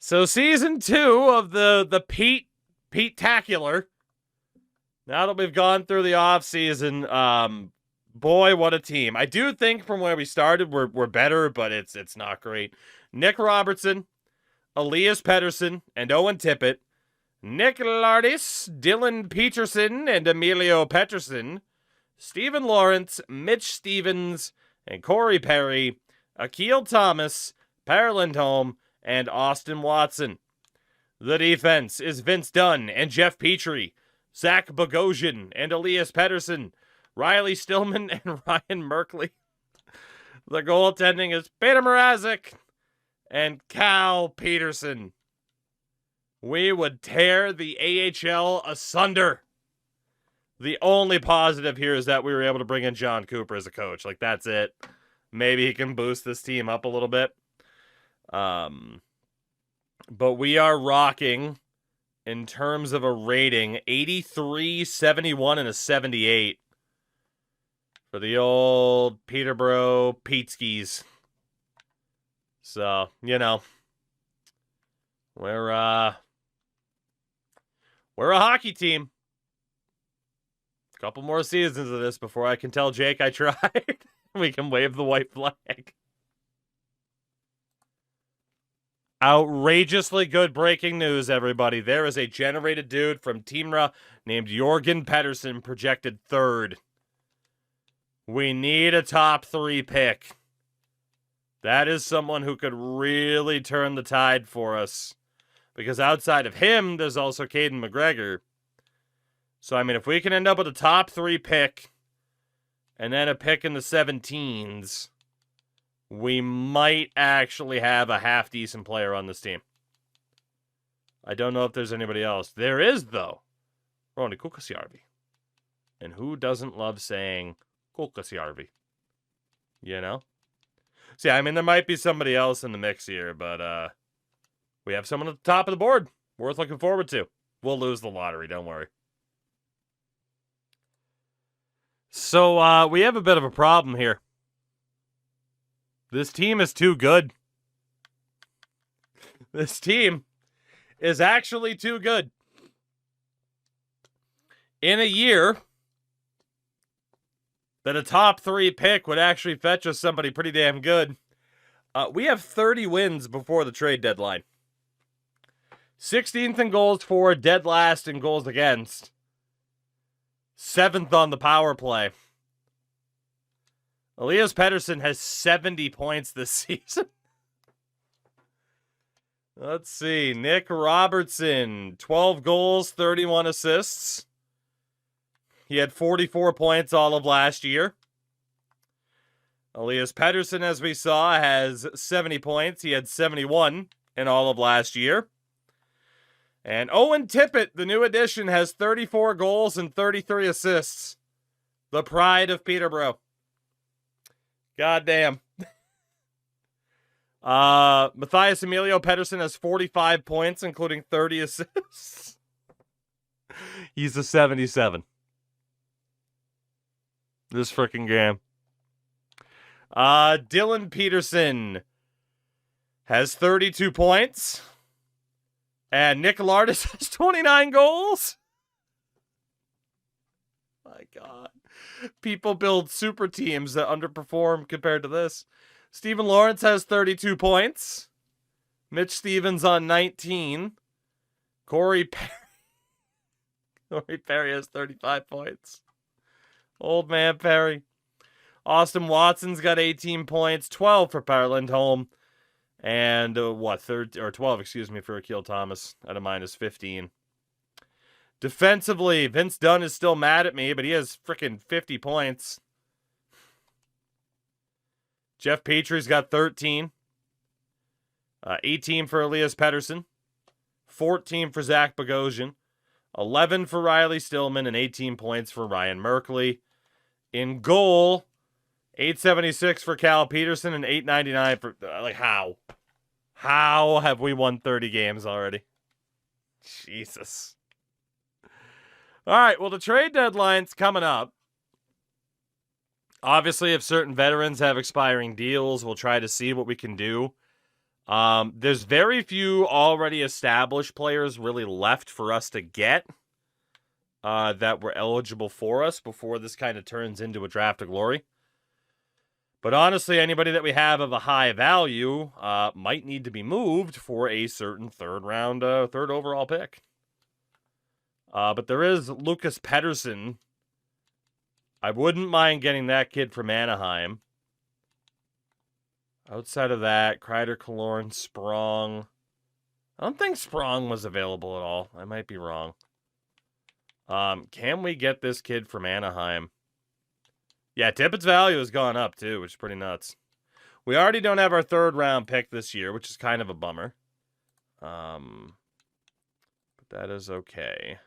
So season 2 of the Pete-tacular. Now that we've gone through the offseason, boy, what a team. I do think from where we started, we're better, but it's not great. Nick Robertson, Elias Pettersson, and Owen Tippett. Nick Lardis, Dylan Peterson, and Emilio Pettersson. Stephen Lawrence, Mitch Stevens, and Corey Perry. Akil Thomas, Per Lindholm, and Austin Watson. The defense is Vince Dunn and Jeff Petrie, Zach Bogosian and Elias Pettersson, Riley Stillman and Ryan Merkley. The goaltending is Peter Mrazek and Cal Peterson. We would tear the AHL asunder. The only positive here is that we were able to bring in John Cooper as a coach. Like, that's it. Maybe he can boost this team up a little bit. But we are rocking, in terms of a rating, 83, 71, and a 78 for the old Peterborough Peteskies. So, we're a hockey team. A couple more seasons of this before I can tell Jake I tried. We can wave the white flag. Outrageously good breaking news, everybody. There is a generated dude from Timrå named Jorgen Pettersson, projected 3rd. We need a top 3 pick. That is someone who could really turn the tide for us. Because outside of him, there's also Caden McGregor. So, if we can end up with a top 3 pick, and then a pick in the 17s, we might actually have a half-decent player on this team. I don't know if there's anybody else. There is, though. Roni Kukasjärvi. And who doesn't love saying Kukasjärvi? See, there might be somebody else in the mix here, but we have someone at the top of the board. Worth looking forward to. We'll lose the lottery, don't worry. So, we have a bit of a problem here. This team is too good. This team is actually too good. In a year that a top 3 pick would actually fetch us somebody pretty damn good, we have 30 wins before the trade deadline. 16th in goals for, dead last in goals against. 7th on the power play. Elias Pettersson has 70 points this season. Let's see. Nick Robertson, 12 goals, 31 assists. He had 44 points all of last year. Elias Pettersson, as we saw, has 70 points. He had 71 in all of last year. And Owen Tippett, the new addition, has 34 goals and 33 assists. The pride of Peterborough. Goddamn. Matthias Emilio Pettersson has 45 points, including 30 assists. He's a 77. This freaking game. Dylan Peterson has 32 points. And Nick Lardis has 29 goals. My God. People build super teams that underperform compared to this. Stephen Lawrence has 32 points. Mitch Stevens on 19. Corey Perry has 35 points. Old man Perry. Austin Watson's got 18 points. 12 for Per Lindholm. And 12, for Akil Thomas at a minus 15. Defensively, Vince Dunn is still mad at me, but he has freaking 50 points. Jeff Petrie's got 13. 18 for Elias Pettersson. 14 for Zach Bogosian. 11 for Riley Stillman, and 18 points for Ryan Merkley. In goal, 876 for Cal Peterson and 899 for... how? How have we won 30 games already? Jesus. All right, well, the trade deadline's coming up. Obviously, if certain veterans have expiring deals, we'll try to see what we can do. There's very few already established players really left for us to get that were eligible for us before this kind of turns into a draft of glory. But honestly, anybody that we have of a high value might need to be moved for a certain third overall pick. But there is Lucas Pettersson. I wouldn't mind getting that kid from Anaheim. Outside of that, Kreider, Killorn, Sprong. I don't think Sprong was available at all. I might be wrong. Can we get this kid from Anaheim? Yeah, Tippett's value has gone up too, which is pretty nuts. We already don't have our third round pick this year, which is kind of a bummer. But that is okay.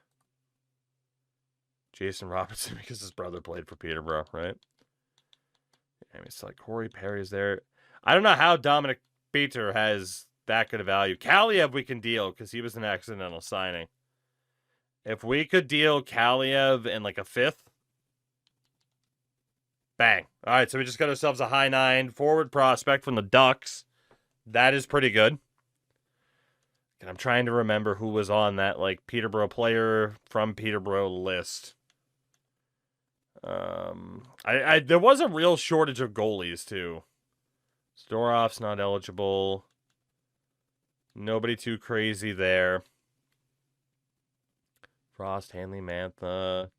Jason Robertson, because his brother played for Peterborough, right? I mean, it's like Corey Perry's there. I don't know how Dominic Peter has that good a value. Kaliev we can deal because he was an accidental signing. If we could deal Kaliev in like a fifth, bang. All right, so we just got ourselves a high 9 forward prospect from the Ducks. That is pretty good. And I'm trying to remember who was on that like Peterborough player from Peterborough list. There was a real shortage of goalies too. Storoff's not eligible. Nobody too crazy there. Frost, Hanley, Mantha,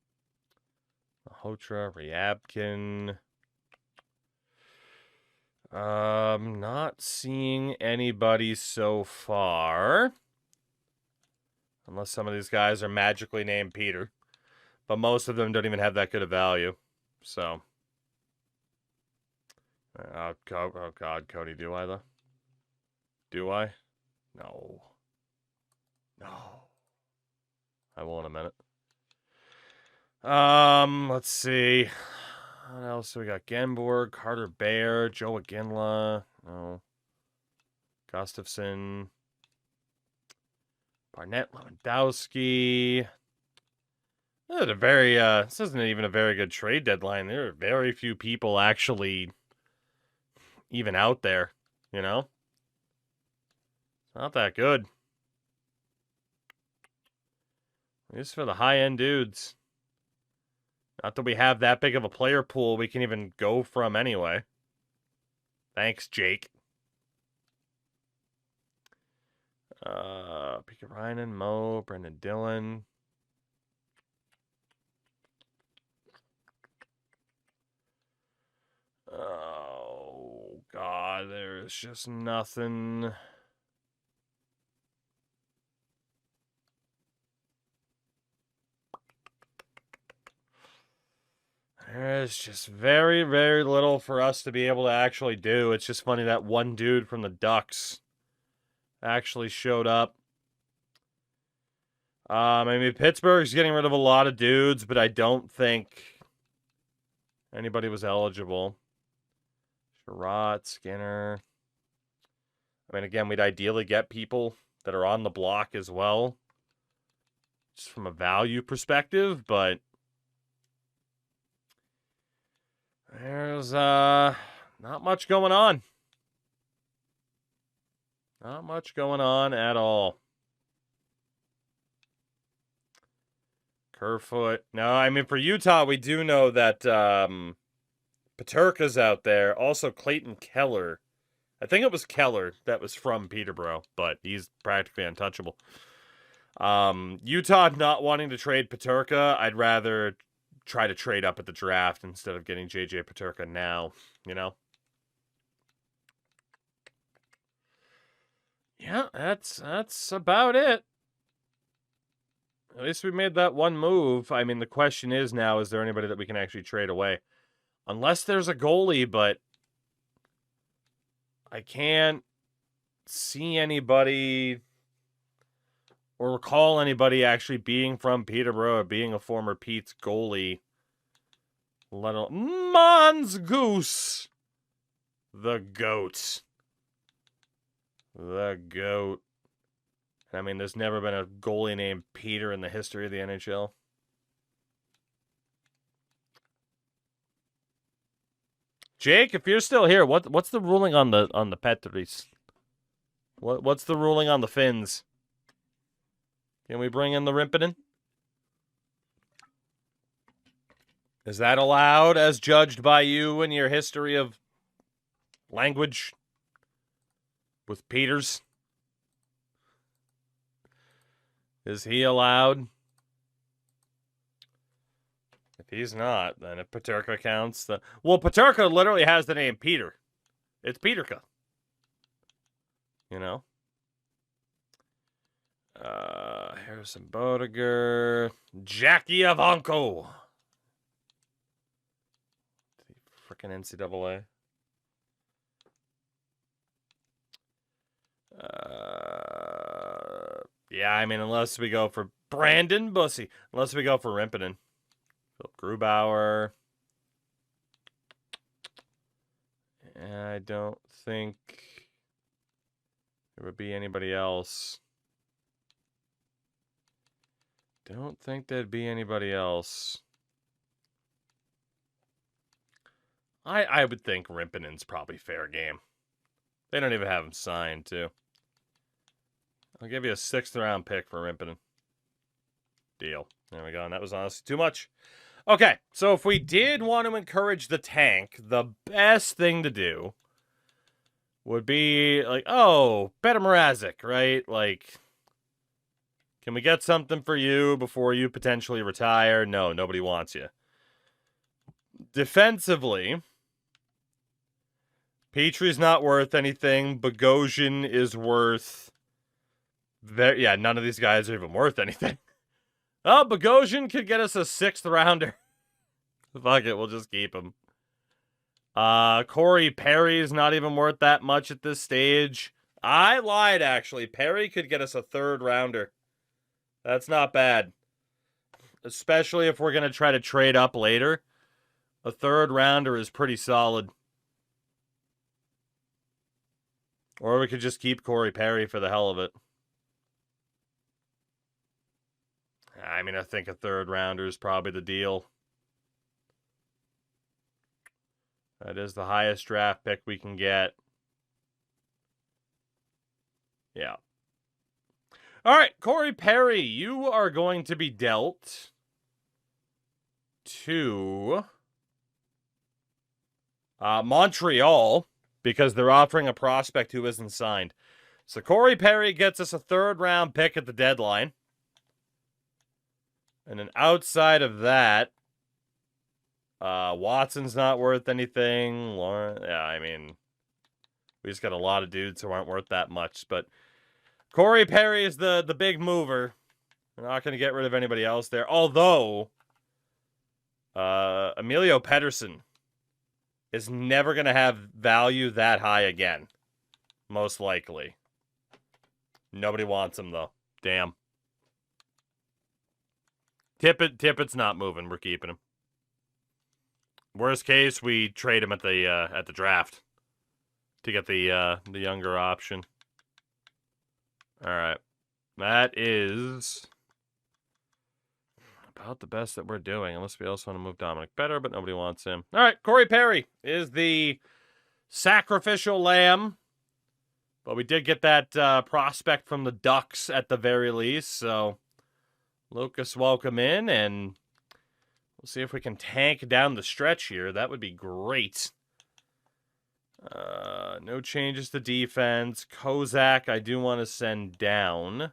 Hotra, Ryabkin. Not seeing anybody so far. Unless some of these guys are magically named Peter. But most of them don't even have that good a value. So. Oh, God, Cody, do I, though? Do I? No. No. I will in a minute. Let's see. What else? We got Genborg, Carter Bear, Joe Aginla. No. Gustafson. Barnett Lewandowski. This isn't even a very good trade deadline. There are very few people actually even out there, you know? Not that good. At least for the high-end dudes. Not that we have that big of a player pool we can even go from anyway. Thanks, Jayke. Pekka Rynan, Mo, Brendan Dillon. Oh, God, there's just nothing. There's just very, very little for us to be able to actually do. It's just funny that one dude from the Ducks actually showed up. I mean, Pittsburgh's getting rid of a lot of dudes, but I don't think anybody was eligible. Sherratt, Skinner. I mean, again, we'd ideally get people that are on the block as well, just from a value perspective, but there's not much going on. Not much going on at all. Kerfoot. No, I mean, for Utah, we do know that Peterka's out there. Also, Clayton Keller. I think it was Keller that was from Peterborough, but he's practically untouchable. Utah not wanting to trade Peterka, I'd rather try to trade up at the draft instead of getting JJ Peterka now, you know? Yeah, that's about it. At least we made that one move. I mean, the question is now, is there anybody that we can actually trade away? Unless there's a goalie, but I can't see anybody or recall anybody actually being from Peterborough or being a former Pete's goalie. Let alone Mons Goose. The GOAT. The GOAT. I mean, there's never been a goalie named Peter in the history of the NHL. Jake, if you're still here, what's the ruling on the Petries? What's the ruling on the Finns? Can we bring in the Rimpinen? Is that allowed as judged by you in your history of language with Peters? Is he allowed? If he's not, then if Peterka counts, well, Peterka literally has the name Peter. It's Peterka. You know? Harrison Bodiger. Jackie Avanko. Freaking NCAA. Yeah, I mean, unless we go for Brandon Bussy. Unless we go for Rimpinen. Philip Grubauer. I don't think there would be anybody else. Don't think there'd be anybody else. I would think Rimpinen's probably fair game. They don't even have him signed, too. I'll give you a 6th round pick for Rimpinen. Deal. There we go. And that was honestly too much. Okay, so if we did want to encourage the tank, the best thing to do would be like, oh, Peter Mrazek, right? Like, can we get something for you before you potentially retire? No, nobody wants you. Defensively, Petrie's not worth anything. Bogosian is worth... yeah, none of these guys are even worth anything. Oh, Bogosian could get us a 6th rounder. Fuck it, we'll just keep him. Corey Perry's not even worth that much at this stage. I lied, actually. Perry could get us a 3rd rounder. That's not bad. Especially if we're going to try to trade up later. A 3rd rounder is pretty solid. Or we could just keep Corey Perry for the hell of it. I mean, I think a 3rd rounder is probably the deal. That is the highest draft pick we can get. Yeah. All right, Corey Perry, you are going to be dealt to Montreal because they're offering a prospect who isn't signed. So Corey Perry gets us a 3rd round pick at the deadline. And then outside of that, Watson's not worth anything. Lauren, yeah, I mean, we just got a lot of dudes who aren't worth that much. But Corey Perry is the big mover. We're not going to get rid of anybody else there. Although, Emilio Pettersson is never going to have value that high again. Most likely. Nobody wants him, though. Damn. Tippett's not moving. We're keeping him. Worst case, we trade him at the draft to get the younger option. All right, that is about the best that we're doing, unless we also want to move Dominic better, but nobody wants him. All right, Corey Perry is the sacrificial lamb, but we did get that prospect from the Ducks at the very least, so Lucas, welcome in, and we'll see if we can tank down the stretch here. That would be great. No changes to defense. Kozak, I do want to send down.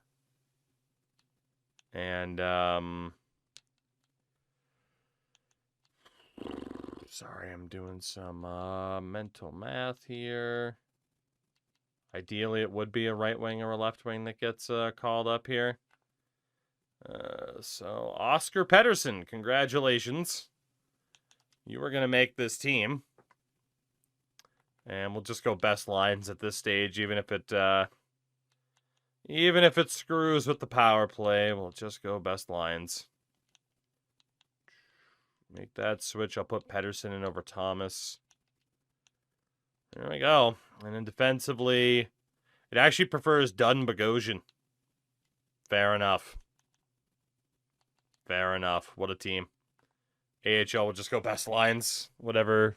And, sorry, I'm doing some mental math here. Ideally, it would be a right wing or a left wing that gets called up here. So, Oscar Pettersson, congratulations. You were going to make this team. And we'll just go best lines at this stage, even if it screws with the power play, we'll just go best lines. Make that switch. I'll put Pettersson in over Thomas. There we go. And then defensively, it actually prefers Dunn Bogosian. Fair enough. Fair enough. What a team. AHL will just go best lines. Whatever's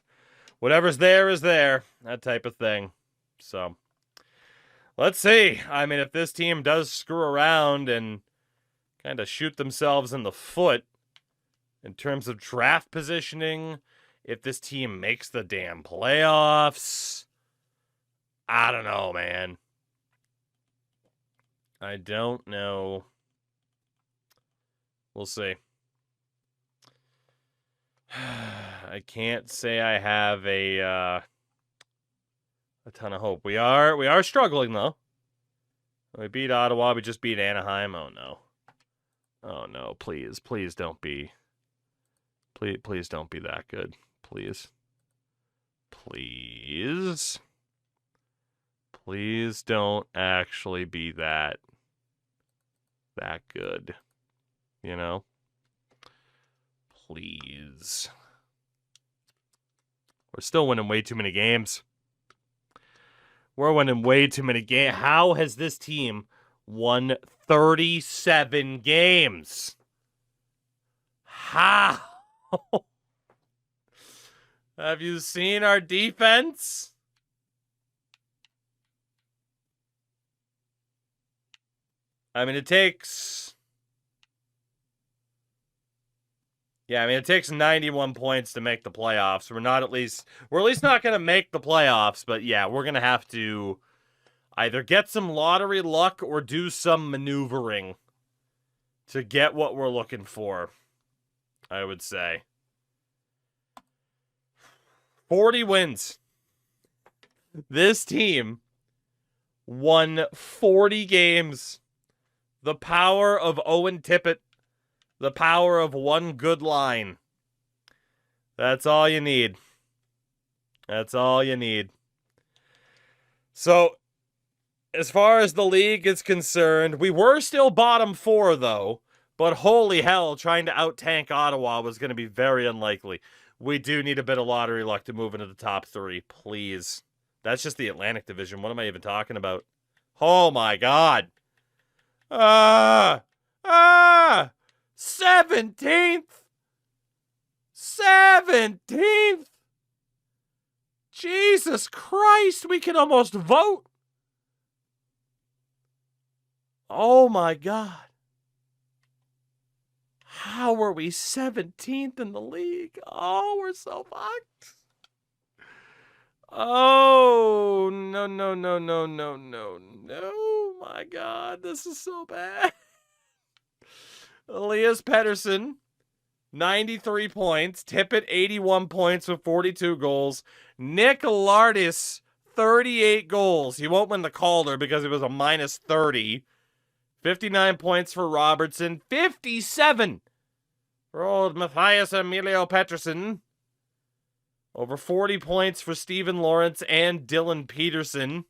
there is there. That type of thing. So, Let's see. I mean, if this team does screw around and kind of shoot themselves in the foot in terms of draft positioning, if this team makes the damn playoffs, I don't know, man. I don't know. We'll see. I can't say I have a ton of hope. We are struggling though. We beat Ottawa. We just beat Anaheim. Oh no. Oh no. Please don't be. Please don't be that good. Please. Please don't actually be that good. You know? Please. We're still winning way too many games. We're winning way too many games. How has this team won 37 games? How? Have you seen our defense? I mean, it takes 91 points to make the playoffs. We're at least not going to make the playoffs, but yeah, we're going to have to either get some lottery luck or do some maneuvering to get what we're looking for, I would say. 40 wins. This team won 40 games. The power of Owen Tippett. The power of one good line. That's all you need. That's all you need. So, as far as the league is concerned, we were still bottom 4, though. But holy hell, trying to out-tank Ottawa was going to be very unlikely. We do need a bit of lottery luck to move into the top 3, please. That's just the Atlantic Division. What am I even talking about? Oh my God. 17th. 17th. Jesus Christ, we can almost vote. Oh my God. How are we 17th in the league? Oh, we're so fucked. Oh, no. My God, this is so bad. Elias Pettersson, 93 points. Tippett, 81 points with 42 goals. Nick Lardis, 38 goals. He won't win the Calder because it was a minus 30. 59 points for Robertson. 57 for old Matthias Emilio Pettersson. Over 40 points for Steven Lawrence and Dylan Peterson.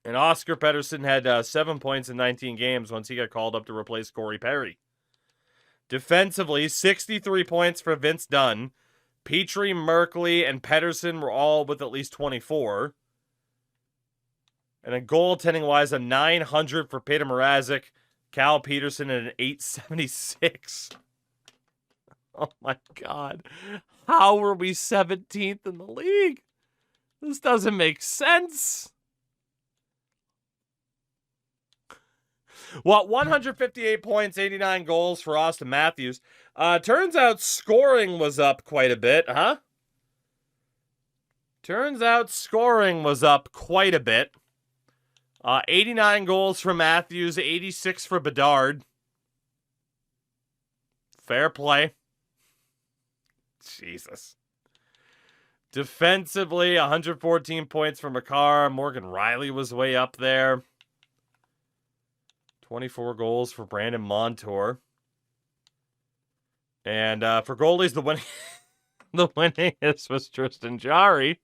And Oscar Pettersson had 7 points in 19 games once he got called up to replace Corey Perry. Defensively, 63 points for Vince Dunn. Petrie, Merkley, and Pettersson were all with at least 24. And then goaltending-wise, a 900 for Peter Mrazek, Cal Peterson, and an 876. Oh my God. How are we 17th in the league? This doesn't make sense. Well, 158 points, 89 goals for Austin Matthews. Turns out scoring was up quite a bit, huh? Turns out scoring was up quite a bit. 89 goals for Matthews, 86 for Bedard. Fair play. Jesus. Defensively, 114 points for Makar. Morgan Riley was way up there. 24 goals for Brandon Montour. And for goalies, the winningest was Tristan Jarry.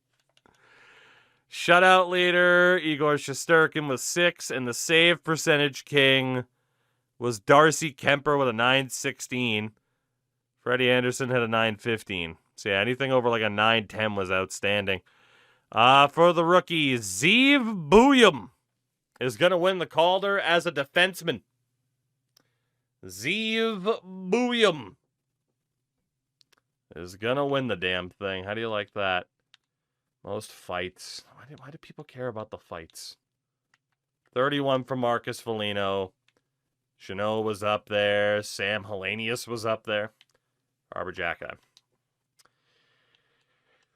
Shutout leader, Igor Shesterkin with 6. And the save percentage king was Darcy Kemper with a 916. Freddie Anderson had a 915. So yeah, anything over like a 910 was outstanding. For the rookies, Zeev Buyum is going to win the Calder as a defenseman. Zeev Buyum is going to win the damn thing. How do you like that? Most fights. Why do people care about the fights? 31 from Marcus Foligno. Chanot was up there. Sam Hellenius was up there. Arbor Jayke.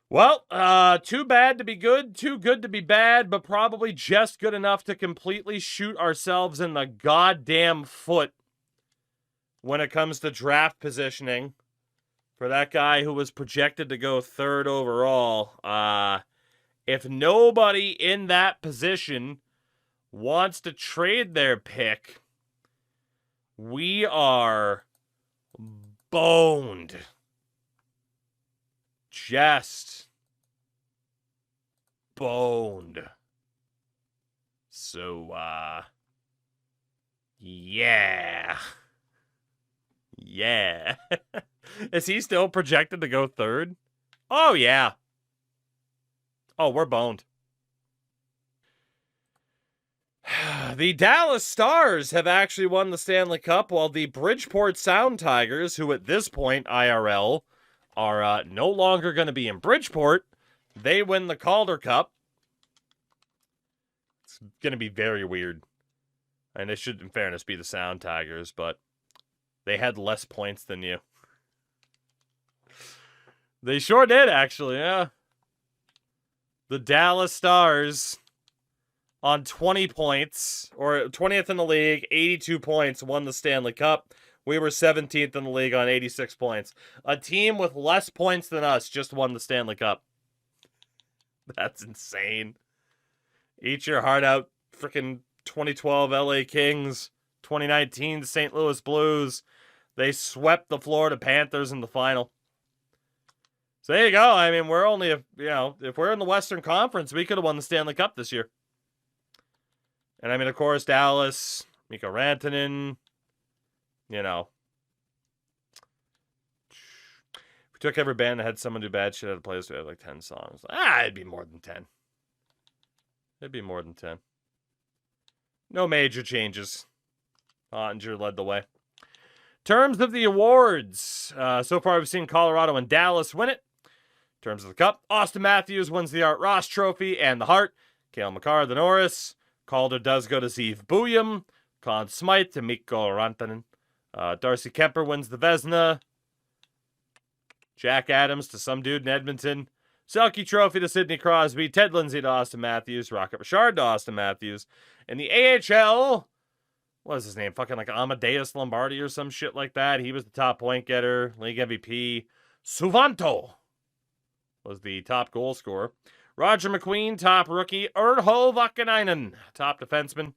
Well, too bad to be good, too good to be bad, but probably just good enough to completely shoot ourselves in the goddamn foot when it comes to draft positioning for that guy who was projected to go 3rd overall. If nobody in that position wants to trade their pick, we are boned. Just boned. So, yeah. Yeah. Is he still projected to go 3rd? Oh, yeah. Oh, we're boned. The Dallas Stars have actually won the Stanley Cup, while the Bridgeport Sound Tigers, who at this point, IRL, are no longer going to be in Bridgeport, they win the Calder Cup. It's going to be very weird. And it should, in fairness, be the Sound Tigers, but they had less points than you. They sure did, actually, yeah. The Dallas Stars, on 20 points, or 20th in the league, 82 points, won the Stanley Cup. We were 17th in the league on 86 points. A team with less points than us just won the Stanley Cup. That's insane. Eat your heart out, freaking 2012 LA Kings, 2019 St. Louis Blues. They swept the Florida Panthers in the final. So there you go. I mean, we're only, if we're in the Western Conference, we could have won the Stanley Cup this year. And I mean, of course, Dallas, Mikko Rantanen, If we took every band that had someone do bad shit out of plays, we had like 10 songs. It'd be more than 10. It'd be more than 10. No major changes. Ottinger led the way. Terms of the awards. So far, we've seen Colorado and Dallas win it. In terms of the cup, Austin Matthews wins the Art Ross Trophy and the Hart. Cale Makar the Norris. Calder does go to Zeev Buyum. Conn Smythe to Mikko Rantanen. Darcy Kemper wins the Vezina. Jack Adams to some dude in Edmonton. Selke Trophy to Sidney Crosby. Ted Lindsay to Austin Matthews. Rocket Richard to Austin Matthews. And the AHL, what is his name? Fucking like Amadeus Lombardi or some shit like that. He was the top point getter. League MVP. Suvanto was the top goal scorer. Roger McQueen, top rookie. Urho Vakanainen, top defenseman.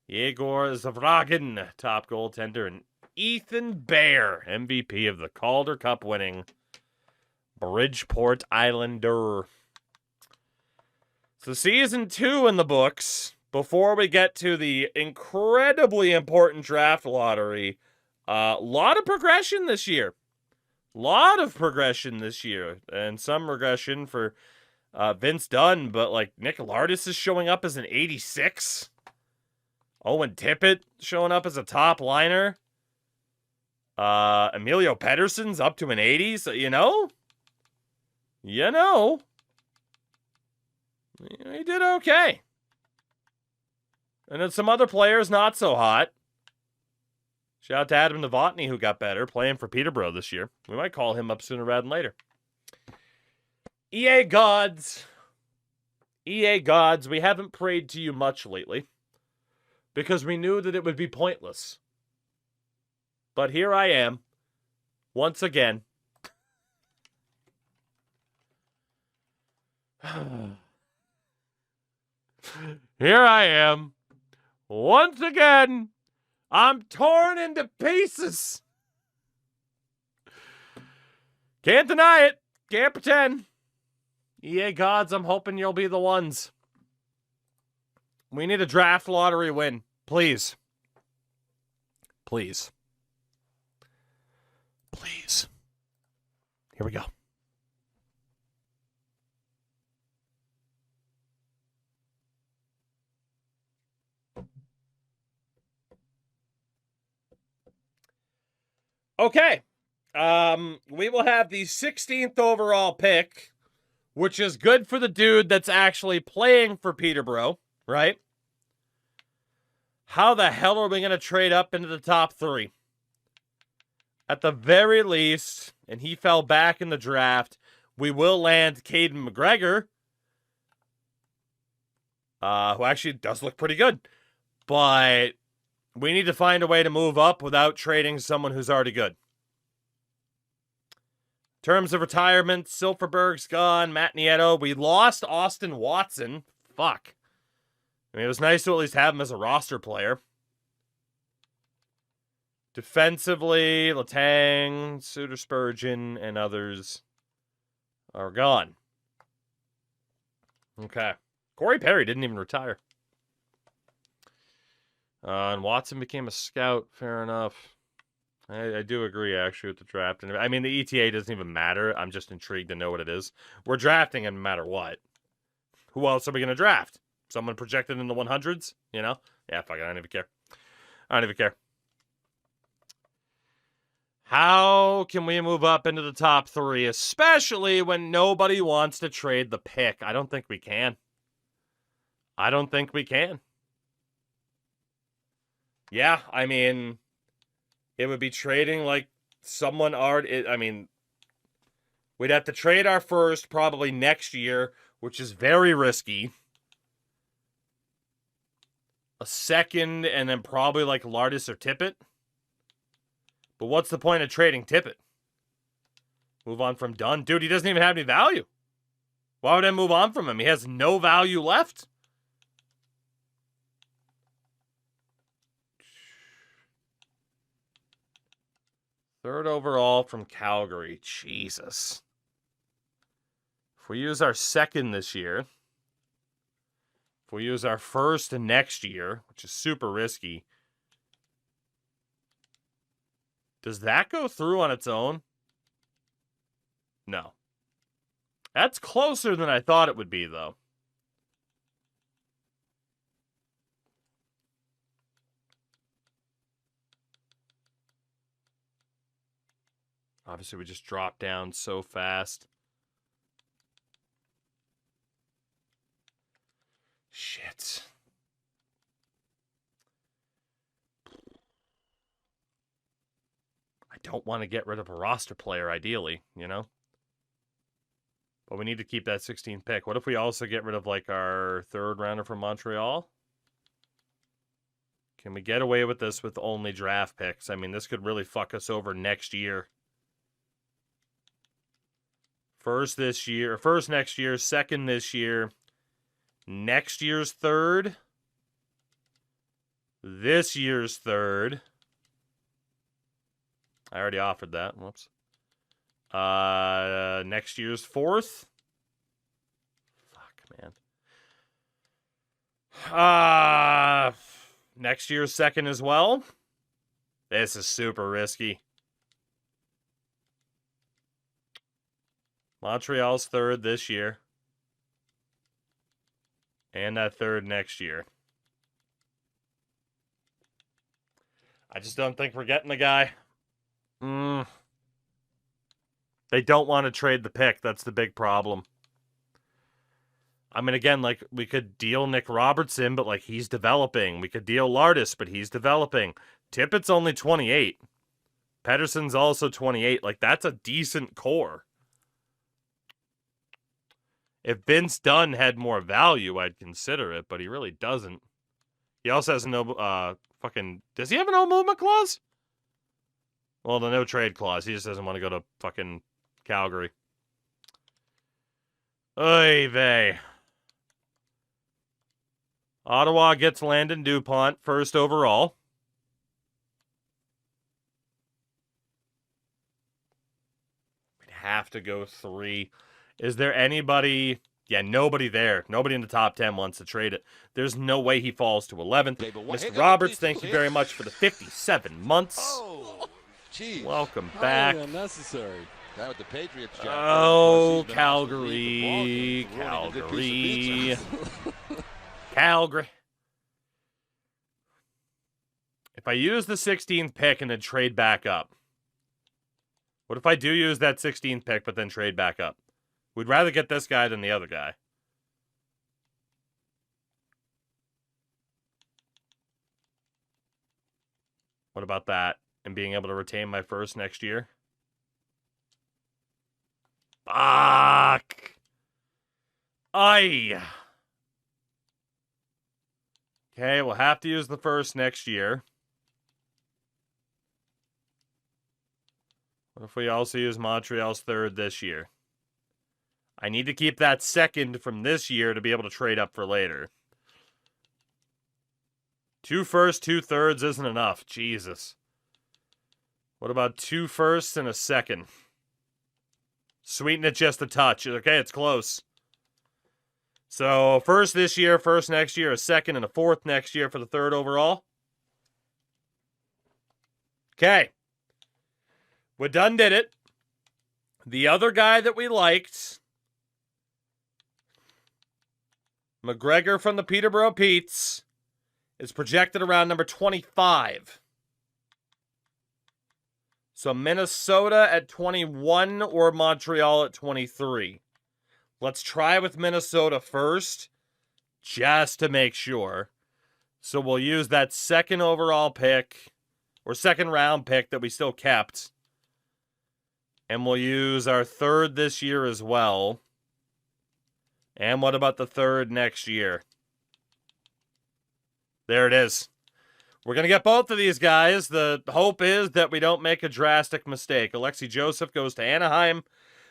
Yegor Zavragin, top goaltender. And Ethan Bear, MVP of the Calder Cup winning Bridgeport Islander. So season 2 in the books. Before we get to the incredibly important draft lottery, a lot of progression this year. And some regression for Vince Dunn, but like Nick Lardis is showing up as an 86. Owen Tippett showing up as a top liner. Emilio Pettersson's up to an 80, so he did okay. And then some other players not so hot. Shout out to Adam Novotny, who got better, playing for Peterborough this year. We might call him up sooner rather than later. EA gods, we haven't prayed to you much lately because we knew that it would be pointless. But here I am, once again. Here I am, once again. I'm torn into pieces. Can't deny it. Can't pretend. EA gods, I'm hoping you'll be the ones. We need a draft lottery win. Please. Please. Please. Here we go. Okay. We will have the 16th overall pick which is good for the dude that's actually playing for Peterborough, right? How the hell are we going to trade up into the top 3? At the very least, and he fell back in the draft, we will land Caden McGregor, who actually does look pretty good. But we need to find a way to move up without trading someone who's already good. In terms of retirement, Silverberg's gone, Matt Nieto. We lost Austin Watson. Fuck. I mean, it was nice to at least have him as a roster player. Defensively, Letang, Suter Spurgeon, and others are gone. Okay. Corey Perry didn't even retire. And Watson became a scout. Fair enough. I do agree, actually, with the draft. I mean, the ETA doesn't even matter. I'm just intrigued to know what it is. We're drafting him no matter what. Who else are we going to draft? Someone projected in the 100s? You know? Yeah, fuck it. I don't even care. I don't even care. How can we move up into the top 3, especially when nobody wants to trade the pick? I don't think we can. I don't think we can. Yeah, I mean, it would be trading like someone already... I mean, we'd have to trade our first probably next year, which is very risky. A second, and then probably like Lardis or Tippett. But what's the point of trading Tippett? Move on from Dunn? Dude, he doesn't even have any value. Why would I move on from him? He has no value left. Third overall from Calgary. Jesus. If we use our second this year, if we use our first next year, which is super risky, does that go through on its own? No. That's closer than I thought it would be, though. Obviously, we just dropped down so fast. Shit. I don't want to get rid of a roster player, ideally, you know? But we need to keep that 16th pick. What if we also get rid of, like, our third rounder from Montreal? Can we get away with this with only draft picks? I mean, this could really fuck us over next year. First this year, first next year, second this year, next year's third, this year's third. I already offered that. Whoops. Next year's fourth. Fuck, man. Next year's second as well. This is super risky. Montreal's third this year. And that third next year. I just don't think we're getting the guy. They don't want to trade the pick. That's the big problem. I mean, again, like, we could deal Nick Robertson, but, like, he's developing. We could deal Lardis, but he's developing. Tippett's only 28. Pedersen's also 28. Like, that's a decent core. If Vince Dunn had more value, I'd consider it, but he really doesn't. He also has no, does he have a no movement clause? Well, the no trade clause. He just doesn't want to go to fucking Calgary. Oy vey. Ottawa gets Landon DuPont first overall. We'd have to go 3. Is there anybody? Yeah, nobody there. Nobody in the top 10 wants to trade it. There's no way he falls to 11th. Mr. Roberts, thank you very much for the 57 months. Oh, geez. Welcome back. Unnecessary. That with the Patriots. Oh, Calgary. Calgary. Calgary. If I use the 16th pick and then trade back up? What if I do use that 16th pick but then trade back up? We'd rather get this guy than the other guy. What about that? And being able to retain my first next year? Fuck! Aye! Okay, we'll have to use the first next year. What if we also use Montreal's third this year? I need to keep that second from this year to be able to trade up for later. 2 firsts, 2 thirds isn't enough. Jesus. What about 2 firsts and a second? Sweeten it just a touch. Okay, it's close. So, first this year, first next year, a second, and a fourth next year for the third overall. Okay. We done did it. The other guy that we liked, McGregor from the Peterborough Petes, is projected around number 25. So Minnesota at 21 or Montreal at 23. Let's try with Minnesota first, just to make sure. So we'll use that second overall pick, or second round pick that we still kept. And we'll use our third this year as well. And what about the third next year? There it is. We're going to get both of these guys. The hope is that we don't make a drastic mistake. Alexei Joseph goes to Anaheim.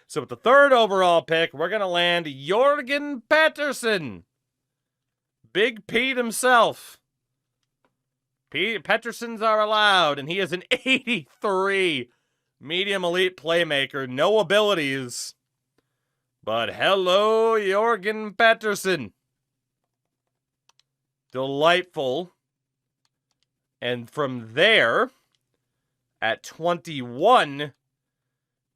So with the third overall pick, we're going to land Jorgen Pettersson. Big Pete himself. Petterssons are allowed, and he is an 83 medium elite playmaker. No abilities. But hello, Jorgen Pettersson. Delightful. And from there, at 21,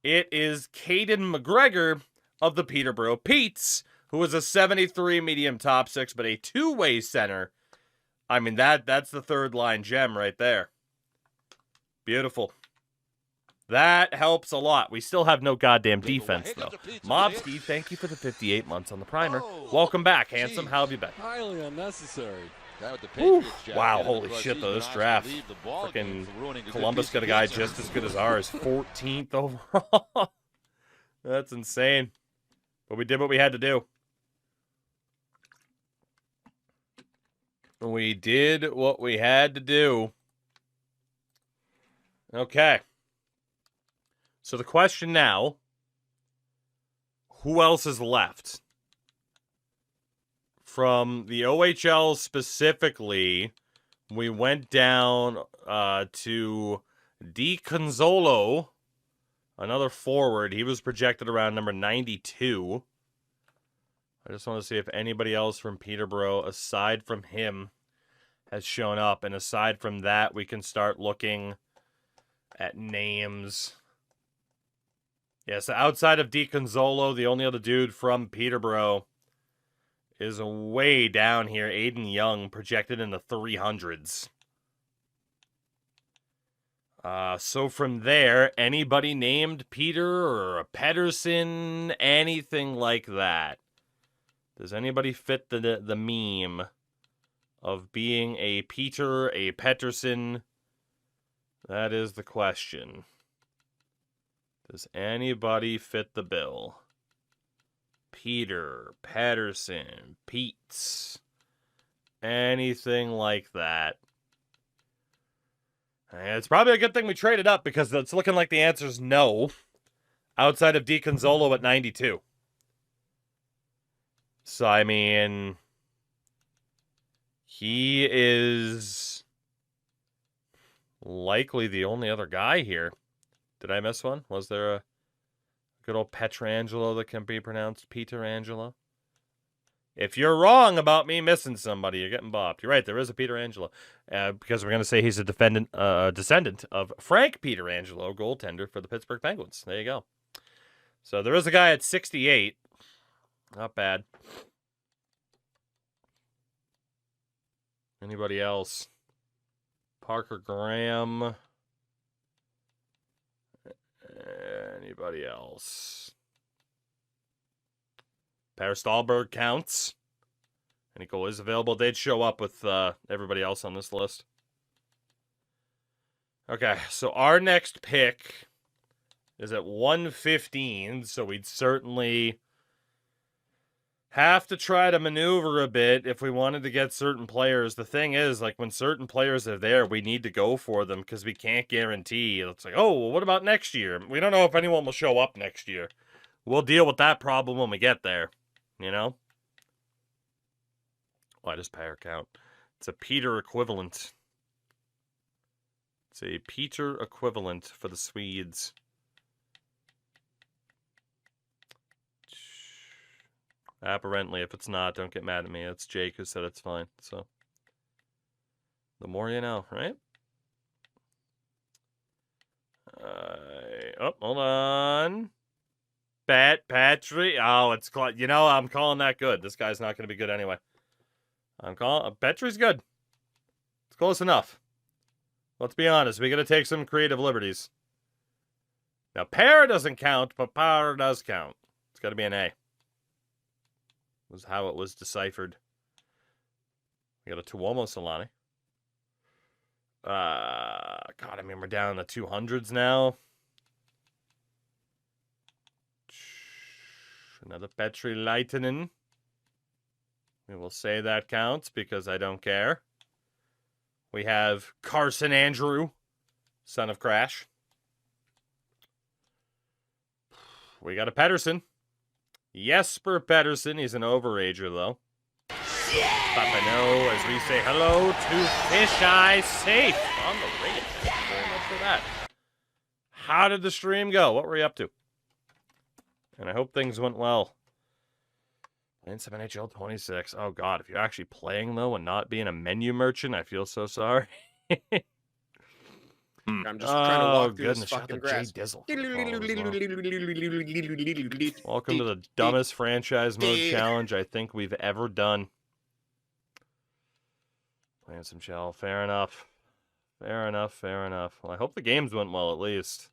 it is Caden McGregor of the Peterborough Petes, who is a 73 medium top six, but a two-way center. I mean, that's the third line gem right there. Beautiful. That helps a lot. We still have no goddamn defense, though. Mobski, thank you for the 58 months on the primer. Welcome back, handsome. How have you been? Highly unnecessary. Wow, holy shit, though. This draft. Freaking Columbus got a guy just as good as ours. 14th overall. That's insane. But we did what we had to do. We did what we had to do. Okay. So the question now, who else is left? From the OHL specifically, we went down to DiConzolo, another forward. He was projected around number 92. I just want to see if anybody else from Peterborough, aside from him, has shown up. And aside from that, we can start looking at names. Yeah, so outside of DiConzolo, the only other dude from Peterborough is way down here. Aiden Young, projected in the 300s. So from there, anybody named Peter or Pettersson, anything like that? Does anybody fit the meme of being a Peter, a Pettersson? That is the question. Does anybody fit the bill? Peter, Pettersson, Pete's, anything like that. And it's probably a good thing we traded up because it's looking like the answer is no. Outside of DiConzolo at 92. So, I mean, he is likely the only other guy here. Did I miss one? Was there a good old Petrangelo that can be pronounced Peterangelo? If you're wrong about me missing somebody, you're getting bopped. You're right, there is a Peterangelo. Because we're going to say he's a descendant of Frank Peterangelo, goaltender for the Pittsburgh Penguins. There you go. So there is a guy at 68. Not bad. Anybody else? Parker Graham. Anybody else? Per Stahlberg counts. Any goalies available? They'd show up with everybody else on this list. Okay, so our next pick is at 115, so we'd certainly have to try to maneuver a bit if we wanted to get certain players. The thing is, like, when certain players are there, we need to go for them because we can't guarantee. It's like, oh, well, what about next year? We don't know if anyone will show up next year. We'll deal with that problem when we get there, you know? Why does Payer count? It's a Peter equivalent. It's a Peter equivalent for the Swedes. Apparently, if it's not, don't get mad at me. It's Jake who said it's fine. So, the more you know, right? Oh, hold on. Petri. Oh, it's you know, I'm calling that good. This guy's not going to be good anyway. I'm calling Petri's good. It's close enough. Let's be honest. We got to take some creative liberties. Now, Pair doesn't count, but Power does count. It's got to be an A. Was how it was deciphered. We got a Tuomo Solani. God, I mean, we're down in the 200s now. Another Petri Leitinen. We will say that counts because I don't care. We have Carson Andrew, son of Crash. We got a Pettersson. Jesper Pettersson. He's an overager, though. Papano, as we say hello to Fisheye Safe on the radio. Thank you very much for that. How did the stream go? What were you up to? And I hope things went well. Playing some NHL 26. Oh, God. If you're actually playing, though, and not being a menu merchant, I feel so sorry. I'm just trying to walk through this Shout fucking out to grass. Jay Dizzle. Welcome to the dumbest franchise mode challenge I think we've ever done. Playing some shell. Fair enough. Fair enough. Fair enough. Well, I hope the games went well, at least.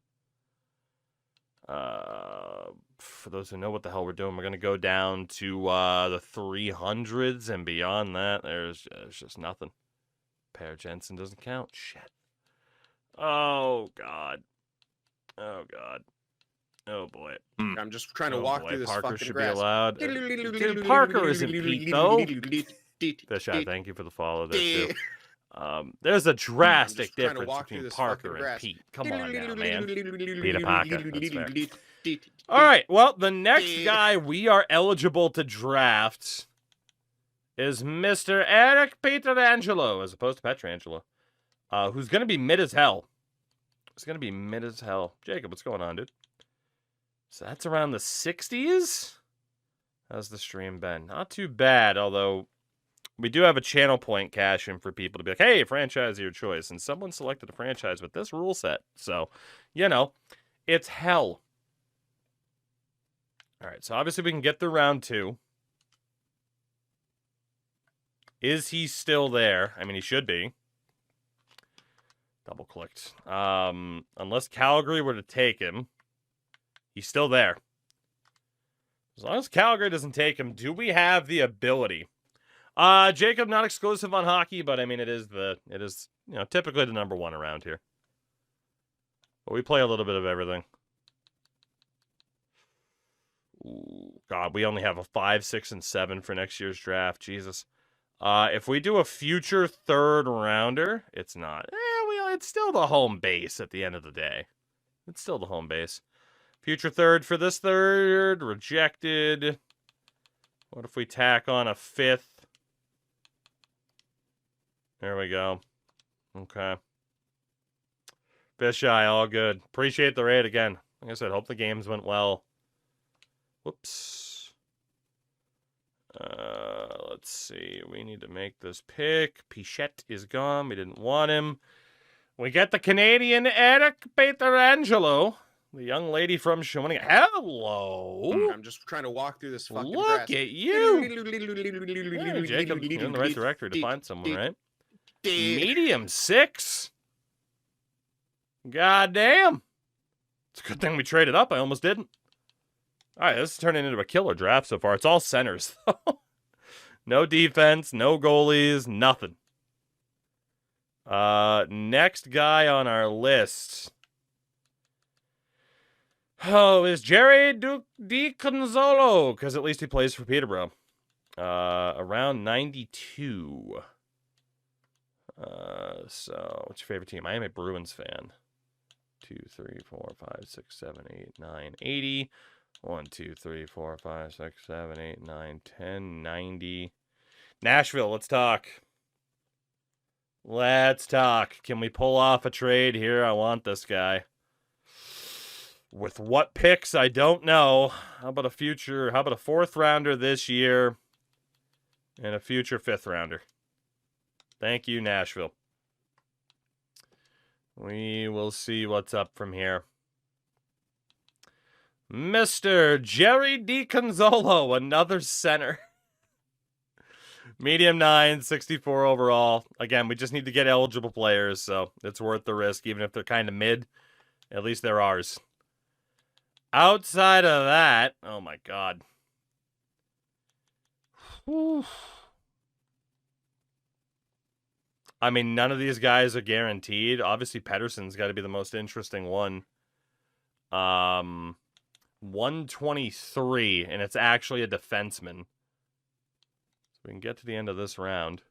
For those who know what the hell we're doing, we're going to go down to the 300s, and beyond that, there's just nothing. Per Jensen doesn't count. Shit. Oh, God. Oh, God. Oh, boy. I'm just trying to walk through this Parker fucking should grass. be allowed. Dude, Parker isn't Pete, though. Fisheye, thank you for the follow there, too. There's a drastic difference between Parker and Pete. Come on now, man. Peter Parker. That's fair. All right, well, the next guy we are eligible to draft is Mr. Eric Pietrangelo, as opposed to Petrangelo, who's going to be mid as hell. It's going to be mid as hell. Jacob, what's going on, dude? So that's around the 60s? How's the stream been? Not too bad, although we do have a channel point cash in for people to be like, hey, franchise your choice. And someone selected a franchise with this rule set. So, you know, it's hell. All right, so obviously we can get through round 2. Is he still there? I mean, he should be. Double-clicked. Unless Calgary were to take him, he's still there. As long as Calgary doesn't take him, do we have the ability? Jacob, not exclusive on hockey, but I mean, it is, you know, typically the number 1 around here. But we play a little bit of everything. Ooh, God, we only have a 5, 6, and 7 for next year's draft. Jesus. If we do a future 3rd rounder, it's not. It's still the home base at the end of the day. It's still the home base. Future 3rd for this 3rd. Rejected. What if we tack on a 5th? There we go. Okay. Fisheye, all good. Appreciate the raid again. Like I said, hope the games went well. Whoops. Let's see. We need to make this pick. Pichette is gone. We didn't want him. We get the Canadian Eric Pietrangelo, the young lady from Shawinigan. Hello. I'm just trying to walk through this fucking Look grass. at you. Yeah, Jacob, you're in the right directory to find someone, right? Medium 6. God damn. It's a good thing we traded up. I almost didn't. All right, this is turning into a killer draft so far. It's all centers, though. No defense, no goalies, nothing. Next guy on our list. Oh, is Jerry DiConzolo, because at least he plays for Peterborough. Around 92. So, what's your favorite team? I am a Bruins fan. 2, 3, 4, 5, 6, 7, 8, 9, 80. 1, 2, 3, 4, 5, 6, 7, 8, 9, 10, 90. Nashville, let's talk. Let's talk. Can we pull off a trade here? I want this guy. With what picks, I don't know. How about a 4th rounder this year and a future 5th rounder? Thank you, Nashville. We will see what's up from here. Mr. Jerry DiConzolo, another center. Medium 9, 64 overall. Again, we just need to get eligible players, so it's worth the risk, even if they're kind of mid. At least they're ours. Outside of that, oh my God. Whew. I mean, none of these guys are guaranteed. Obviously, Pettersson's got to be the most interesting one. 123, and it's actually a defenseman. So we can get to the end of this round.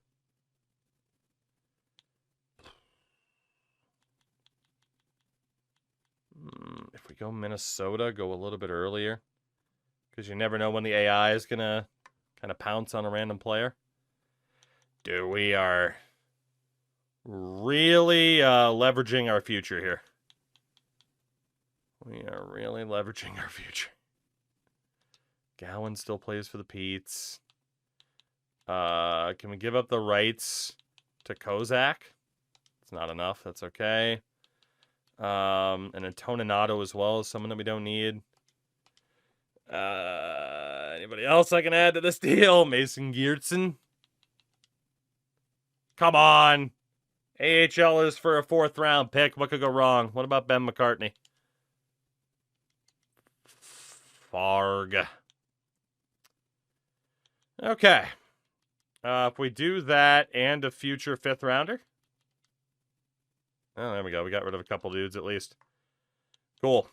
If we go Minnesota, go a little bit earlier. Because you never know when the AI is going to kind of pounce on a random player. Dude, we are really leveraging our future here. We are really leveraging our future. Gowan still plays for the Petes. Can we give up the rights to Kozak? It's not enough. That's okay. And a Toninato as well is someone that we don't need. Anybody else I can add to this deal? Mason Geertsen. Come on. AHL is for a 4th round pick. What could go wrong? What about Ben McCartney? Farg. Okay. If we do that and a future 5th rounder. Oh, there we go. We got rid of a couple dudes at least. Cool.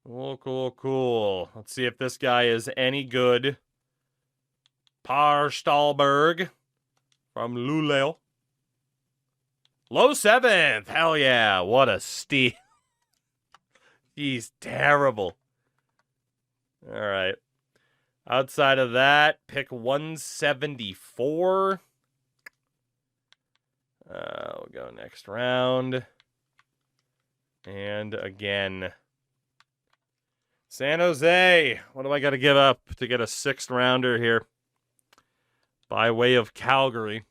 Cool. Let's see if this guy is any good. Par Stahlberg from Luleå. Low 7th. Hell yeah. What a steal. He's terrible. All right. Outside of that, pick 174. We'll go next round. And again, San Jose. What do I got to give up to get a 6th rounder here? By way of Calgary.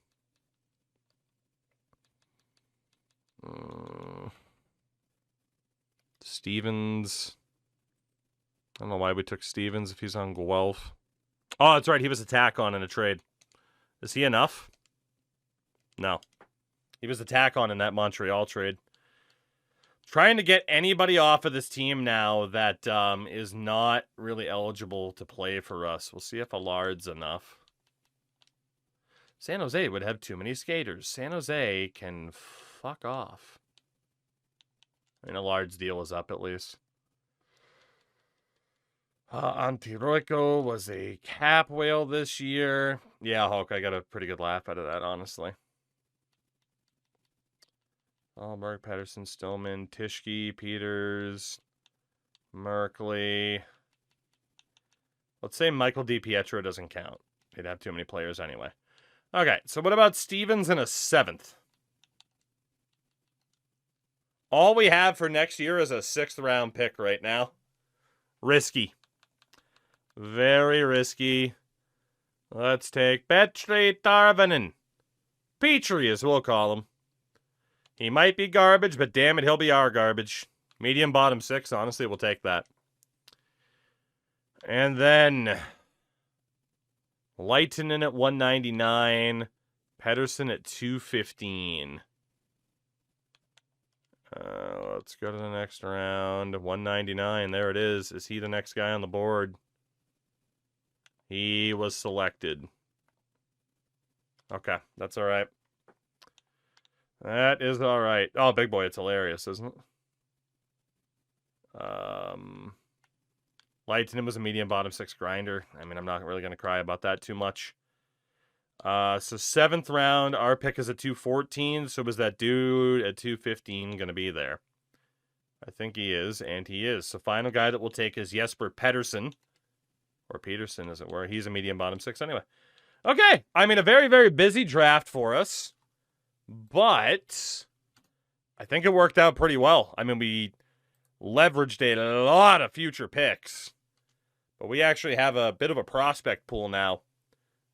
Stevens. I don't know why we took Stevens if he's on Guelph. Oh, that's right. He was a tack on in a trade. Is he enough? No. He was a tack on in that Montreal trade. Trying to get anybody off of this team now that is not really eligible to play for us. We'll see if Allard's enough. San Jose would have too many skaters. San Jose can fuck off. I mean, Allard's deal is up at least. Antiroico was a cap whale this year. Yeah, Hulk, I got a pretty good laugh out of that, honestly. Alberg, Pettersson, Stillman, Tishke, Peters, Merkley. Let's say Michael DiPietro doesn't count. He'd have too many players anyway. Okay, so what about Stevens in a 7th? All we have for next year is a 6th round pick right now. Risky. Very risky. Let's take Petri Tarvanen. Petri, as we'll call him. He might be garbage, but damn it, he'll be our garbage. Medium bottom 6, honestly, we'll take that. And then Lehtinen at 199. Pettersson at 215. Let's go to the next round. 199. There it is. Is he the next guy on the board? He was selected. Okay, that's all right. That is all right. Oh, big boy, it's hilarious, isn't it? Lightning was a medium bottom 6 grinder. I mean, I'm not really going to cry about that too much. So 7th round, our pick is at 214. So was that dude at 215 going to be there? I think he is, and he is. So final guy that we'll take is Jesper Pettersson. Or Peterson, as it were. He's a medium bottom 6 anyway. Okay. I mean, a very, very busy draft for us. But I think it worked out pretty well. I mean, we leveraged a lot of future picks. But we actually have a bit of a prospect pool now,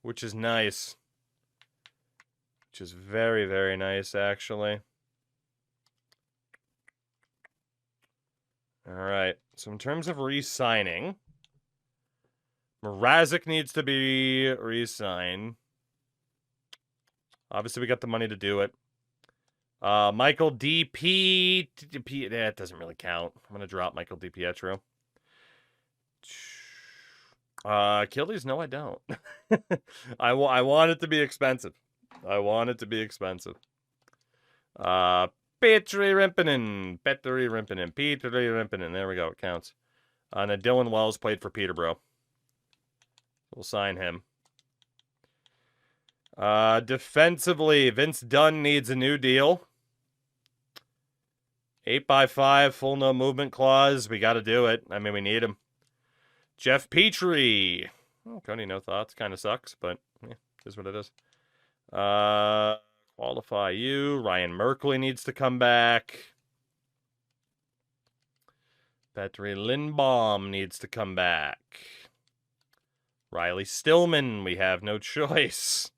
which is nice. Which is very, very nice, actually. All right. So in terms of re-signing, Mrazek needs to be re-signed. Obviously, we got the money to do it. Michael D.P. That doesn't really count. I'm going to drop Michael DiPietro. Achilles, no, I don't. I want it to be expensive. I want it to be expensive. Petri Rimpinen. There we go. It counts. And then Dylan Wells played for Peterborough. We'll sign him. Defensively, Vince Dunn needs a new deal. 8x5, full no movement clause. We got to do it. I mean, we need him. Jeff Petrie. Oh, Cody, no thoughts. Kind of sucks, but yeah, is what it is. Qualify you. Ryan Merkley needs to come back. Petri Lindbaum needs to come back. Riley Stillman, we have no choice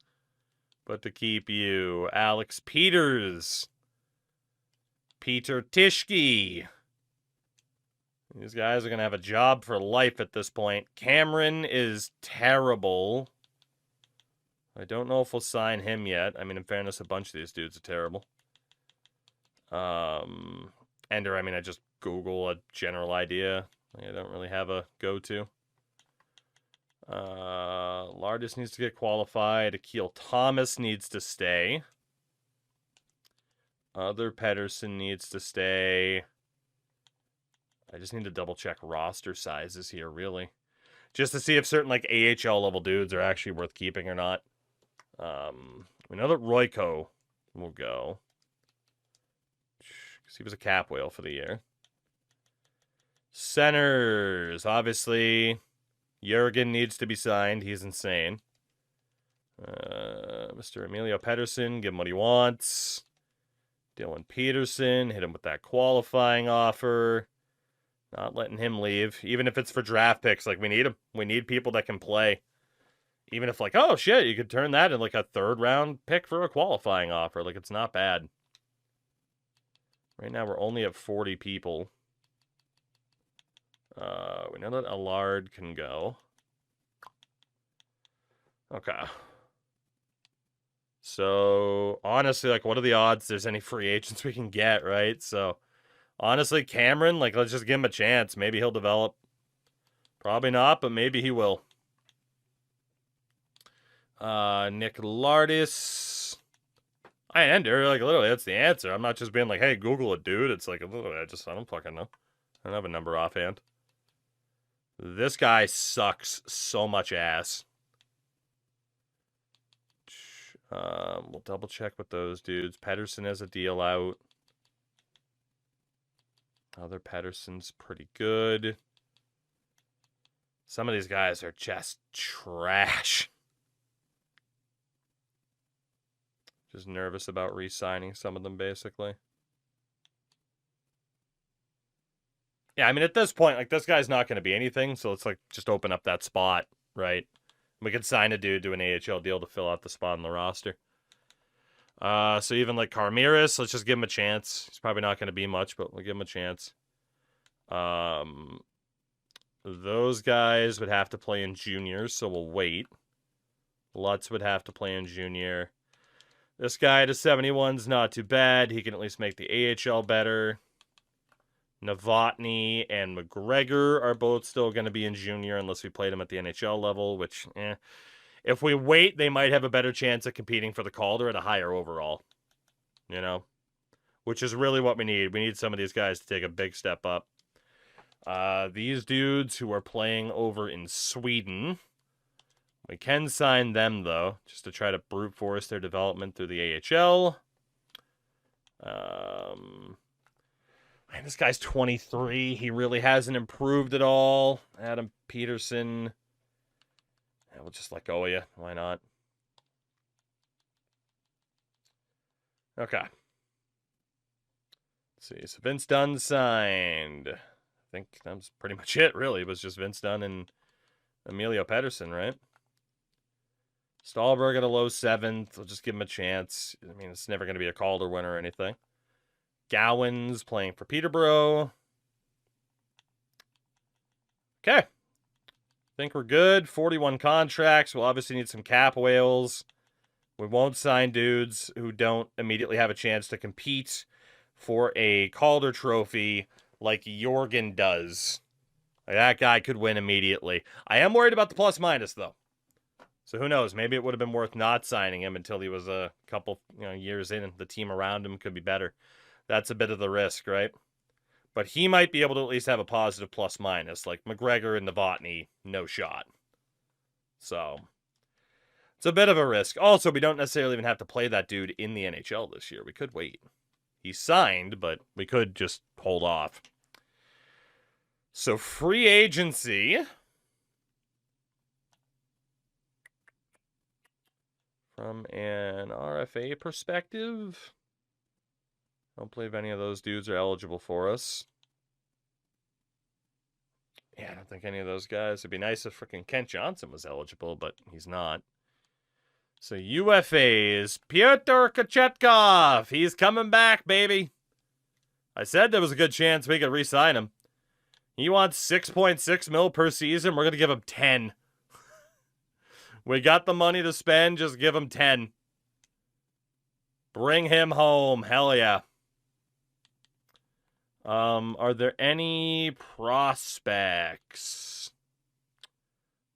but to keep you. Alex Peters. Peter Tischke. These guys are going to have a job for life at this point. Cameron is terrible. I don't know if we'll sign him yet. I mean, in fairness, a bunch of these dudes are terrible. Ender, I mean, I just Google a general idea. I don't really have a go-to. Lardis needs to get qualified. Akil Thomas needs to stay. Other Pedersen needs to stay. I just need to double-check roster sizes here, really. Just to see if certain, like, AHL-level dudes are actually worth keeping or not. We know that Royko will go. Because he was a cap whale for the year. Centers. Obviously, Jurgen needs to be signed. He's insane. Mr. Emilio Pettersson, give him what he wants. Dylan Peterson, hit him with that qualifying offer. Not letting him leave. Even if it's for draft picks, like, we need him. We need people that can play. Even if, like, oh, shit, you could turn that in, like, a third-round pick for a qualifying offer. Like, it's not bad. Right now, we're only at 40 people. We know that Allard can go. Okay. So, honestly, like, what are the odds there's any free agents we can get, right? So, honestly, Cameron, like, let's just give him a chance. Maybe he'll develop. Probably not, but maybe he will. Nick Lardis. I ender, like, literally, that's the answer. I'm not just being like, hey, Google it, dude. It's like, literally, I don't fucking know. I don't have a number offhand. This guy sucks so much ass. We'll double check with those dudes. Pedersen has a deal out. Other Pedersen's pretty good. Some of these guys are just trash. Just nervous about re-signing some of them, basically. Yeah, I mean, at this point, like, this guy's not going to be anything, so let's, like, just open up that spot, right? We could sign a dude to an AHL deal to fill out the spot on the roster. So even, like, Carmiris, let's just give him a chance. He's probably not going to be much, but we'll give him a chance. Those guys would have to play in juniors, so we'll wait. Lutz would have to play in junior. This guy to 71's not too bad. He can at least make the AHL better. Novotny and McGregor are both still going to be in junior unless we played them at the NHL level, which, if we wait, they might have a better chance of competing for the Calder at a higher overall, you know, which is really what we need. We need some of these guys to take a big step up. These dudes who are playing over in Sweden, we can sign them, though, just to try to brute force their development through the AHL. Man, this guy's 23. He really hasn't improved at all. Adam Peterson. Yeah, we'll just let go of you. Why not? Okay. Let's see. So Vince Dunn signed. I think that was pretty much it, really. It was just Vince Dunn and Emilio Pettersson, right? Stahlberg at a low 7th. We'll just give him a chance. I mean, it's never going to be a Calder winner or anything. Gowan's playing for Peterborough. Okay. Think we're good. 41 contracts. We'll obviously need some cap whales. We won't sign dudes who don't immediately have a chance to compete for a Calder trophy like Jorgen does. Like, that guy could win immediately. I am worried about the plus-minus, though. So who knows? Maybe it would have been worth not signing him until he was a couple years in and the team around him could be better. That's a bit of the risk, right? But he might be able to at least have a positive plus-minus. Like McGregor and Novotny, no shot. So it's a bit of a risk. Also, we don't necessarily even have to play that dude in the NHL this year. We could wait. He's signed, but we could just hold off. So free agency. From an RFA perspective, I don't believe any of those dudes are eligible for us. Yeah, I don't think any of those guys. It'd be nice if freaking Kent Johnson was eligible, but he's not. So UFAs, Pyotr Kochetkov. He's coming back, baby. I said there was a good chance we could re-sign him. He wants 6.6 mil per season. We're going to give him 10. We got the money to spend. Just give him 10. Bring him home. Hell yeah. Are there any prospects?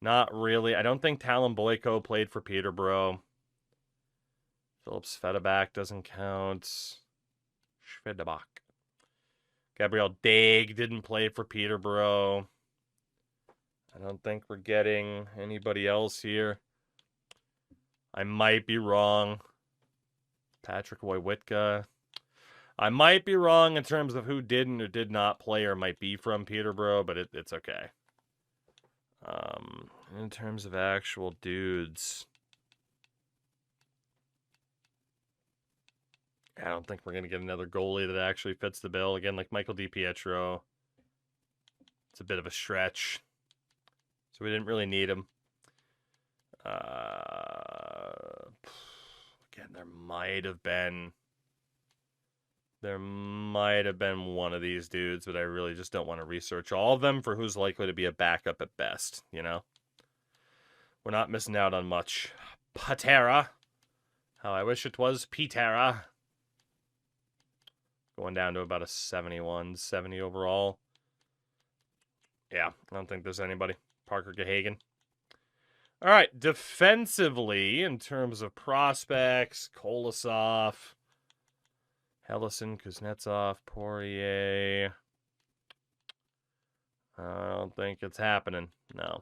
Not really. I don't think Talon Boyko played for Peterborough. Phillips Fedabak doesn't count. Fedabak. Gabriel Daig didn't play for Peterborough. I don't think we're getting anybody else here. I might be wrong. Patrick Wojciechowski. I might be wrong in terms of who didn't or did not play or might be from Peterborough, but it's okay. In terms of actual dudes, I don't think we're going to get another goalie that actually fits the bill. Again, like Michael DiPietro. It's a bit of a stretch. So we didn't really need him. Again, there might have been one of these dudes, but I really just don't want to research all of them for who's likely to be a backup at best, you know? We're not missing out on much. Patera. How I wish it was Petera. Going down to about a 71, 70 overall. Yeah, I don't think there's anybody. Parker Gahagan. All right, defensively, in terms of prospects, Kolosov, Hellison, Kuznetsov, Poirier. I don't think it's happening. No.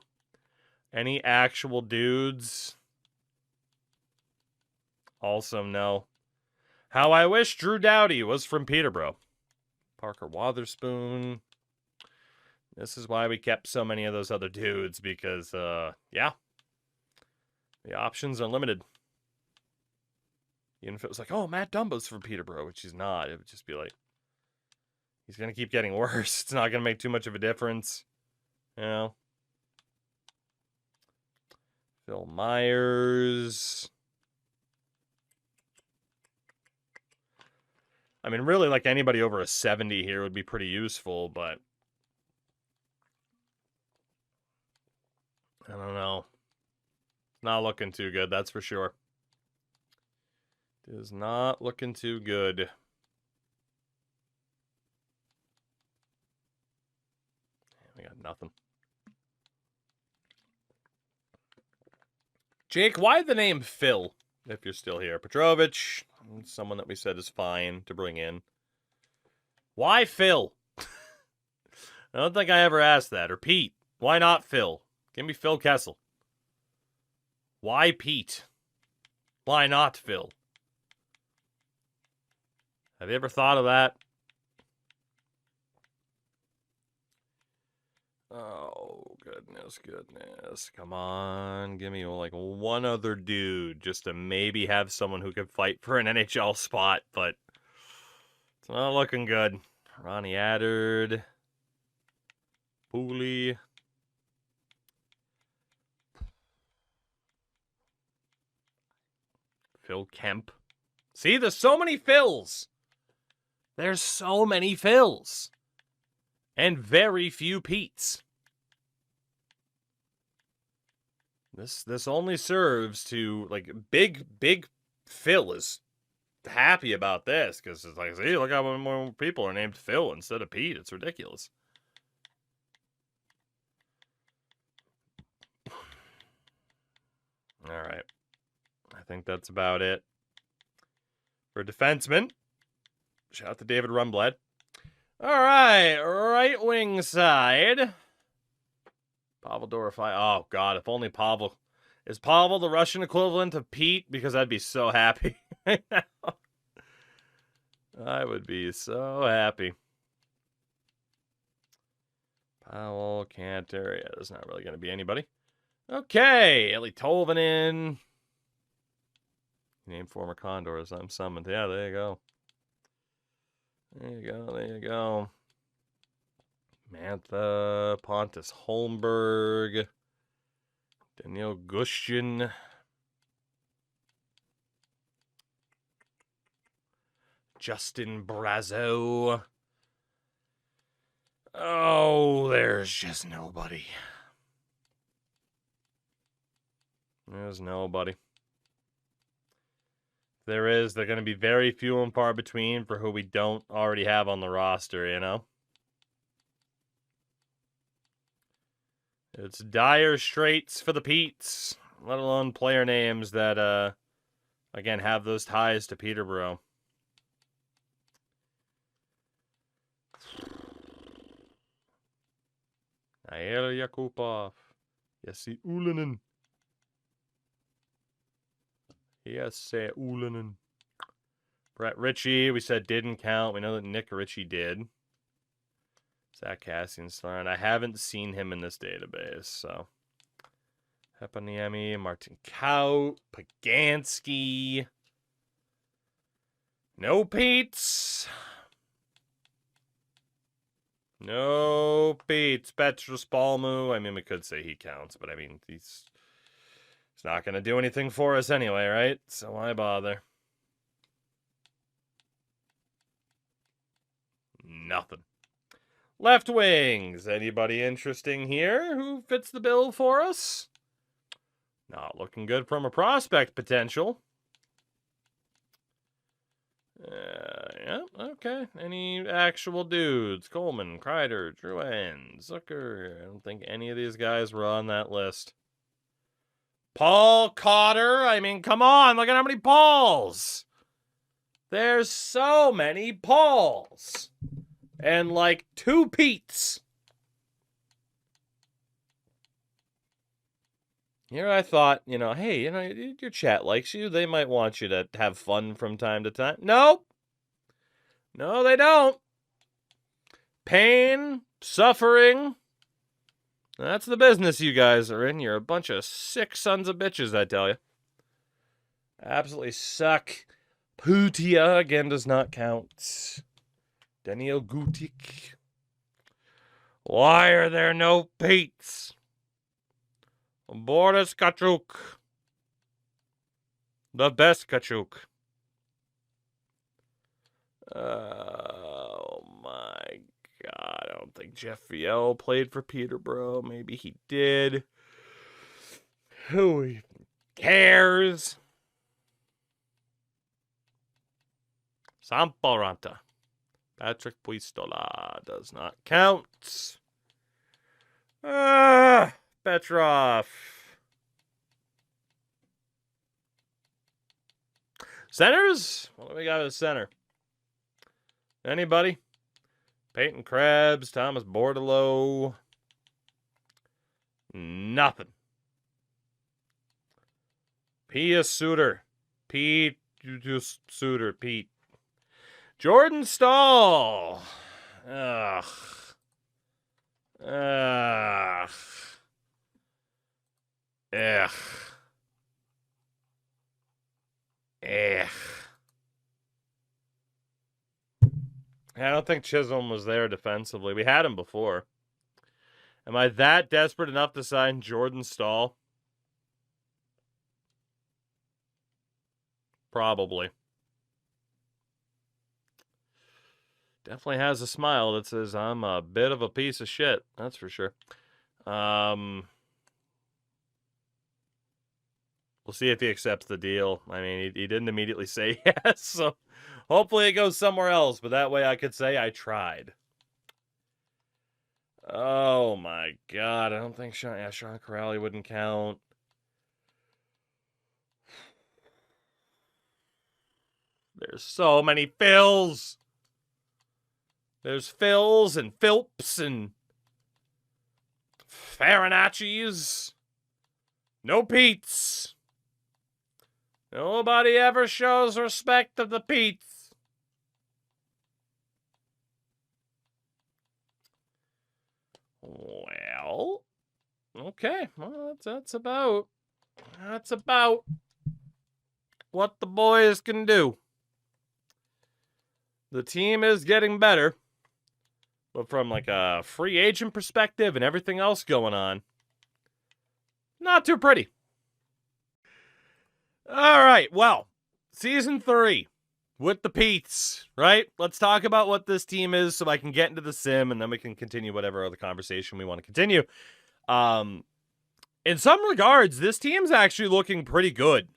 Any actual dudes? Also, no. How I wish Drew Doughty was from Peterborough. Parker Wotherspoon. This is why we kept so many of those other dudes, because, yeah. The options are limited. Even if it was like, oh, Matt Dumba's from Peterborough, which he's not, it would just be like, he's going to keep getting worse. It's not going to make too much of a difference. You know? Phil Myers. I mean, really, like anybody over a 70 here would be pretty useful, but I don't know. Not looking too good, that's for sure. It is not looking too good. We got nothing. Jake, why the name Phil, if you're still here? Petrovich, someone that we said is fine to bring in. Why Phil? I don't think I ever asked that. Or Pete. Why not Phil? Give me Phil Kessel. Why Pete? Why not Phil? Have you ever thought of that? Oh, goodness. Come on. Give me like one other dude just to maybe have someone who could fight for an NHL spot, but it's not looking good. Ronnie Addard. Pooley. Phil Kemp. See, there's so many Phils. There's so many Phils. And very few Petes. This only serves to, like, big Phil is happy about this. Because it's like, see, look how many more people are named Phil instead of Pete. It's ridiculous. All right. I think that's about it. For defenseman, shout out to David Rundblad. All right wing side. Pavel Dorofei. Oh, God, if only Pavel. Is Pavel the Russian equivalent of Pete? Because I'd be so happy right now. I would be so happy. Powell, Cantor. Yeah, there's not really going to be anybody. Okay, Eli Tolvanen. Named former Condors. I'm summoned. Yeah, there you go. There you go. Mantha, Pontus Holmberg, Daniel Gushchin, Justin Brazeau. Oh, there's just nobody. There's nobody. There is. They're going to be very few and far between for who we don't already have on the roster, you know? It's dire straits for the Petes, let alone player names that, again, have those ties to Peterborough. Nail Yakupov. Jesse Ullinen. Jesse Ullinen. Brett Ritchie, we said didn't count. We know that Nick Ritchie did. Zach Cassian's still around. I haven't seen him in this database, so. Hepaniemi, Martin Kaut, Pagansky. No Pete's. No Pete's. Petrus Palmu. I mean, we could say he counts, but I mean, he's not going to do anything for us anyway, right? So why bother? Nothing. Left wings. Anybody interesting here who fits the bill for us? Not looking good from a prospect potential. Yeah, okay. Any actual dudes? Coleman, Kreider, Drouin, Zucker. I don't think any of these guys were on that list. Paul Cotter. I mean, come on. Look at how many Pauls. There's so many Pauls. And like 2 Petes. Here I thought, hey, your chat likes you. They might want you to have fun from time to time. Nope. No, they don't. Pain, suffering. That's the business you guys are in. You're a bunch of sick sons of bitches, I tell you. Absolutely suck. Putia, again, does not count. Daniel Gutik. Why are there no Petes? Boris Kachuk. The best Kachuk. Oh my God. I don't think Jeff Viel played for Peterborough. Maybe he did. Who even cares? Samporanta. Patrick Puistola does not count. Petrov. Centers? What do we got at the center? Anybody? Peyton Krebs, Thomas Bordeleau. Nothing. Pia Suter. Pete Suter. Pete. Jordan Stahl. Ugh. Ugh. Ugh. Ugh. I don't think Chisholm was there defensively. We had him before. Am I that desperate enough to sign Jordan Stahl? Probably. Definitely has a smile that says I'm a bit of a piece of shit. That's for sure. We'll see if he accepts the deal. I mean, he didn't immediately say yes, so hopefully it goes somewhere else, but that way I could say I tried. Oh my God, I don't think Sean Corrali wouldn't count. There's so many Phils. There's Phils and Philps and Farinacci's. No Pete's. Nobody ever shows respect of the Pete's. Well, okay. Well, that's about what the boys can do. The team is getting better, but from like a free agent perspective and everything else going on, not too pretty. All right, well, season 3 with the Pete's, right? Let's talk about what this team is so I can get into the sim, and then we can continue whatever other conversation we want to continue. In some regards, this team's actually looking pretty good.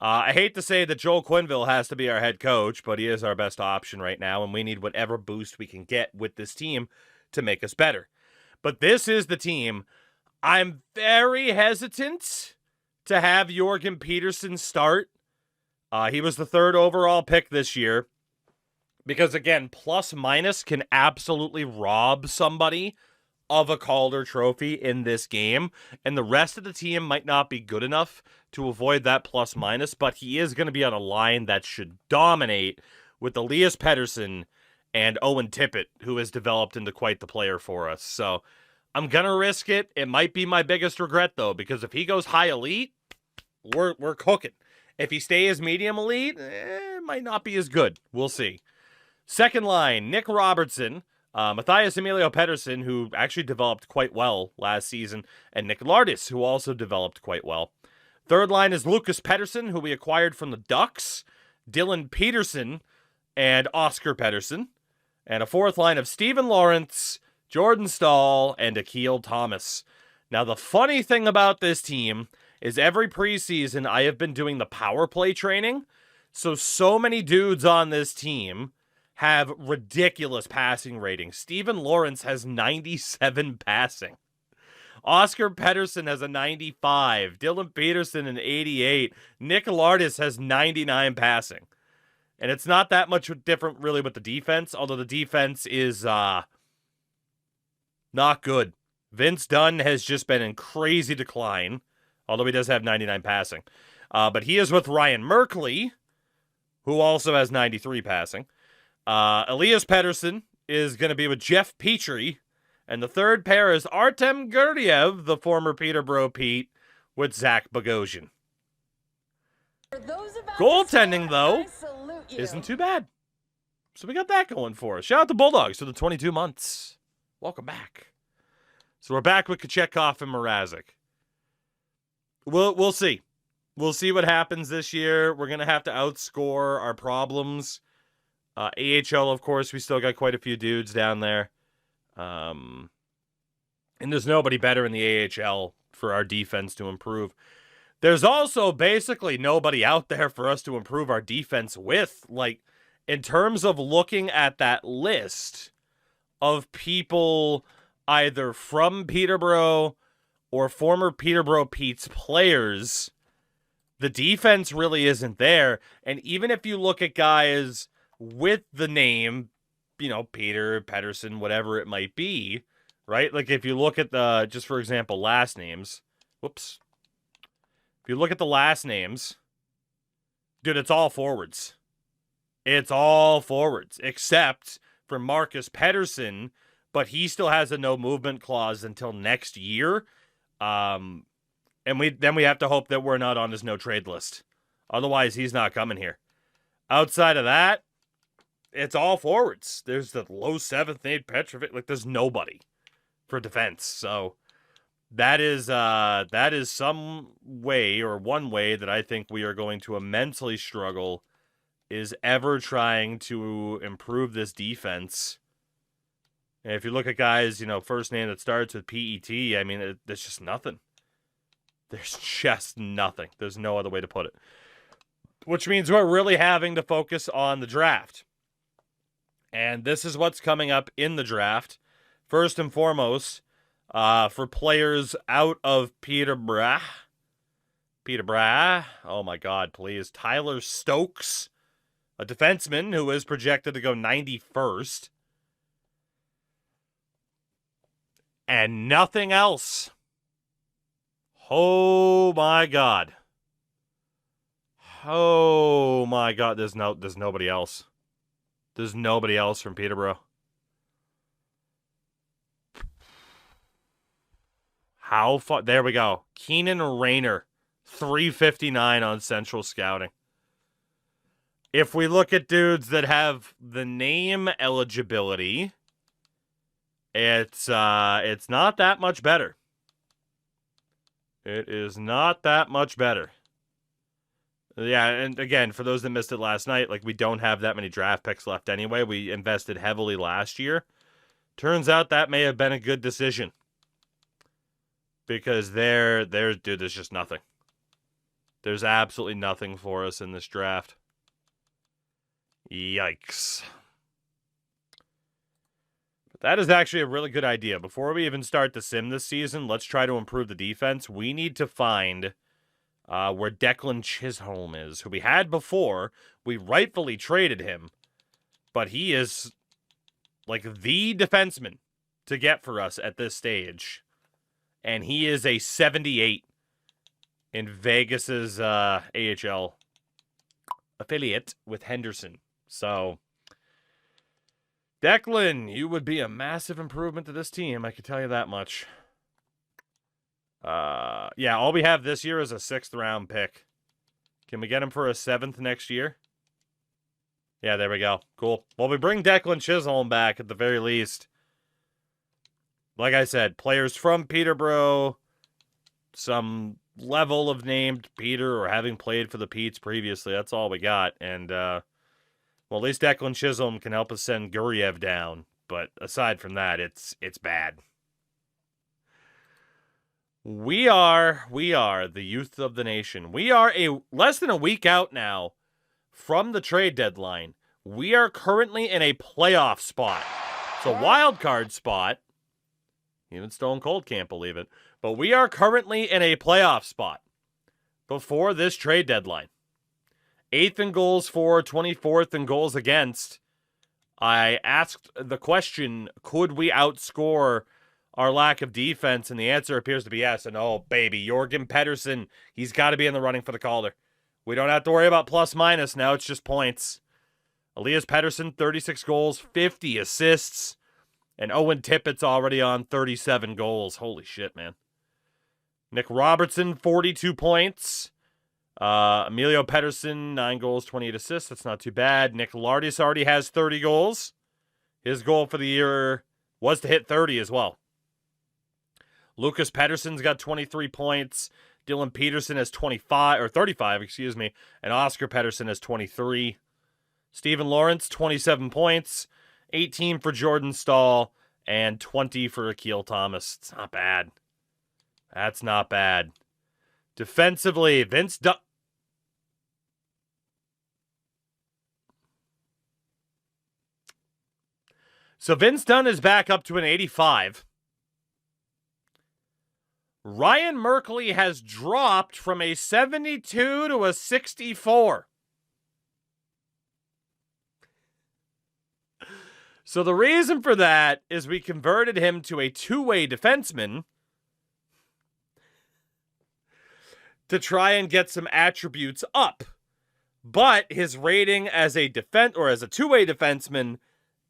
I hate to say that Joel Quenneville has to be our head coach, but he is our best option right now, and we need whatever boost we can get with this team to make us better. But this is the team. I'm very hesitant to have Jorgen Peterson start. He was the 3rd overall pick this year. Because, again, plus-minus can absolutely rob somebody of a Calder Trophy in this game, and the rest of the team might not be good enough to avoid that plus-minus, but he is going to be on a line that should dominate with Elias Pettersson and Owen Tippett, who has developed into quite the player for us. So I'm going to risk it. It might be my biggest regret, though, because if he goes high elite, we're cooking. If he stays medium elite, it might not be as good. We'll see. Second line, Nick Robertson, Matthias Emilio Pettersson, who actually developed quite well last season, and Nick Lardis, who also developed quite well. Third line is Lucas Pettersson, who we acquired from the Ducks, Dylan Peterson, and Oscar Pettersson. And a fourth line of Steven Lawrence, Jordan Stahl, and Akil Thomas. Now, the funny thing about this team is every preseason I have been doing the power play training. So many dudes on this team have ridiculous passing ratings. Steven Lawrence has 97 passing. Oscar Pettersson has a 95. Dylan Peterson an 88. Nick Lardis has 99 passing. And it's not that much different really with the defense, although the defense is not good. Vince Dunn has just been in crazy decline, although he does have 99 passing. But he is with Ryan Merkley, who also has 93 passing. Elias Pettersson is going to be with Jeff Petrie. And the third pair is Artem Gurdiev, the former Peterborough Pete, with Zach Bogosian. Goaltending, though, isn't too bad. So we got that going for us. Shout out to Bulldogs for the 22 months. Welcome back. So we're back with Kochetkov and Mrazek. We'll see. We'll see what happens this year. We're going to have to outscore our problems. AHL, of course, we still got quite a few dudes down there. And there's nobody better in the AHL for our defense to improve. There's also basically nobody out there for us to improve our defense with. Like, in terms of looking at that list of people either from Peterborough or former Peterborough Pete's players, the defense really isn't there. And even if you look at guys with the name, Peter, Pedersen, whatever it might be, right? Like if you look at just for example, last names. Whoops. If you look at the last names, dude, it's all forwards. It's all forwards, except for Marcus Pedersen, but he still has a no movement clause until next year. And we have to hope that we're not on his no trade list. Otherwise, he's not coming here. Outside of that, it's all forwards. There's the low seventh, Nate Petrovic. Like, there's nobody for defense. So that is some way, or one way, that I think we are going to immensely struggle, is ever trying to improve this defense. And if you look at guys, first name that starts with PET, I mean, there's just nothing. There's just nothing. There's no other way to put it. Which means we're really having to focus on the draft. And this is what's coming up in the draft. First and foremost, for players out of Peterborough. Oh my God, please. Tyler Stokes, a defenseman who is projected to go 91st. And nothing else. Oh my God. Oh my God. There's nobody else. There's nobody else from Peterborough. How far? There we go. Keenan Rayner, 359 on Central Scouting. If we look at dudes that have the name eligibility, it's not that much better. It is not that much better. Yeah, and again, for those that missed it last night, like, we don't have that many draft picks left anyway. We invested heavily last year. Turns out that may have been a good decision. Because dude, there's just nothing. There's absolutely nothing for us in this draft. Yikes. But that is actually a really good idea. Before we even start the sim this season, let's try to improve the defense. We need to find where Declan Chisholm is, who we had before. We rightfully traded him, but he is like the defenseman to get for us at this stage. And he is a 78 in Vegas's AHL affiliate with Henderson. So, Declan, you would be a massive improvement to this team, I can tell you that much. Yeah, all we have this year is a 6th round pick. Can we get him for a 7th next year? Yeah, there we go. Cool. Well, we bring Declan Chisholm back at the very least. Like I said, players from Peterborough, some level of named Peter or having played for the Petes previously. That's all we got. And, well, at least Declan Chisholm can help us send Guriev down. But aside from that, it's bad. We are the youth of the nation. We are less than a week out now from the trade deadline. We are currently in a playoff spot. It's a wild card spot. Even Stone Cold can't believe it. But we are currently in a playoff spot before this trade deadline. 8th in goals for, 24th in goals against. I asked the question, could we outscore our lack of defense? And the answer appears to be yes. And oh, baby, Jorgen Pedersen, he's got to be in the running for the Calder. We don't have to worry about plus minus now. It's just points. Elias Pedersen, 36 goals, 50 assists. And Owen Tippett's already on 37 goals. Holy shit, man. Nick Robertson, 42 points. Emilio Pedersen, 9 goals, 28 assists. That's not too bad. Nick Lardis already has 30 goals. His goal for the year was to hit 30 as well. Lucas Pedersen's got 23 points. Dylan Peterson has 35, excuse me. And Oscar Pedersen has 23. Stephen Lawrence, 27 points. 18 for Jordan Stahl, and 20 for Akil Thomas. It's not bad. That's not bad. Defensively, So Vince Dunn is back up to an 85. Ryan Merkley has dropped from a 72 to a 64. So the reason for that is we converted him to a two-way defenseman to try and get some attributes up. But his rating as a two-way defenseman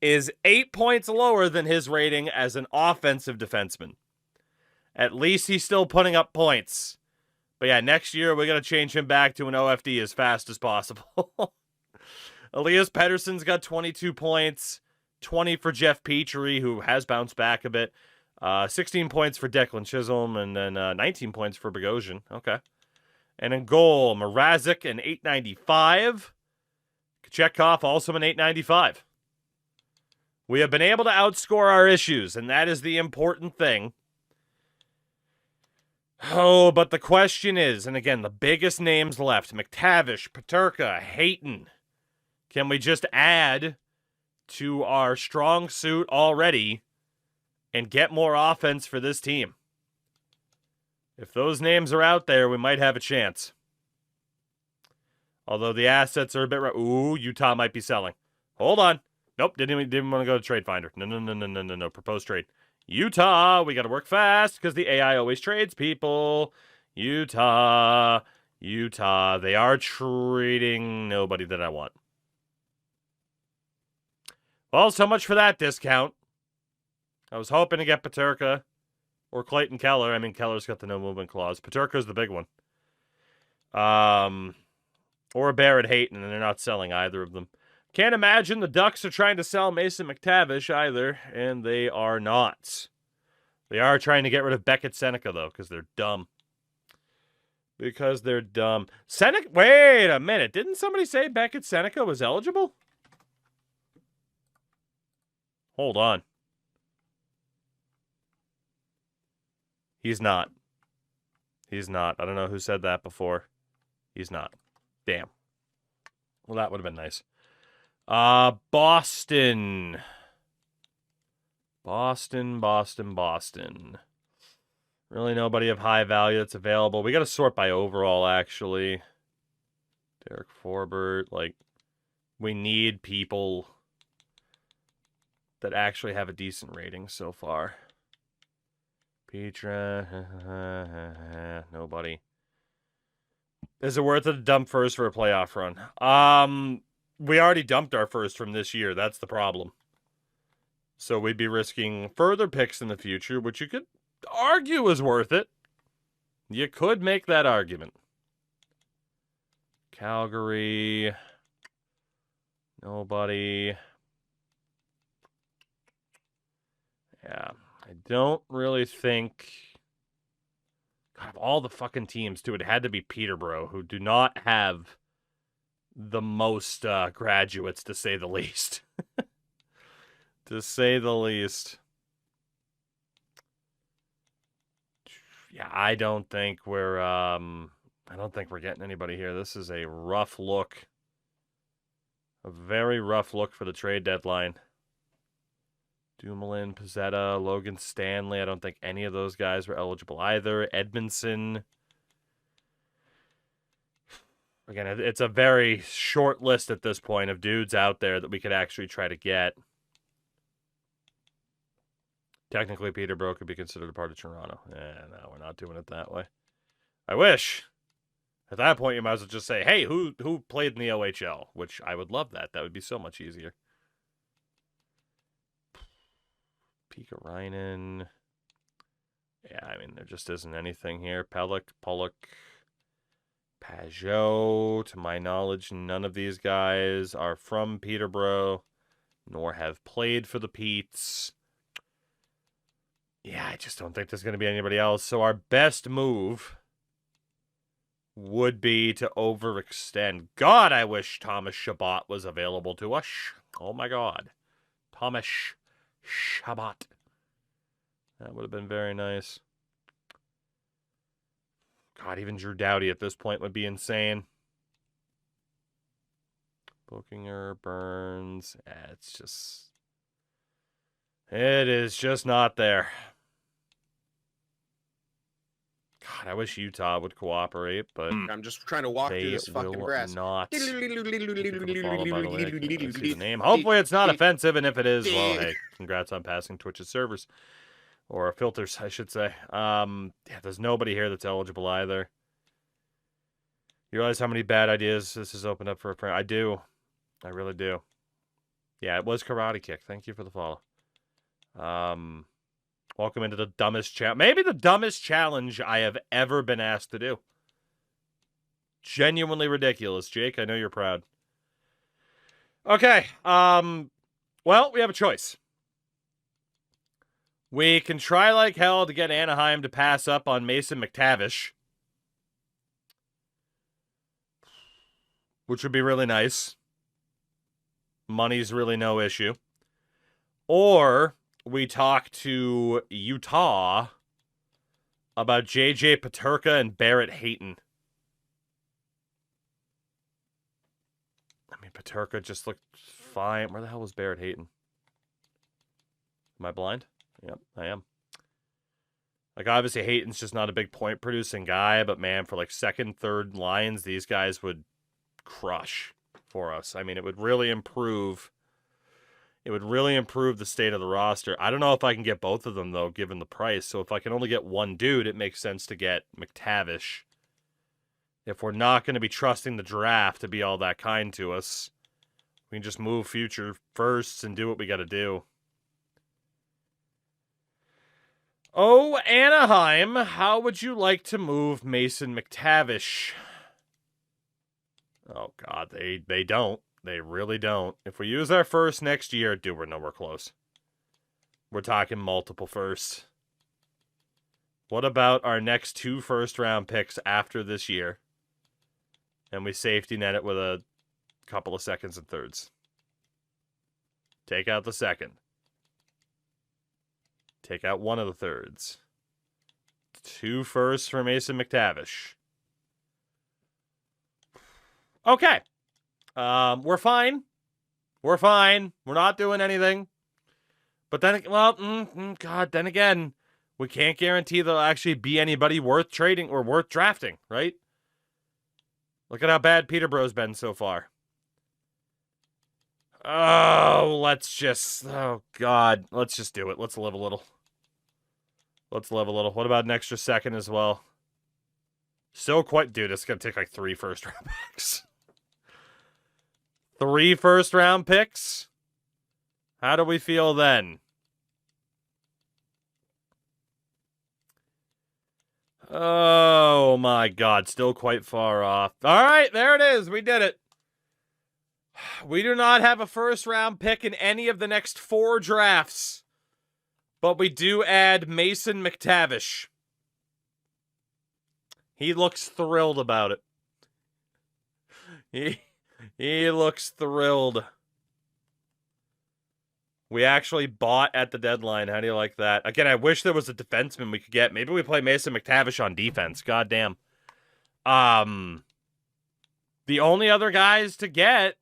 is 8 points lower than his rating as an offensive defenseman. At least he's still putting up points. But yeah, next year we're going to change him back to an OFD as fast as possible. Elias Pettersson's got 22 points, 20 for Jeff Petrie, who has bounced back a bit, 16 points for Declan Chisholm, and then 19 points for Bogosian. Okay. And in goal, Mrazek, an 895. Kochetkov, also an 895. We have been able to outscore our issues, and that is the important thing. Oh, but the question is, and again, the biggest names left, McTavish, Peterka, Hayton. Can we just add to our strong suit already and get more offense for this team? If those names are out there, we might have a chance. Although the assets are a bit... Ooh, Utah might be selling. Hold on. Nope, didn't want to go to Trade Finder. No. Proposed trade. Utah, we got to work fast because the AI always trades people. Utah. They are trading nobody that I want. Well, so much for that discount. I was hoping to get Peterka or Clayton Keller. I mean, Keller's got the no movement clause. Peterka's the big one. Or Barrett Hayton, and they're not selling either of them. Can't imagine the Ducks are trying to sell Mason McTavish either, and they are not. They are trying to get rid of Beckett Seneca, though, because they're dumb. Seneca, wait a minute. Didn't somebody say Beckett Seneca was eligible? Hold on. He's not. I don't know who said that before. He's not. Damn. Well, that would have been nice. Boston. Really nobody of high value that's available. We got to sort by overall, actually. Derek Forbert. We need people that actually have a decent rating so far. Petra. Nobody. Is it worth it to dump first for a playoff run? We already dumped our first from this year. That's the problem. So we'd be risking further picks in the future, which you could argue is worth it. You could make that argument. Calgary. Nobody. Yeah, I don't really think... God, of all the fucking teams, too, it had to be Peterborough, who do not have the most graduates, to say the least. To say the least. Yeah, I don't think we're getting anybody here. This is a rough look. A very rough look for the trade deadline. Dumoulin, Pizzetta, Logan Stanley. I don't think any of those guys were eligible either. Edmondson. Again, it's a very short list at this point of dudes out there that we could actually try to get. Technically, Peterborough could be considered a part of Toronto. No, we're not doing it that way. I wish. At that point, you might as well just say, hey, who played in the OHL? Which I would love that. That would be so much easier. Pekka Rinne. Yeah, I mean, there just isn't anything here. Pollock, Pajot. To my knowledge, none of these guys are from Peterborough, nor have played for the Petes. Yeah, I just don't think there's going to be anybody else. So our best move would be to overextend. God, I wish Thomas Chabot was available to us. Oh, my God. Thomas Chabot. That would have been very nice. God, even Drew Doughty at this point would be insane. Bookinger, Burns. It's just... It is just not there. God, I wish Utah would cooperate, but I'm just trying to walk through they this fucking will grass. not. Thank you for the follow, by the way. I can't really see the name. Hopefully it's not offensive, and if it is, well, hey, congrats on passing Twitch's servers. Or filters, I should say. Yeah, there's nobody here that's eligible either. You realize how many bad ideas this has opened up for a print? I do. I really do. Yeah, it was Karate Kick. Thank you for the follow. Welcome into the dumbest challenge. Maybe the dumbest challenge I have ever been asked to do. Genuinely ridiculous. Jake, I know you're proud. Okay. Well, we have a choice. We can try like hell to get Anaheim to pass up on Mason McTavish, which would be really nice. Money's really no issue. Or we talk to Utah about J.J. Peterka and Barrett Hayton. I mean, Peterka just looked fine. Where the hell was Barrett Hayton? Am I blind? Yep, I am. Like, obviously, Hayton's just not a big point-producing guy, but, man, for, like, second, third lines, these guys would crush for us. I mean, it would really improve... It would really improve the state of the roster. I don't know if I can get both of them, though, given the price. So if I can only get one dude, it makes sense to get McTavish. If we're not going to be trusting the draft to be all that kind to us, we can just move future firsts and do what we got to do. Oh, Anaheim, how would you like to move Mason McTavish? Oh, God, they don't. They really don't. If we use our first next year, dude, we're nowhere close. We're talking multiple firsts. What about our next 2 first-round picks after this year? And we safety net it with a couple of seconds and thirds. Take out the second. Take out one of the thirds. 2 firsts for Mason McTavish. Okay. We're fine. We're fine. We're not doing anything. But then, well, God, then again, we can't guarantee there'll actually be anybody worth trading or worth drafting, right? Look at how bad Peterborough's been so far. Oh, oh, God. Let's just do it. Let's live a little. Let's live a little. What about an extra second as well? Dude, it's going to take like 3 first-round picks. 3 first-round picks? How do we feel then? Oh, my God. Still quite far off. All right, there it is. We did it. We do not have a first-round pick in any of the next 4 drafts. But we do add Mason McTavish. He looks thrilled about it. He looks thrilled. We actually bought at the deadline. How do you like that? Again, I wish there was a defenseman we could get. Maybe we play Mason McTavish on defense. God damn. The only other guys to get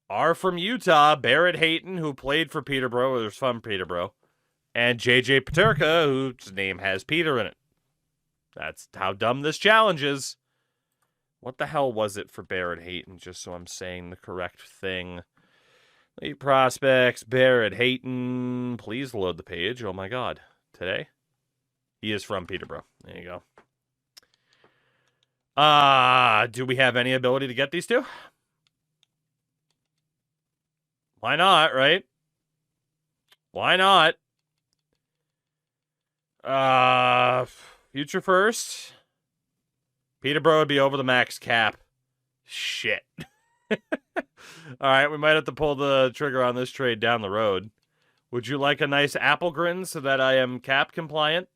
are from Utah. Barrett Hayton, who played for Peterborough, or is from Peterborough, and J.J. Peterka, whose name has Peter in it. That's how dumb this challenge is. What the hell was it for Barrett Hayton, just so I'm saying the correct thing? Elite prospects, Barrett Hayton. Please load the page. Oh, my God. Today? He is from Peterborough. There you go. Do we have any ability to get these two? Why not, right? Why not? Future first. Peterborough would be over the max cap. Shit. All right, we might have to pull the trigger on this trade down the road. Would you like a nice apple grin so that I am cap compliant?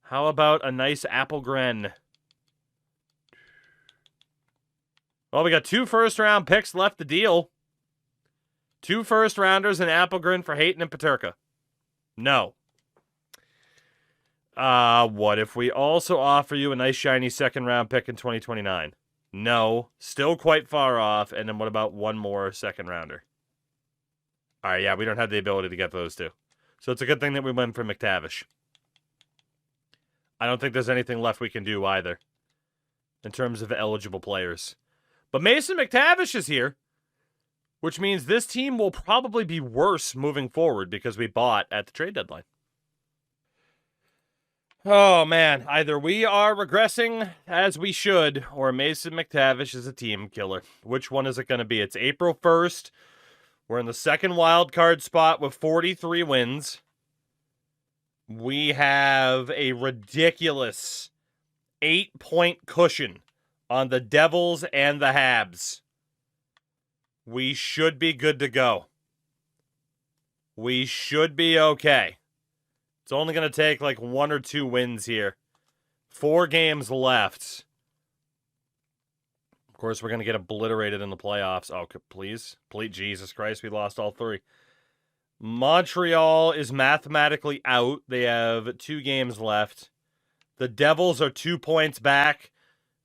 How about a nice apple grin? Well, we got 2 first-round picks left to deal. 2 first-rounders and apple grin for Hayton and Peterka. No. What if we also offer you a nice shiny second-round pick in 2029? No. Still quite far off. And then what about one more second-rounder? All right, yeah, we don't have the ability to get those two. So it's a good thing that we went for McTavish. I don't think there's anything left we can do either in terms of eligible players. But Mason McTavish is here, which means this team will probably be worse moving forward because we bought at the trade deadline. Oh, man. Either we are regressing as we should, or Mason McTavish is a team killer. Which one is it going to be? It's April 1st. We're in the second wild card spot with 43 wins. We have a ridiculous 8-point cushion on the Devils and the Habs. We should be good to go. We should be okay. It's only going to take like 1 or 2 wins here. 4 games left. Of course, we're going to get obliterated in the playoffs. Oh, please. Please, Jesus Christ, we lost all 3. Montreal is mathematically out. They have 2 games left. The Devils are 2 points back.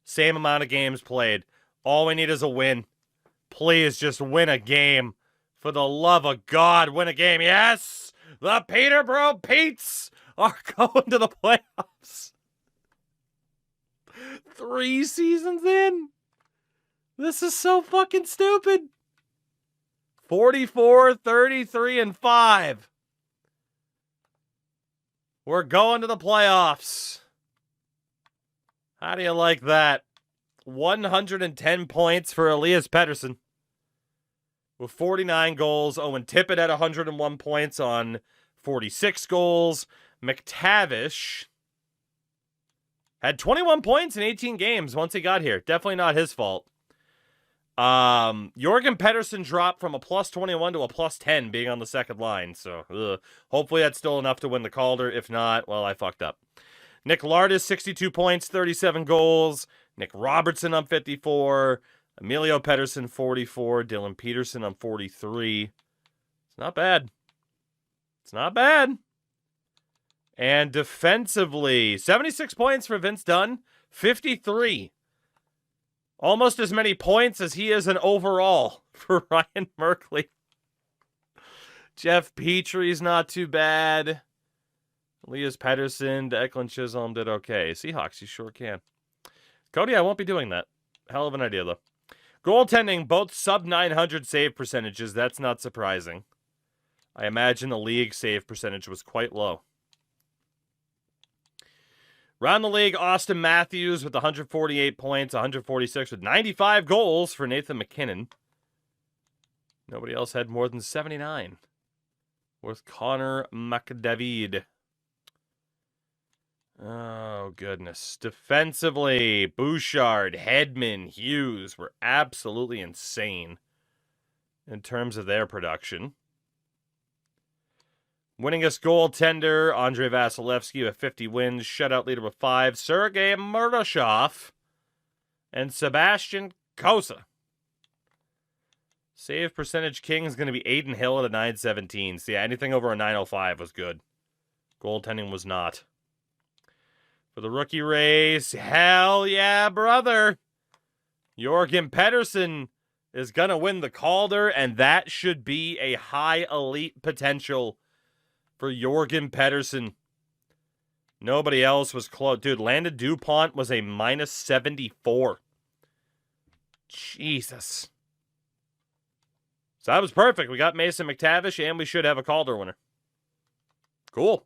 Same amount of games played. All we need is a win. Please just win a game. For the love of God, win a game. Yes! The Peterborough Petes are going to the playoffs. 3 seasons in. This is so fucking stupid. 44, 33, and 5. We're going to the playoffs. How do you like that? 110 points for Elias Pettersson with 49 goals. Owen Tippett had 101 points on 46 goals. McTavish had 21 points in 18 games once he got here. Definitely not his fault. Jorgen Pettersson dropped from a plus 21 to a plus 10 being on the second line. So hopefully that's still enough to win the Calder. If not, well, I fucked up. Nick Lardis, 62 points, 37 goals. Nick Robertson on 54. Emilio Pettersson, 44. Dylan Peterson on 43. It's not bad. It's not bad. And defensively, 76 points for Vince Dunn, 53. Almost as many points as he is an overall for Ryan Merkley. Jeff Petry's not too bad. Elias Pettersson, Declan Chisholm did okay. Seahawks, you sure can. Cody, I won't be doing that. Hell of an idea, though. Goaltending, both sub-900 save percentages. That's not surprising. I imagine the league save percentage was quite low. Around the league, Austin Matthews with 148 points, 146 with 95 goals for Nathan McKinnon. Nobody else had more than 79. With Connor McDavid. Oh, goodness. Defensively, Bouchard, Hedman, Hughes were absolutely insane in terms of their production. Winningest goaltender, Andrei Vasilevsky with 50 wins. Shutout leader with 5, Sergei Murashov and Sebastian Kosa. Save percentage king is going to be Aiden Hill at a 917. So yeah, anything over a 905 was good. Goaltending was not. For the rookie race, hell yeah, brother. Jorgen Pettersson is going to win the Calder, and that should be a high elite potential for Jorgen Pettersson. Nobody else was close. Dude, Landon DuPont was a minus 74. Jesus. So that was perfect. We got Mason McTavish, and we should have a Calder winner. Cool.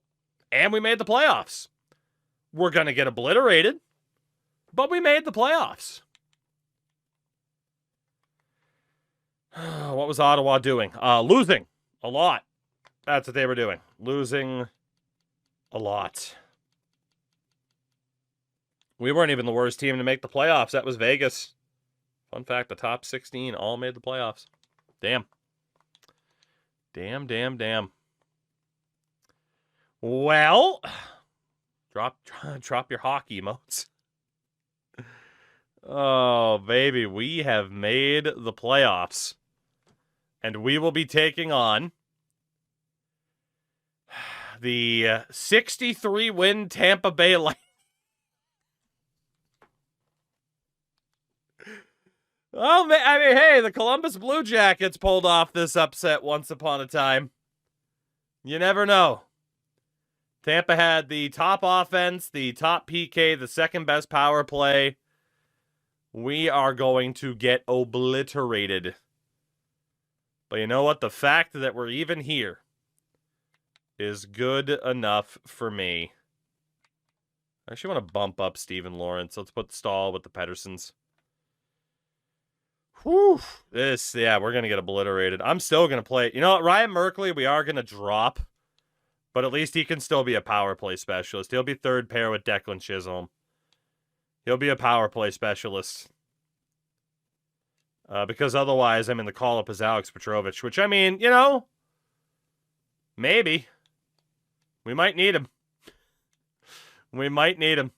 And we made the playoffs. We're going to get obliterated, but we made the playoffs. What was Ottawa doing? Losing a lot. That's what they were doing. Losing a lot. We weren't even the worst team to make the playoffs. That was Vegas. Fun fact, the top 16 all made the playoffs. Damn. Damn. Well, drop your hockey emotes. Oh, baby, we have made the playoffs. And we will be taking on the 63-win Tampa Bay Lightning. Well, I mean, hey, the Columbus Blue Jackets pulled off this upset once upon a time. You never know. Tampa had the top offense, the top PK, the second best power play. We are going to get obliterated. But you know what? The fact that we're even here is good enough for me. I actually want to bump up Steven Lawrence. Let's put Stahl with the Pedersens. Whew. Yeah, we're going to get obliterated. I'm still going to play. You know what? Ryan Merkley, we are going to drop. But at least he can still be a power play specialist. He'll be third pair with Declan Chisholm. He'll be a power play specialist. Because otherwise, I'm in the call-up as Alex Petrovich. Which, I mean, you know, maybe. We might need him. We might need him.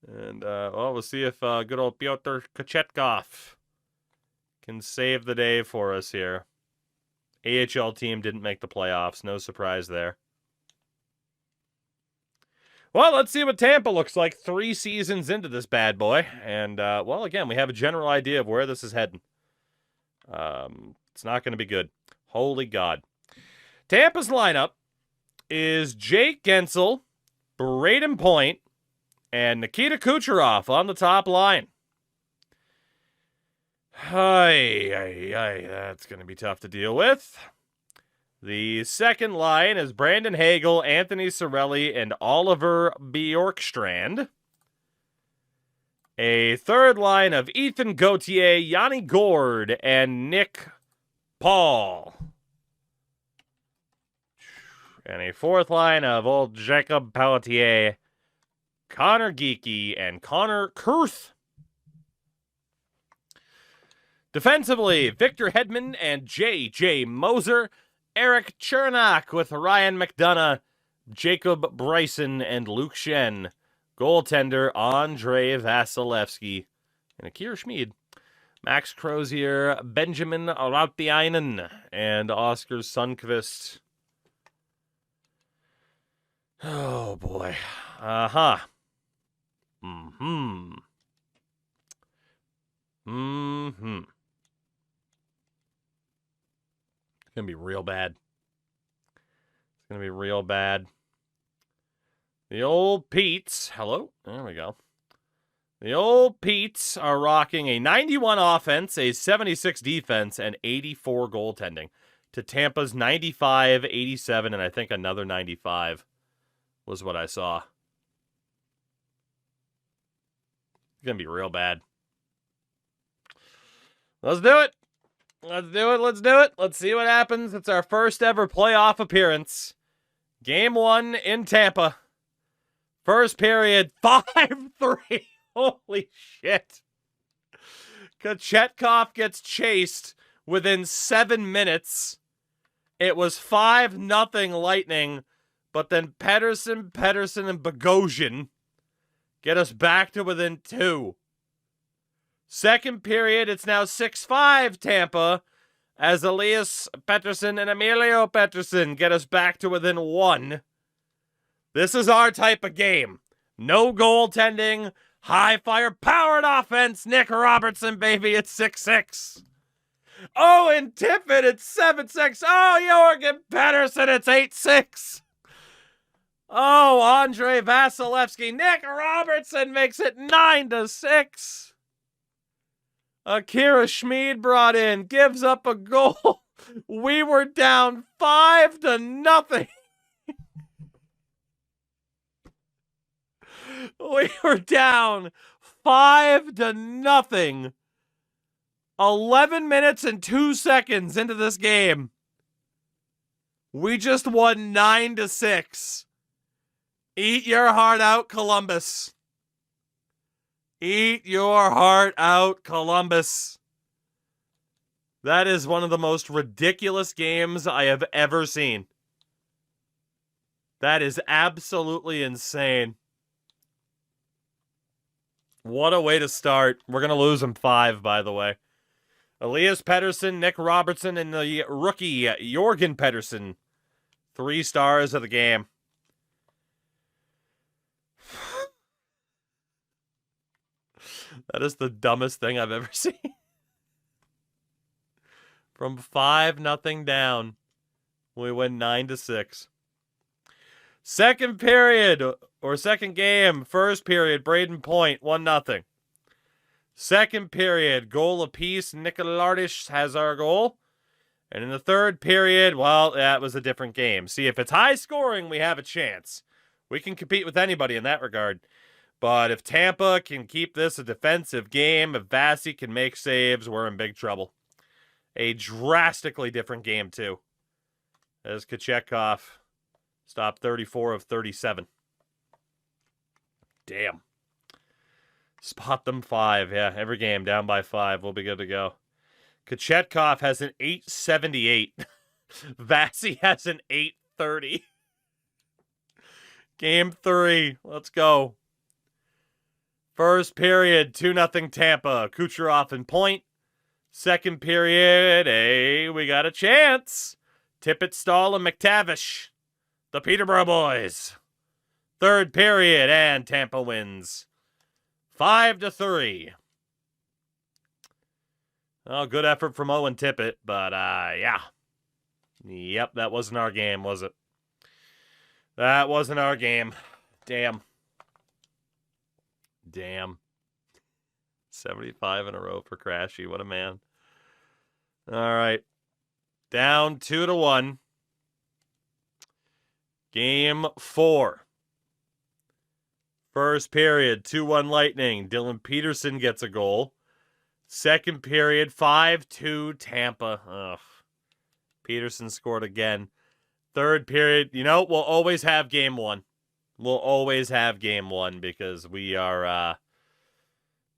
And, well, we'll see if good old Pyotr Kochetkov can save the day for us here. AHL team didn't make the playoffs. No surprise there. Well, let's see what Tampa looks like 3 seasons into this bad boy. And, well, again, we have a general idea of where this is heading. It's not going to be good. Holy God. Tampa's lineup is Jake Gensel, Braden Point, and Nikita Kucherov on the top line. That's going to be tough to deal with. The second line is Brandon Hagel, Anthony Cirelli, and Oliver Bjorkstrand. A third line of Ethan Gauthier, Yanni Gord, and Nick Paul. And a fourth line of old Jacob Pelletier, Connor Geeky, and Connor Kurth. Defensively, Victor Hedman and J.J. Moser, Eric Chernak with Ryan McDonough, Jacob Bryson, and Luke Shen. Goaltender, Andrei Vasilevsky, and Akira Schmid. Max Crozier, Benjamin Rautiainen, and Oscar Sundqvist. Oh, boy. Uh-huh. Mm-hmm. Mm-hmm. It's going to be real bad. It's going to be real bad. The old Pete's, hello? There we go. The old Pete's are rocking a 91 offense, a 76 defense, and 84 goaltending to Tampa's 95, 87, and I think another 95 was what I saw. It's going to be real bad. Let's do it. Let's do it. Let's do it. Let's see what happens. It's our first ever playoff appearance. Game 1 in Tampa. First period, 5-3. Holy shit. Kochetkov gets chased within 7 minutes. It was 5-0 Lightning, but then Pedersen, and Bogosian get us back to within 2. Second period, it's now 6-5 Tampa, as Elias Pettersson and Emilio Pettersson get us back to within 1. This is our type of game. No goaltending, high-fire powered offense. Nick Robertson, baby, it's 6-6. Oh, and Tippett, it's 7-6. Oh, Jorgen Pettersson, it's 8-6. Oh, Andrei Vasilevsky. Nick Robertson makes it 9-6. Akira Schmid brought in, gives up a goal. We were down 5-0. We were down 5-0. 11 minutes and 2 seconds into this game. We just won 9-6. Eat your heart out, Columbus. Eat your heart out, Columbus. That is one of the most ridiculous games I have ever seen. That is absolutely insane. What a way to start. We're going to lose them 5, by the way. Elias Pettersson, Nick Robertson, and the rookie Jorgen Pettersson. 3 stars of the game. That is the dumbest thing I've ever seen. From 5-0 down, we win 9-6. Second period, or second game, first period, Braden Point, 1-0. Second period, goal apiece, Nicolardis has our goal. And in the third period, well, that was a different game. See, if it's high scoring, we have a chance. We can compete with anybody in that regard. But if Tampa can keep this a defensive game, if Vasi can make saves, we're in big trouble. A drastically different game, too. As Kochetkov stopped 34 of 37. Damn. Spot them 5. Yeah, every game down by 5. We'll be good to go. Kochetkov has an 878. Vasi has an 830. Game 3. Let's go. First period, 2-0 Tampa. Kucherov in point. Second period, hey, we got a chance. Tippett, Stahl, and McTavish. The Peterborough boys. Third period, and Tampa wins. 5-3. Oh, good effort from Owen Tippett, but, yeah. Yep, that wasn't our game, was it? That wasn't our game. Damn. 75 in a row for Crashy. What a man. All right. Down 2-1. Game 4. First period, 2-1 Lightning. Dylan Peterson gets a goal. Second period, 5-2 Tampa. Ugh. Peterson scored again. Third period, we'll always have game 1. We'll always have game 1 because we are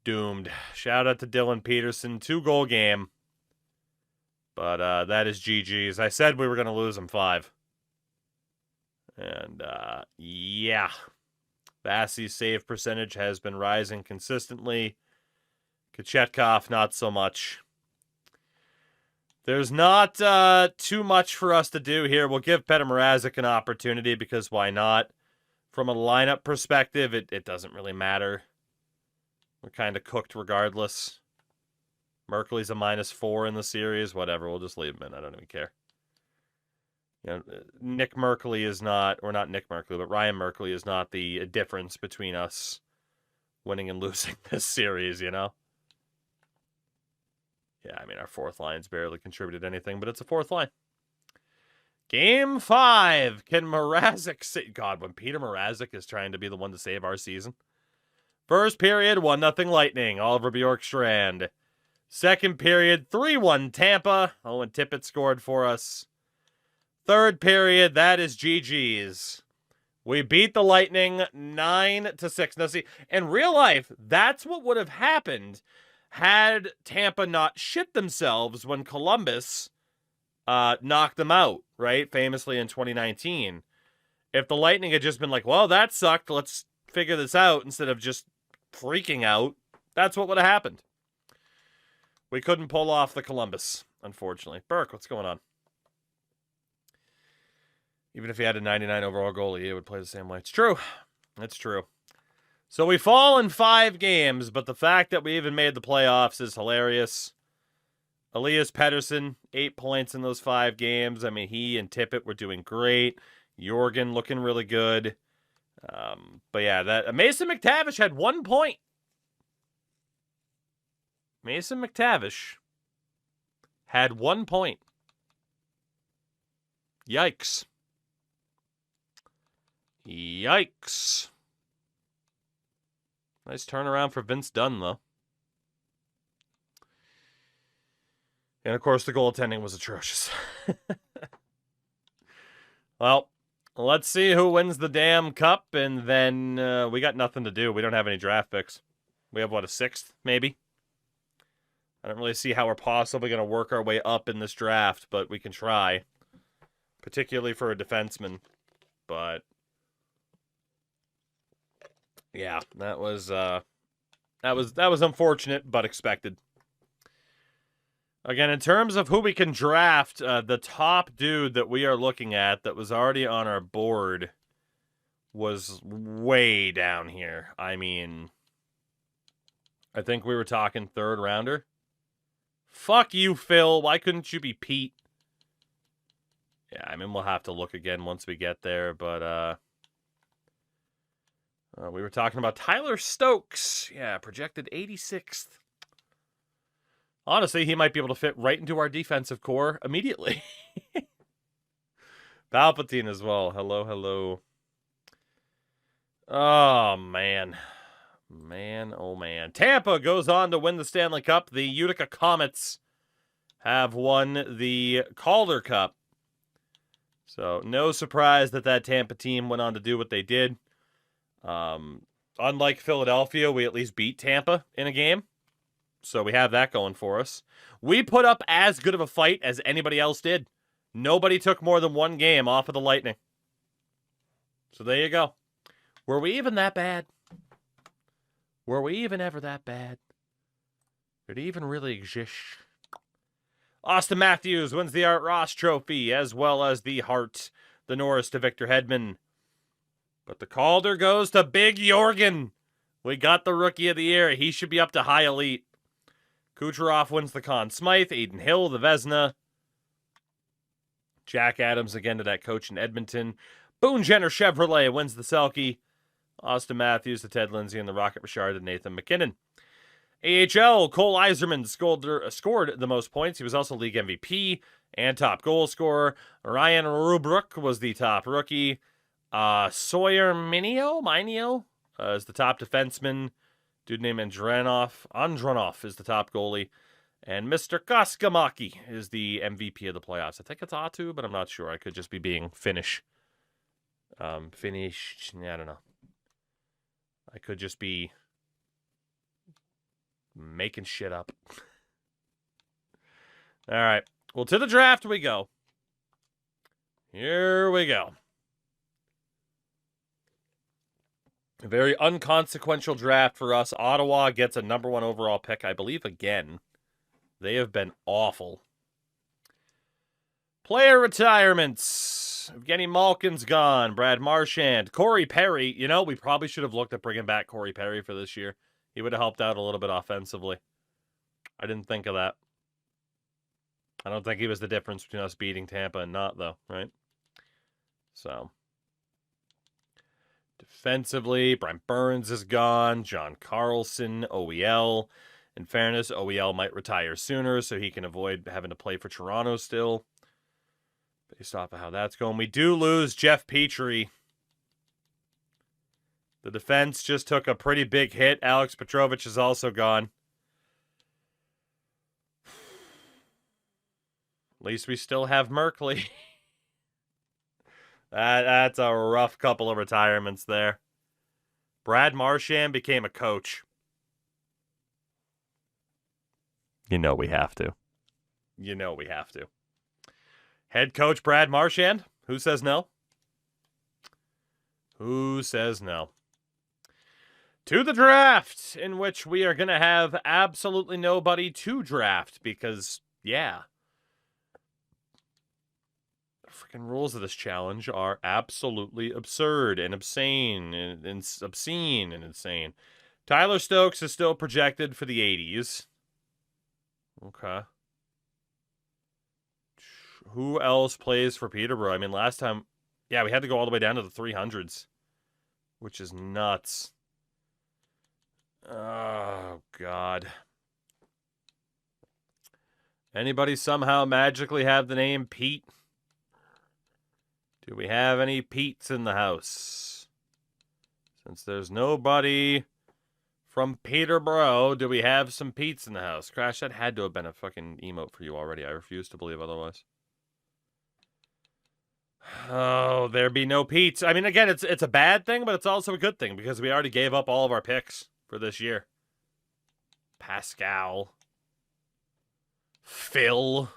doomed. Shout out to Dylan Peterson. 2-goal game. But that is GG's. I said we were going to lose him 5. And, yeah. Vasi's save percentage has been rising consistently. Kochetkov, not so much. There's not too much for us to do here. We'll give Petr Mrazek an opportunity because why not? From a lineup perspective, it doesn't really matter. We're kind of cooked regardless. Merkley's a -4 in the series. Whatever, we'll just leave him in. I don't even care. Nick Merkley is not, or not Nick Merkley, but Ryan Merkley is not the difference between us winning and losing this series, Yeah, I mean, our fourth line's barely contributed anything, but it's a fourth line. Game 5. Can Mrazek save? God, when Peter Mrazek is trying to be the one to save our season. First period, 1-0 Lightning. Oliver Bjorkstrand. Second period, 3-1 Tampa. Owen Tippett scored for us. Third period, that is GG's. We beat the Lightning 9-6. Now see, in real life, that's what would have happened had Tampa not shit themselves when Columbus knocked them out, right? Famously in 2019. If the Lightning had just been like, well, that sucked, let's figure this out, instead of just freaking out, that's what would have happened. We couldn't pull off the Columbus, unfortunately. Burke, what's going on? Even if he had a 99 overall goalie, he would play the same way. It's true. It's true. So we fall in 5 games, but the fact that we even made the playoffs is hilarious. Elias Pettersson, 8 points in those 5 games. I mean, he and Tippett were doing great. Jorgen looking really good. But yeah, that Mason McTavish had 1 point. Mason McTavish had 1 point. Yikes. Yikes. Nice turnaround for Vince Dunn, though. And, of course, the goaltending was atrocious. Well, let's see who wins the damn cup, and then we got nothing to do. We don't have any draft picks. We have, what, a 6th, maybe? I don't really see how we're possibly going to work our way up in this draft, but we can try. Particularly for a defenseman. But yeah, that was unfortunate but expected. Again, in terms of who we can draft, the top dude that we are looking at that was already on our board was way down here. I mean, I think we were talking third rounder. Fuck you, Phil. Why couldn't you be Pete? Yeah, I mean, we'll have to look again once we get there, but we were talking about Tyler Stokes. Yeah, projected 86th. Honestly, he might be able to fit right into our defensive core immediately. Palpatine as well. Hello, hello. Oh, man. Man, oh, man. Tampa goes on to win the Stanley Cup. The Utica Comets have won the Calder Cup. So, no surprise that Tampa team went on to do what they did. Unlike Philadelphia, we at least beat Tampa in a game. So we have that going for us. We put up as good of a fight as anybody else did. Nobody took more than one game off of the Lightning. So there you go. Were we even that bad? Were we even ever that bad? Did it even really exist? Austin Matthews wins the Art Ross Trophy, as well as the Hart, the Norris to Victor Hedman. But the Calder goes to Big Jorgen. We got the Rookie of the Year. He should be up to high elite. Kucherov wins the Conn Smythe. Aiden Hill, the Vezina. Jack Adams again to that coach in Edmonton. Boone Jenner Chevrolet wins the Selke. Austin Matthews to Ted Lindsay and the Rocket Richard and Nathan McKinnon. AHL, Cole Eiserman scored the most points. He was also league MVP and top goal scorer. Ryan Rubruck was the top rookie. Sawyer Minio is the top defenseman. Dude named Andronov is the top goalie. And Mr. Kaskamaki is the MVP of the playoffs. I think it's Atu, but I'm not sure. I could just be being Finnish. Finnish, I don't know. I could just be making shit up. All right. Well, to the draft we go. Here we go. A very unconsequential draft for us. Ottawa gets a number 1 overall pick, I believe, again. They have been awful. Player retirements. Evgeny Malkin's gone. Brad Marchand. Corey Perry. You know, we probably should have looked at bringing back Corey Perry for this year. He would have helped out a little bit offensively. I didn't think of that. I don't think he was the difference between us beating Tampa and not, though, right? So, defensively, Brent Burns is gone. John Carlson, OEL. In fairness, OEL might retire sooner so he can avoid having to play for Toronto still. Based off of how that's going. We do lose Jeff Petrie. The defense just took a pretty big hit. Alex Petrovich is also gone. At least we still have Merkley. That's a rough couple of retirements there. Brad Marchand became a coach. You know we have to. You know we have to. Head coach Brad Marchand. Who says no? Who says no? To the draft, in which we are going to have absolutely nobody to draft because, yeah. The freaking rules of this challenge are absolutely absurd and obscene and insane. Tyler Stokes is still projected for the 80s. Okay. Who else plays for Peterborough? I mean, last time, yeah, we had to go all the way down to the 300s, which is nuts. Oh, God. Anybody somehow magically have the name Pete? Do we have any Petes in the house? Since there's nobody from Peterborough, do we have some Petes in the house? Crash, that had to have been a fucking emote for you already. I refuse to believe otherwise. Oh, there be no Petes. I mean, again, it's a bad thing, but it's also a good thing because we already gave up all of our picks for this year. Pascal. Phil.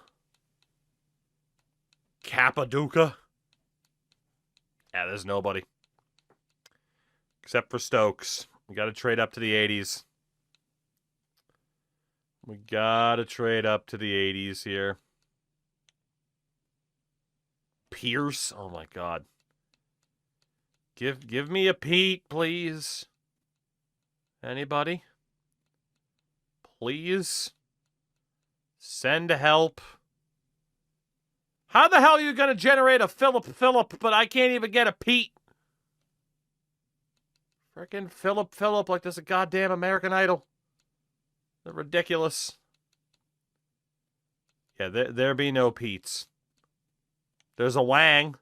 Capaduca. Yeah, there's nobody. Except for Stokes. We got to trade up to the 80s. We got to trade up to the 80s here. Pierce. Oh, my God. Give me a Pete, please. Anybody? Please. Send help. How the hell are you going to generate a Philip, but I can't even get a Pete? Frickin' Philip, like this is a goddamn American Idol. They're ridiculous. Yeah, there be no Petes. There's a Wang.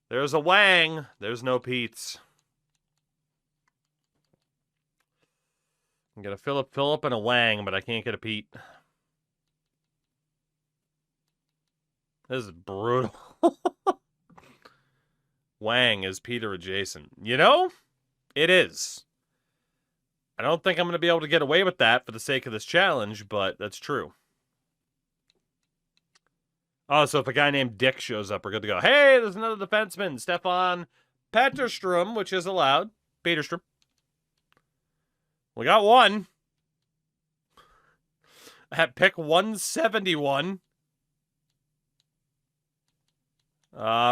There's a Wang. There's no Petes. I can get a Philip, and a Wang, but I can't get a Pete. This is brutal. Wang is Peter adjacent. You know, it is. I don't think I'm going to be able to get away with that for the sake of this challenge, but that's true. Oh, so if a guy named Dick shows up, we're good to go. Hey, there's another defenseman, Stefan Petterstrom, which is allowed. Peterstrom. We got one. At pick 171.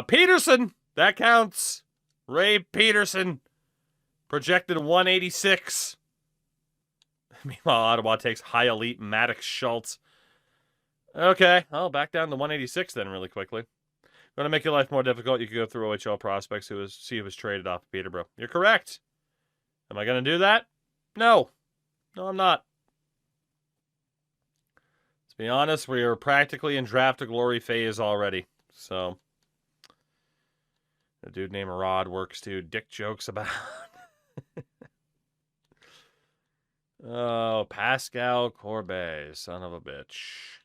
Peterson. That counts. Ray Peterson. Projected 186. Meanwhile, Ottawa takes high elite Maddox Schultz. Okay, I'll back down to 186 then really quickly. Going to make your life more difficult, you could go through OHL prospects see who was traded off of Peterborough. You're correct. Am I going to do that? No. No, I'm not. Let's be honest, we are practically in draft to glory phase already. So, a dude named Rod works too. Dick jokes about. Oh, Pascal Corbet, son of a bitch.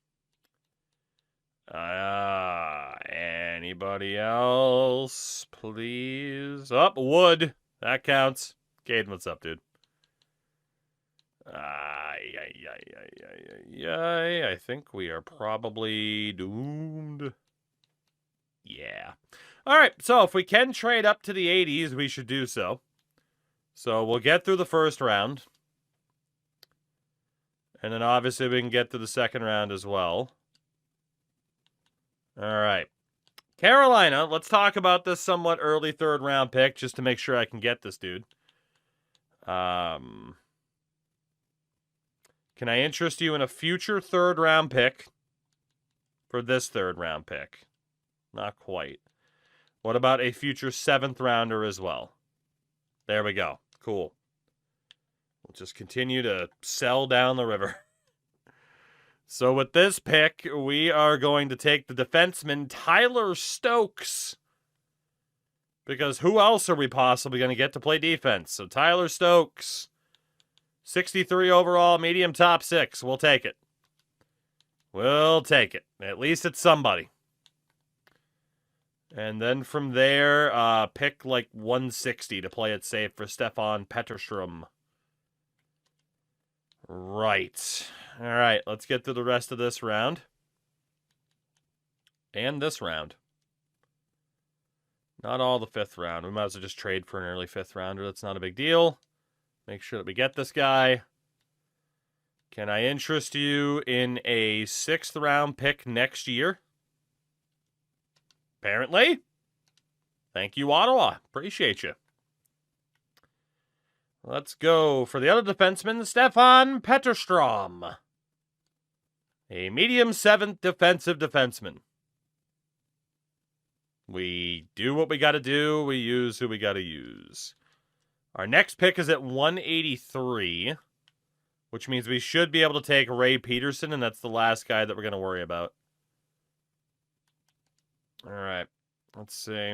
Anybody else, please? Oh, Wood. That counts. Caden, what's up, dude? I think we are probably doomed. Yeah. All right, so if we can trade up to the 80s, we should do so. So we'll get through the first round. And then obviously we can get to the second round as well. All right. Carolina, let's talk about this somewhat early third round pick just to make sure I can get this dude. Can I interest you in a future third round pick for this third round pick? Not quite. What about a future seventh rounder as well? There we go. Cool. We'll just continue to sell down the river. So with this pick, we are going to take the defenseman Tyler Stokes. Because who else are we possibly going to get to play defense? So Tyler Stokes, 63 overall, medium top 6. We'll take it. We'll take it. At least it's somebody. And then from there, pick like 160 to play it safe for Stefan Petterstrom. Right. All right, let's get through the rest of this round. And this round. Not all the fifth round. We might as well just trade for an early fifth rounder. That's not a big deal. Make sure that we get this guy. Can I interest you in a sixth round pick next year? Apparently. Thank you, Ottawa. Appreciate you. Let's go for the other defenseman, Stefan Petterstrom. A medium seventh defensive defenseman. We do what we got to do. We use who we got to use. Our next pick is at 183, which means we should be able to take Ray Peterson, and that's the last guy that we're going to worry about. All right. Let's see.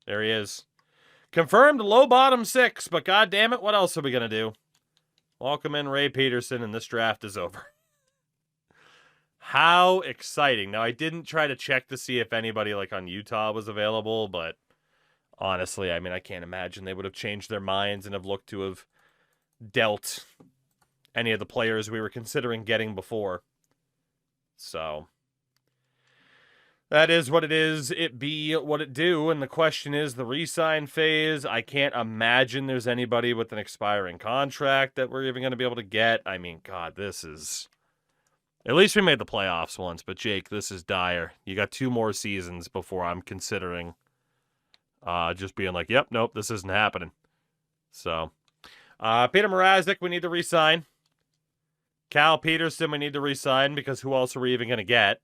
There he is. Confirmed low bottom 6, but god damn it, what else are we going to do? Welcome in Ray Peterson, and this draft is over. How exciting. Now, I didn't try to check to see if anybody like on Utah was available, but honestly, I mean, I can't imagine they would have changed their minds and have looked to have dealt any of the players we were considering getting before. So, that is what it is. It be what it do. And the question is the re-sign phase. I can't imagine there's anybody with an expiring contract that we're even going to be able to get. I mean, God, this is... At least we made the playoffs once, but Jake, this is dire. You got 2 more seasons before I'm considering just being like, yep, nope, this isn't happening. So, Peter Mrazek, we need to re-sign. Cal Peterson, we need to re-sign because who else are we even going to get?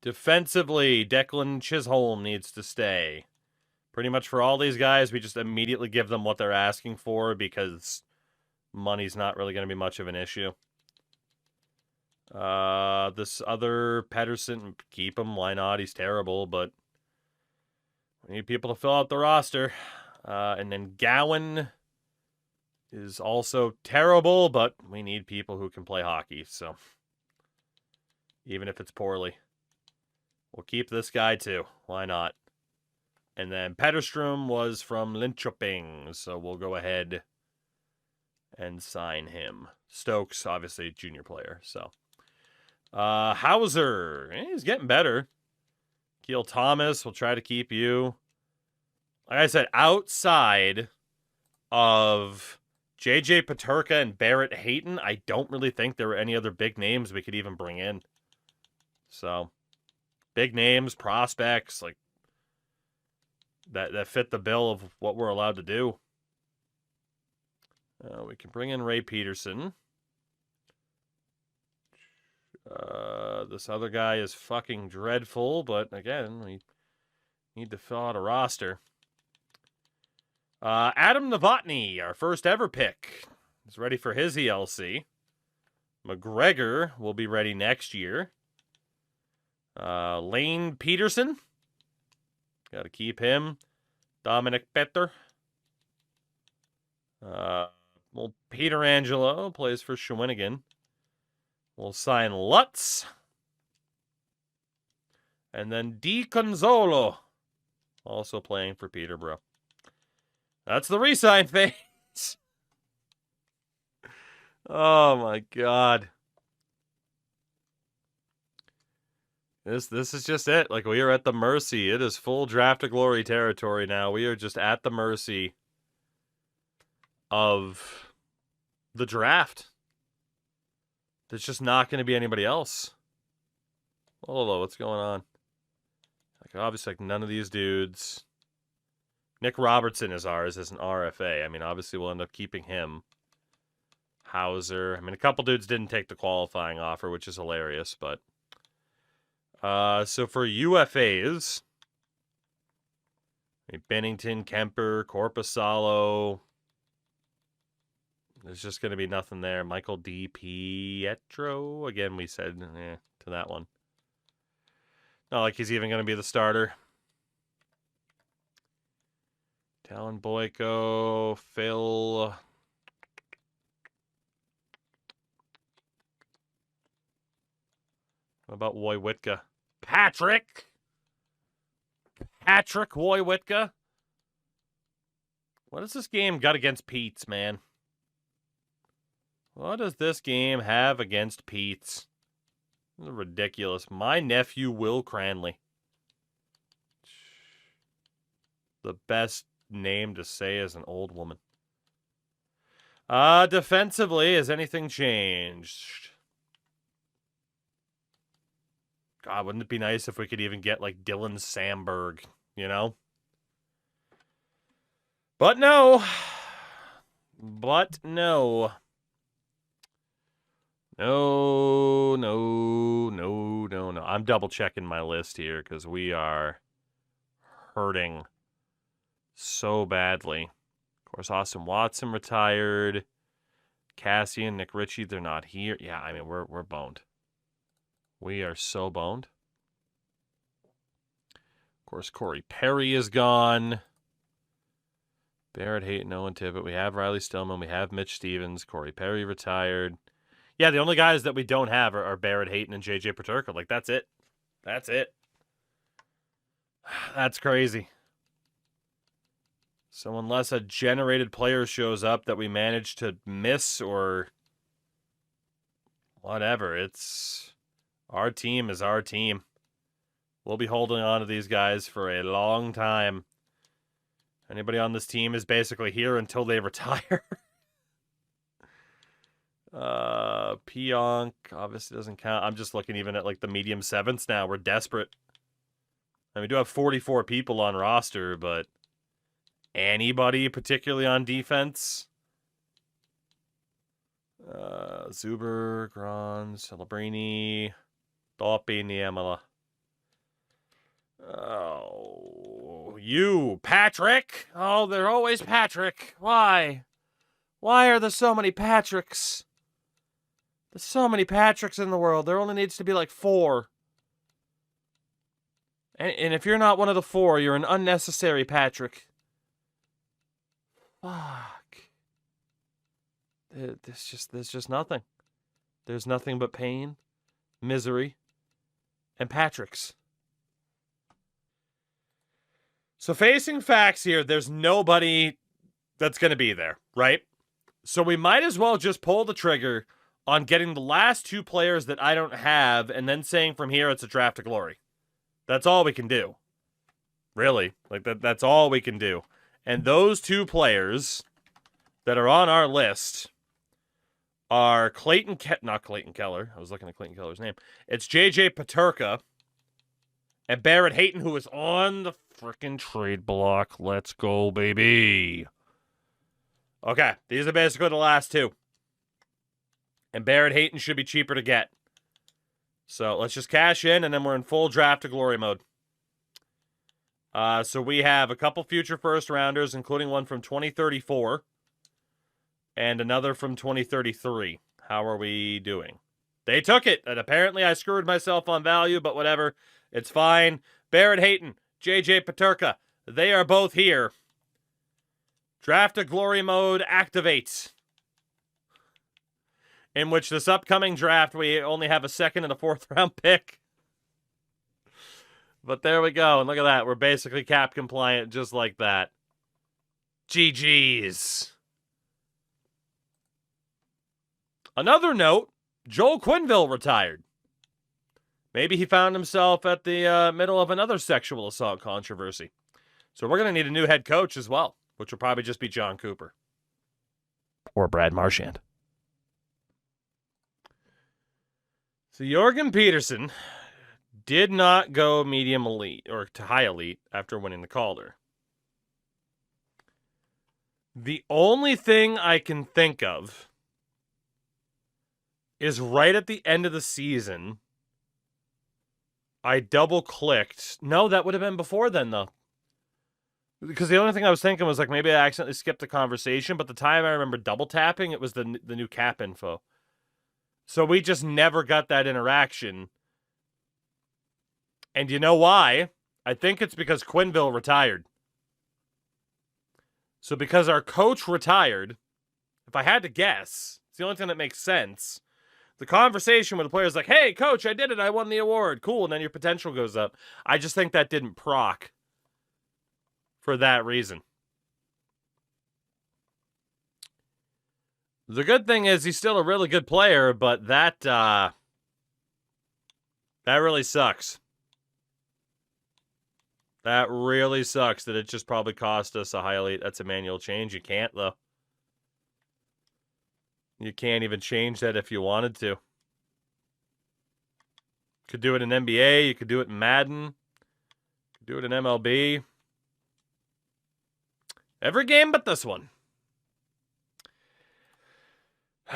Defensively, Declan Chisholm needs to stay. Pretty much for all these guys, we just immediately give them what they're asking for because money's not really going to be much of an issue. This other Pedersen, keep him. Why not? He's terrible, but we need people to fill out the roster. And then Gowan is also terrible, but we need people who can play hockey, so even if it's poorly. We'll keep this guy too. Why not? And then Petterstrom was from Linköping, so we'll go ahead and sign him. Stokes, obviously, junior player, so. Hauser, he's getting better. Keel Thomas, we'll try to keep you. Like I said, outside of JJ Peterka and Barrett Hayton, I don't really think there were any other big names we could even bring in. So, big names, prospects, like that fit the bill of what we're allowed to do. We can bring in Ray Peterson. This other guy is fucking dreadful, but again, we need to fill out a roster. Adam Novotny, our first ever pick, is ready for his ELC. McGregor will be ready next year. Lane Peterson, got to keep him. Dominic Petter. Well, Peter Angelo plays for Shawinigan. We'll sign Lutz. And then Di Conzolo, also playing for Peterborough. That's the re-sign phase. Oh my God. This is just it. Like, we are at the mercy. It is full draft to glory territory now. We are just at the mercy of the draft. There's just not going to be anybody else. Hello, what's going on? Like, obviously, like, none of these dudes. Nick Robertson is ours as an RFA. I mean, obviously, we'll end up keeping him. Hauser. I mean, a couple dudes didn't take the qualifying offer, which is hilarious, but... so for UFAs... Bennington, Kemper, Corpusalo... There's just going to be nothing there. Michael D. Pietro. Again, we said to that one. Not like he's even going to be the starter. Talon Boyko. Phil. What about Wojciech? Patrick Wojciech. What has this game got against Pete's, man? What does this game have against Pete's? This is ridiculous. My nephew, Will Cranley. The best name to say as an old woman. Defensively, has anything changed? God, wouldn't it be nice if we could even get, like, Dylan Samberg, you know? But no. No. I'm double checking my list here because we are hurting so badly. Of course, Austin Watson retired. Cassian, Nick Ritchie, they're not here. Yeah, I mean, we're boned. We are so boned. Of course, Corey Perry is gone. Barrett Hayton, Owen Tippett. We have Riley Stillman. We have Mitch Stevens. Corey Perry retired. Yeah, the only guys that we don't have are Barrett Hayton and JJ Peterka. Like, that's it. That's it. That's crazy. So unless a generated player shows up that we manage to miss or whatever, it's... Our team is our team. We'll be holding on to these guys for a long time. Anybody on this team is basically here until they retire. Pionk obviously doesn't count. I'm just looking even at like the medium sevenths now. We're desperate. And we do have 44 people on roster, but anybody, particularly on defense. Zuber, Gron, Celebrini, Topi, Niemela. Oh, you, Patrick. Oh, they're always Patrick. Why? Why are there so many Patricks? There's so many Patricks in the world. There only needs to be like 4. And if you're not one of the 4, you're an unnecessary Patrick. Fuck. There's just nothing. There's nothing but pain, misery, and Patricks. So facing facts here, there's nobody that's going to be there, right? So we might as well just pull the trigger on getting the last 2 players that I don't have and then saying from here it's a draft to glory. That's all we can do. Really. Like that's all we can do. And those 2 players that are on our list are not Clayton Keller. I was looking at Clayton Keller's name. It's Jayke Peterka and Barrett Hayton, who is on the freaking trade block. Let's go, baby. Okay, these are basically the last 2. And Barrett Hayton should be cheaper to get. So let's just cash in, and then we're in full draft to glory mode. So we have a couple future first rounders, including one from 2034 and another from 2033. How are we doing? They took it, and apparently I screwed myself on value, but whatever. It's fine. Barrett Hayton, Jayke Peterka, they are both here. Draft to glory mode activates. In which this upcoming draft, we only have a 2nd and a 4th round pick. But there we go. And look at that. We're basically cap compliant just like that. GG's. Another note, Joel Quenneville retired. Maybe he found himself at the middle of another sexual assault controversy. So we're going to need a new head coach as well, which will probably just be John Cooper. Or Brad Marchand. So Jorgen Peterson did not go medium elite or to high elite after winning the Calder. The only thing I can think of is right at the end of the season, I double-clicked. No, that would have been before then, though. Because the only thing I was thinking was, like, maybe I accidentally skipped the conversation, but the time I remember double-tapping, it was the new cap info. So we just never got that interaction. And you know why? I think it's because Quenneville retired. So because our coach retired, if I had to guess, it's the only thing that makes sense. The conversation with the player's like, hey, coach, I did it. I won the award. Cool. And then your potential goes up. I just think that didn't proc for that reason. The good thing is he's still a really good player, but that really sucks. That really sucks that it just probably cost us a high elite. That's a manual change. You can't, though. You can't even change that if you wanted to. Could do it in NBA. You could do it in Madden. Could do it in MLB. Every game but this one.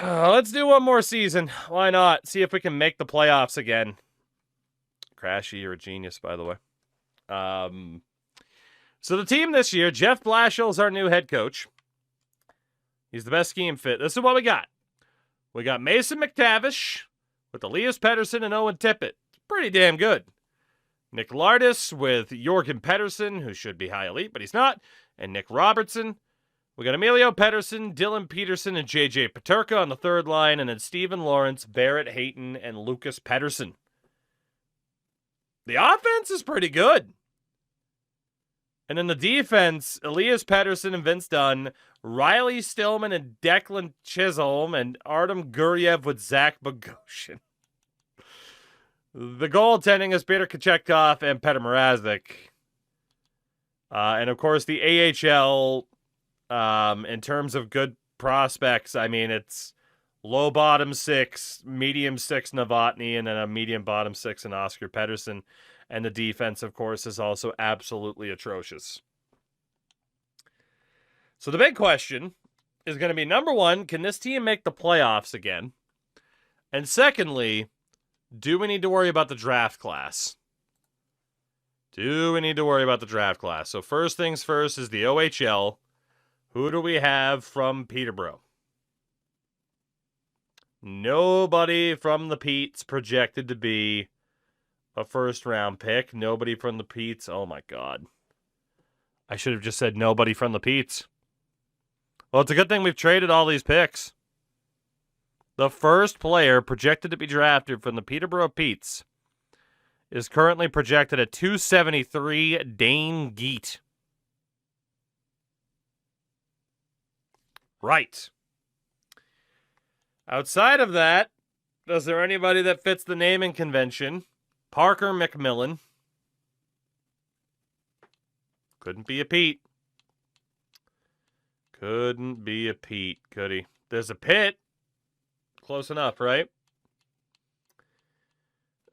Let's do one more season. Why not? See if we can make the playoffs again. Crashy, you're a genius, by the way. So the team this year, Jeff Blashill's our new head coach. He's the best scheme fit. This is what we got. We got Mason McTavish with Elias Pettersson and Owen Tippett. Pretty damn good. Nick Lardis with Jorgen Pettersson, who should be high elite, but he's not, and Nick Robertson. We got Emilio Pettersson, Dylan Peterson, and Jayke Peterka on the third line, and then Steven Lawrence, Barrett Hayton, and Lucas Pettersson. The offense is pretty good. And then the defense, Elias Pettersson and Vince Dunn, Riley Stillman and Declan Chisholm, and Artem Guryev with Zach Bogosian. The goaltending is Peter Kochetkov and Petr Mrazek. And of course, the AHL, in terms of good prospects, I mean, it's low bottom 6, medium 6 Novotny, and then a medium bottom 6 in Oscar Pettersson. And the defense, of course, is also absolutely atrocious. So the big question is going to be, number one, can this team make the playoffs again? And secondly, do we need to worry about the draft class? Do we need to worry about the draft class? So first things first is the OHL. Who do we have from Peterborough? Nobody from the Pete's projected to be a first-round pick. Nobody from the Pete's. Oh, my God. I should have just said nobody from the Pete's. Well, it's a good thing we've traded all these picks. The first player projected to be drafted from the Peterborough Pete's is currently projected at 273, Dane Geet. Right. Outside of that, is there anybody that fits the naming convention? Parker McMillan. Couldn't be a Pete. Couldn't be a Pete, could he? There's a Pitt. Close enough, right?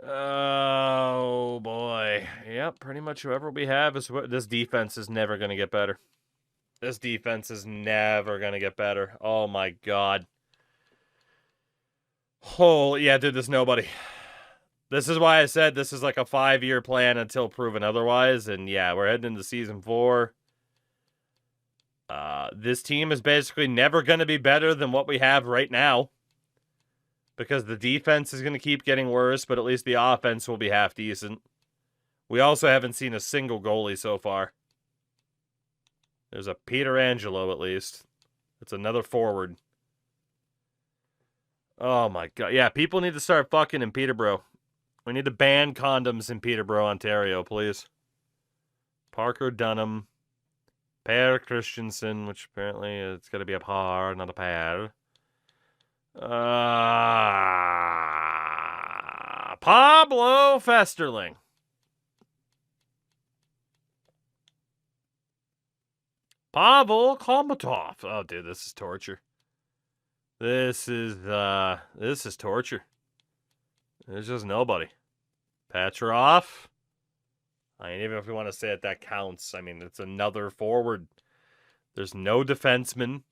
Oh, boy. Yep, pretty much whoever we have is... This defense is never going to get better. This defense is never going to get better. Oh, my God. Oh, yeah, dude, there's nobody. This is why I said this is like a 5-year plan until proven otherwise. And, yeah, we're heading into Season 4. This team is basically never going to be better than what we have right now. Because the defense is going to keep getting worse, but at least the offense will be half decent. We also haven't seen a single goalie so far. There's a Peter Angelo, at least. It's another forward. Oh, my God. Yeah, people need to start fucking in Peterborough. We need to ban condoms in Peterborough, Ontario, please. Parker Dunham. Per Christensen, which apparently it's going to be a par, not a pair. Pablo Festerling. Pavel Komatov. Oh, dude, this is torture. This is torture. There's just nobody. Petrov. I mean, even if we want to say it, that counts. I mean, it's another forward. There's no defenseman.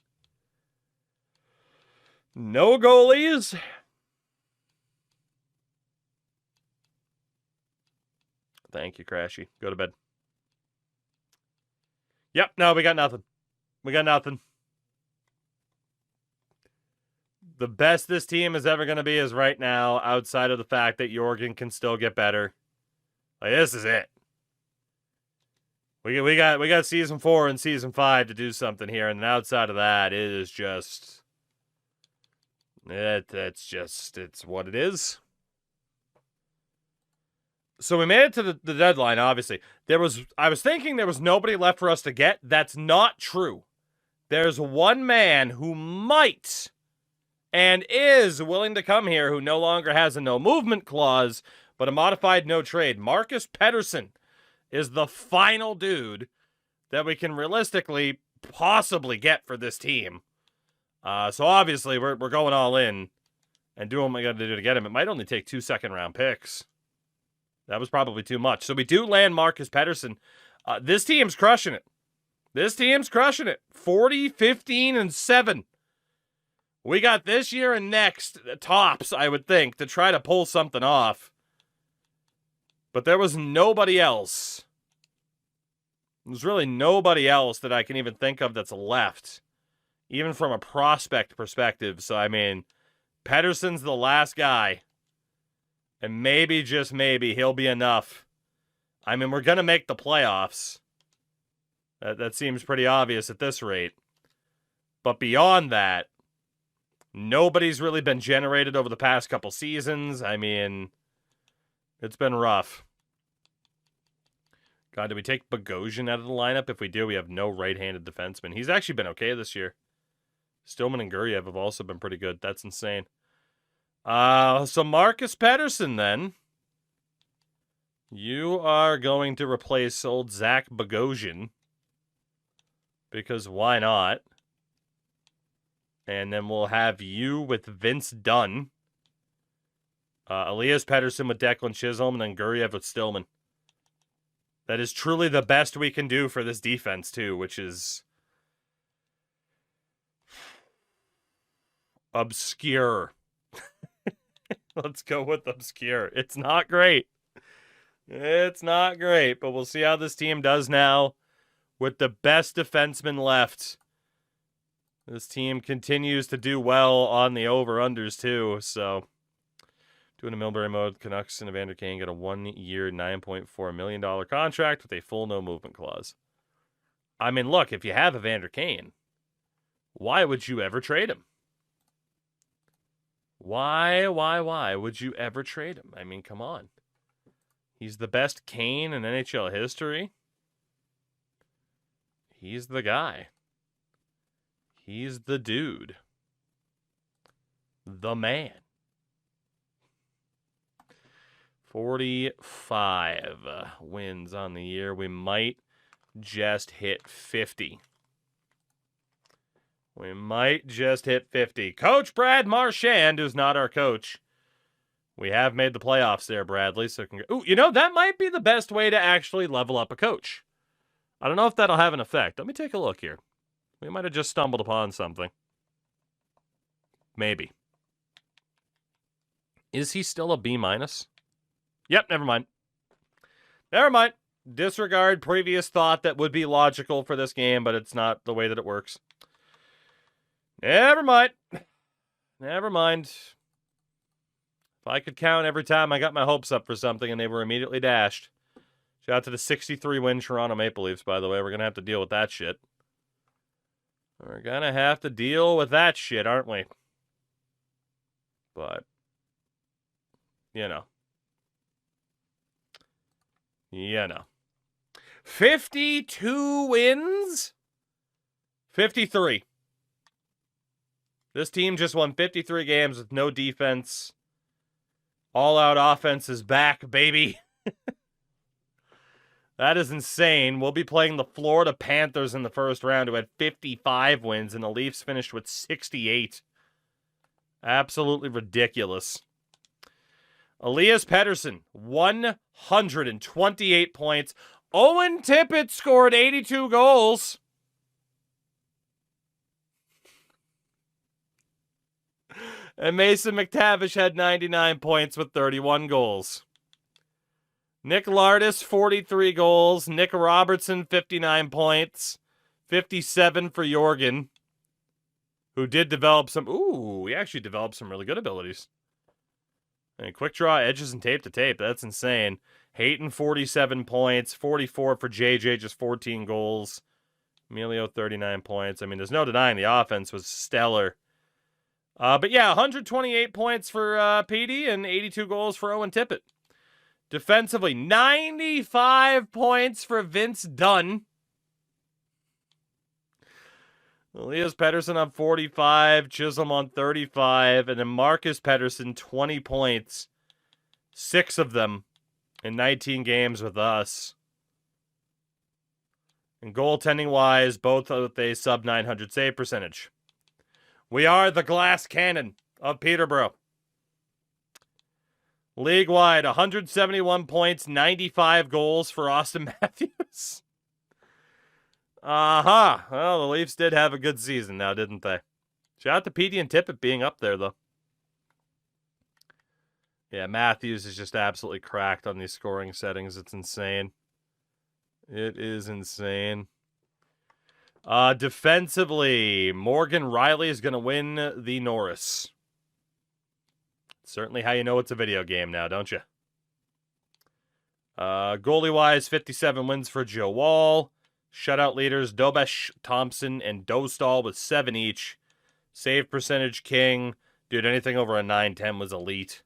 No goalies. Thank you, Crashy. Go to bed. Yep, no, we got nothing. We got nothing. The best this team is ever going to be is right now, outside of the fact that Jorgen can still get better. Like, this is it. We got Season 4 and Season 5 to do something here, and then outside of that, it is just... It's what it is. So we made it to the deadline, obviously. I was thinking there was nobody left for us to get. That's not true. There's one man who might and is willing to come here who no longer has a no movement clause, but a modified no trade. Marcus Pettersson is the final dude that we can realistically possibly get for this team. So obviously we're going all in and doing what we got to do to get him. It might only take 2 second-round picks. That was probably too much. So we do land Marcus Pettersson. This team's crushing it. This team's crushing it. 40, 15, and 7. We got this year and next tops, I would think, to try to pull something off. But there was nobody else. There's really nobody else that I can even think of that's left. Even from a prospect perspective. So, I mean, Pettersson's the last guy. And maybe, just maybe, he'll be enough. I mean, we're going to make the playoffs. That seems pretty obvious at this rate. But beyond that, nobody's really been generated over the past couple seasons. I mean, it's been rough. God, did we take Bogosian out of the lineup? If we do, we have no right-handed defenseman. He's actually been okay this year. Stillman and Guriev have also been pretty good. That's insane. So Marcus Pettersson, then. You are going to replace old Zach Bogosian. Because why not? And then we'll have you with Vince Dunn. Elias Pettersson with Declan Chisholm, and then Guriev with Stillman. That is truly the best we can do for this defense, too, which is... Obscure. Let's go with obscure. It's not great. It's not great, but we'll see how this team does now with the best defenseman left. This team continues to do well on the over-unders, too, so... Doing a Milbury mode, Canucks and Evander Kane get a 1-year, $9.4 million contract with a full no-movement clause. I mean, look, if you have Evander Kane, why would you ever trade him? Why would you ever trade him? I mean, come on. He's the best Kane in NHL history. He's the guy. He's the dude. The man. 45 wins on the year. We might just hit 50. We might just hit 50. Coach Brad Marchand, who's not our coach. We have made the playoffs there, Bradley. So, ooh, you know, that might be the best way to actually level up a coach. I don't know if that'll have an effect. Let me take a look here. We might have just stumbled upon something. Maybe. Is he still a B-? Yep, never mind. Never mind. Disregard previous thought that would be logical for this game, but it's not the way that it works. Never mind. Never mind. If I could count every time I got my hopes up for something and they were immediately dashed. Shout out to the 63-win Toronto Maple Leafs, by the way. We're going to have to deal with that shit. We're going to have to deal with that shit, aren't we? But, you know. 52 wins? 53. This team just won 53 games with no defense. All-out offense is back, baby. That is insane. We'll be playing the Florida Panthers in the first round, who had 55 wins, and the Leafs finished with 68. Absolutely ridiculous. Elias Pettersson, 128 points. Owen Tippett scored 82 goals. And Mason McTavish had 99 points with 31 goals. Nick Lardis, 43 goals. Nick Robertson, 59 points. 57 for Jorgen, who did develop some... Ooh, he actually developed some really good abilities. And quick draw, edges, and tape to tape. That's insane. Hayton, 47 points. 44 for JJ, just 14 goals. Emilio, 39 points. I mean, there's no denying the offense was stellar. But yeah, 128 points for PD and 82 goals for Owen Tippett. Defensively, 95 points for Vince Dunn. Elias Pettersson on 45, Chisholm on 35, and then Marcus Pettersson, 20 points. 6 of them in 19 games with us. And goaltending-wise, both with a sub-900 save percentage. We are the glass cannon of Peterborough. League-wide, 171 points, 95 goals for Austin Matthews. Well, the Leafs did have a good season now, didn't they? Shout out to Petey and Tippett being up there, though. Yeah, Matthews is just absolutely cracked on these scoring settings. It's insane. It is insane. Defensively, Morgan Riley is going to win the Norris. Certainly how you know it's a video game now, don't you? Goalie-wise, 57 wins for Joe Wall. Shutout leaders, Dobesh, Thompson, and Dostal with 7 each. Save percentage king. Dude, anything over a 9-10 was elite.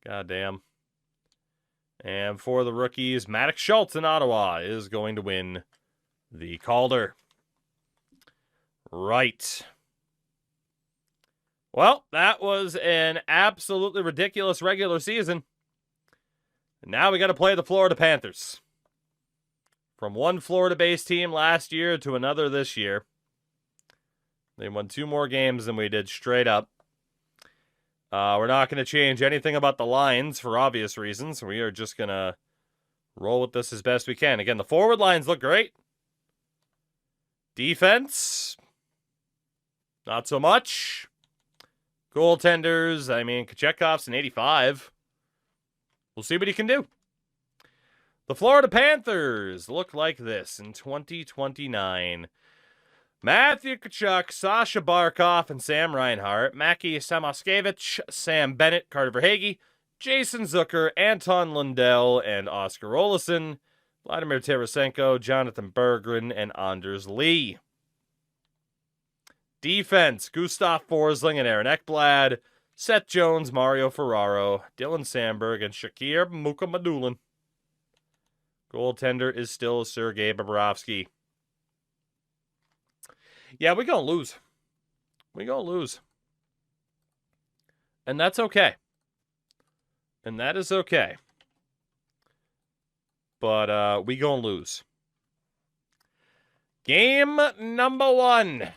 Goddamn. And for the rookies, Maddox Schultz in Ottawa is going to win the Calder. Right. Well, that was an absolutely ridiculous regular season. And now we got to play the Florida Panthers. From one Florida-based team last year to another this year. They won 2 more games than we did straight up. We're not going to change anything about the lines for obvious reasons. We are just going to roll with this as best we can. Again, the forward lines look great. Defense, Not so much. Goaltenders, I mean, Kochekhov's an 85. We'll see what he can do. The Florida Panthers look like this in 2029. Matthew Tkachuk, Sasha Barkov, and Sam Reinhart. Mackie Samoskevich, Sam Bennett, Carter Verhaeghe, Jason Zucker, Anton Lundell, and Oscar Olesen. Vladimir Tarasenko, Jonathan Berggren, and Anders Lee. Defense, Gustav Forsling and Aaron Ekblad. Seth Jones, Mario Ferraro, Dylan Sandberg, and Shakir Mukhamadullin. Goaltender is still Sergei Bobrovsky. Yeah, we're going to lose. We're going to lose. And that's okay. And that is okay. But we going to lose. Game number 1.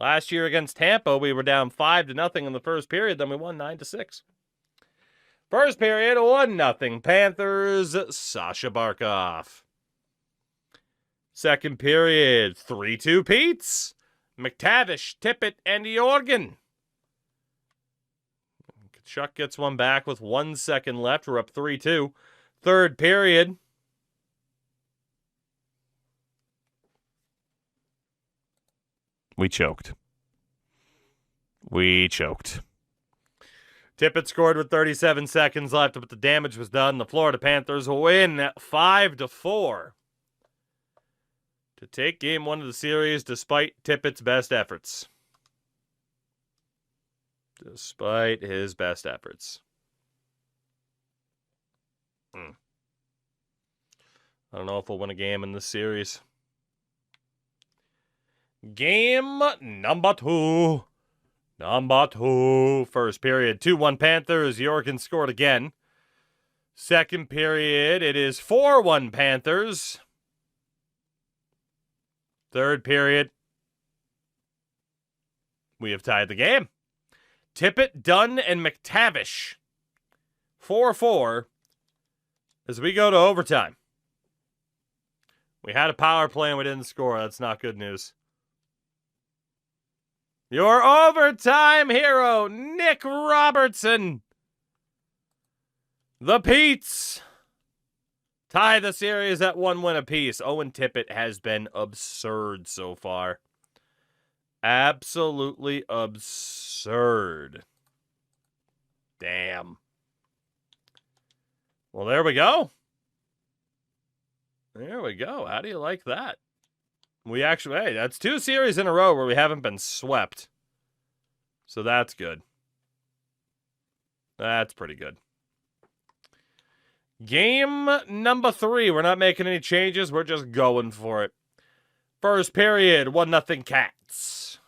Last year against Tampa, we were down 5-0 in the first period. Then we won 9-6. First period, 1-0 Panthers, Sasha Barkov. Second period, 3-2 Pete's, McTavish, Tippett, and Jorgen. Tkachuk gets one back with 1 second left. We're up 3-2. Third period. We choked. Tippett scored with 37 seconds left, but the damage was done. The Florida Panthers win 5-4 to take game 1 of the series despite Tippett's best efforts. Despite his best efforts. I don't know if we'll win a game in this series. Game number 2. First period, 2-1 Panthers. Jorgen scored again. Second period, it is 4-1 Panthers. Third period, we have tied the game. Tippett, Dunn, and McTavish. 4-4 as we go to overtime. We had a power play and we didn't score. That's not good news. Your overtime hero, Nick Robertson. The Petes tie the series at 1 win apiece. Owen Tippett has been absurd so far. Absolutely absurd. Damn. Well, there we go. How do you like that? We actually, hey, that's 2 series in a row where we haven't been swept. So that's good. That's pretty good. Game number 3. We're not making any changes. We're just going for it. First period, 1-0 Cats.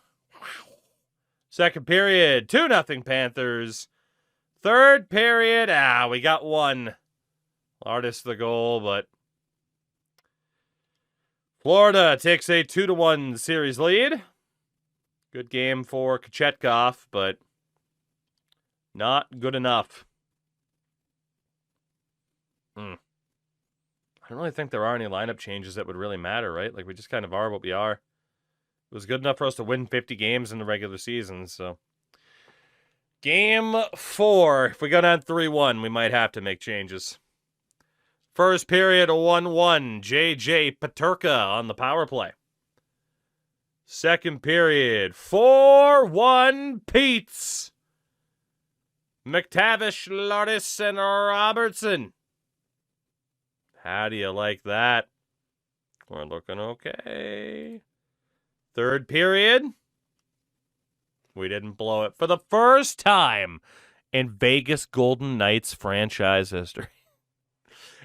Second period, 2-0 Panthers. Third period, we got 1. Artist the goal, but Florida takes a 2-1 series lead. Good game for Kochetkov, but not good enough. I don't really think there are any lineup changes that would really matter, right? Like, we just kind of are what we are. It was good enough for us to win 50 games in the regular season, so. Game 4. If we go down 3-1, we might have to make changes. First period, 1-1. Jayke Peterka on the power play. Second period, 4-1 Petes. McTavish, Lardis, and Robertson. How do you like that? We're looking okay. Third period, we didn't blow it for the first time in Vegas Golden Knights franchise history.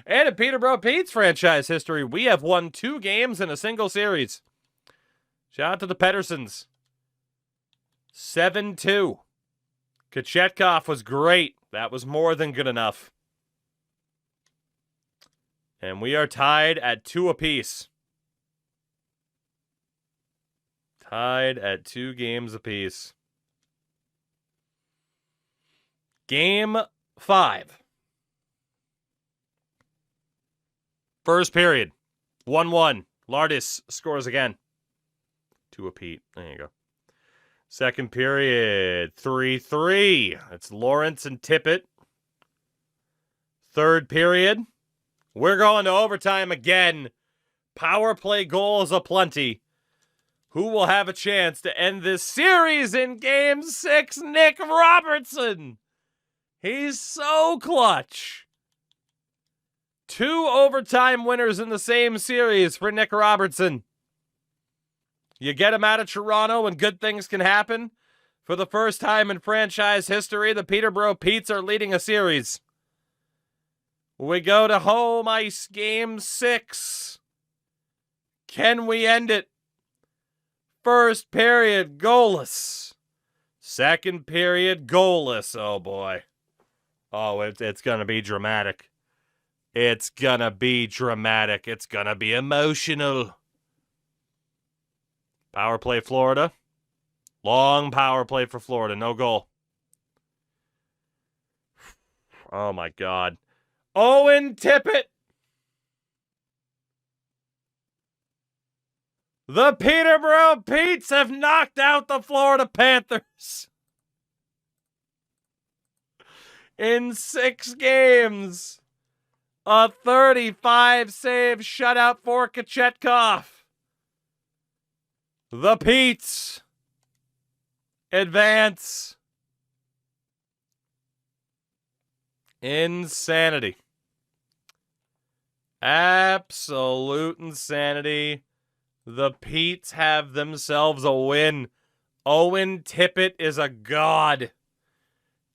And in Peterborough Pete's franchise history, we have won 2 games in a single series. Shout out to the Pedersons. 7-2. Kochetkov was great. That was more than good enough. And we are tied at 2 apiece. Tied at 2 games apiece. Game 5. First period. 1-1. Lardis scores again. 2 apiece. There you go. Second period, 3-3. It's Lawrence and Tippett. Third period, we're going to overtime again. Power play goals aplenty. Who will have a chance to end this series in Game 6? Nick Robertson. He's so clutch. 2 overtime winners in the same series for Nick Robertson. You get him out of Toronto and good things can happen. For the first time in franchise history, the Peterborough Petes are leading a series. We go to home ice Game 6. Can we end it? First period, goalless. Second period, goalless. Oh, boy. Oh, it's going to be dramatic. It's going to be dramatic. It's going to be emotional. Power play, Florida. Long power play for Florida. No goal. Oh, my God. Owen Tippett. The Peterborough Petes have knocked out the Florida Panthers. In 6 games. A 35-save shutout for Kochetkov. The Petes advance. Insanity. Absolute insanity. The Petes have themselves a win. Owen Tippett is a god.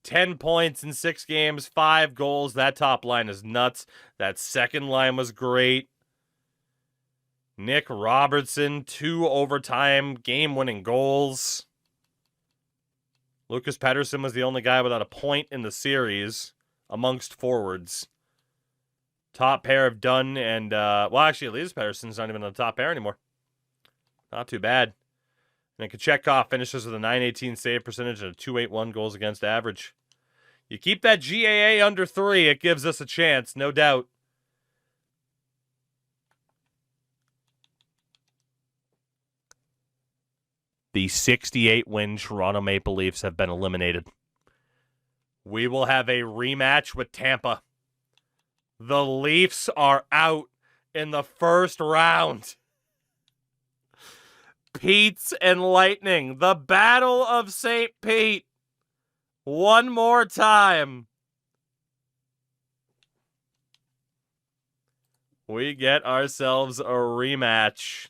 10 points in 6 games, 5 goals. That top line is nuts. That second line was great. Nick Robertson, 2 overtime game-winning goals. Lucas Pettersson was the only guy without a point in the series amongst forwards. Top pair of Dunn and, well, actually, Elias Pettersson's not even on the top pair anymore. Not too bad. And Kochetkov finishes with a .918 save percentage and a .281 goals against average. You keep that GAA under 3, it gives us a chance, no doubt. The 68-win Toronto Maple Leafs have been eliminated. We will have a rematch with Tampa. The Leafs are out in the first round. Petes and Lightning, the Battle of St. Pete. One more time. We get ourselves a rematch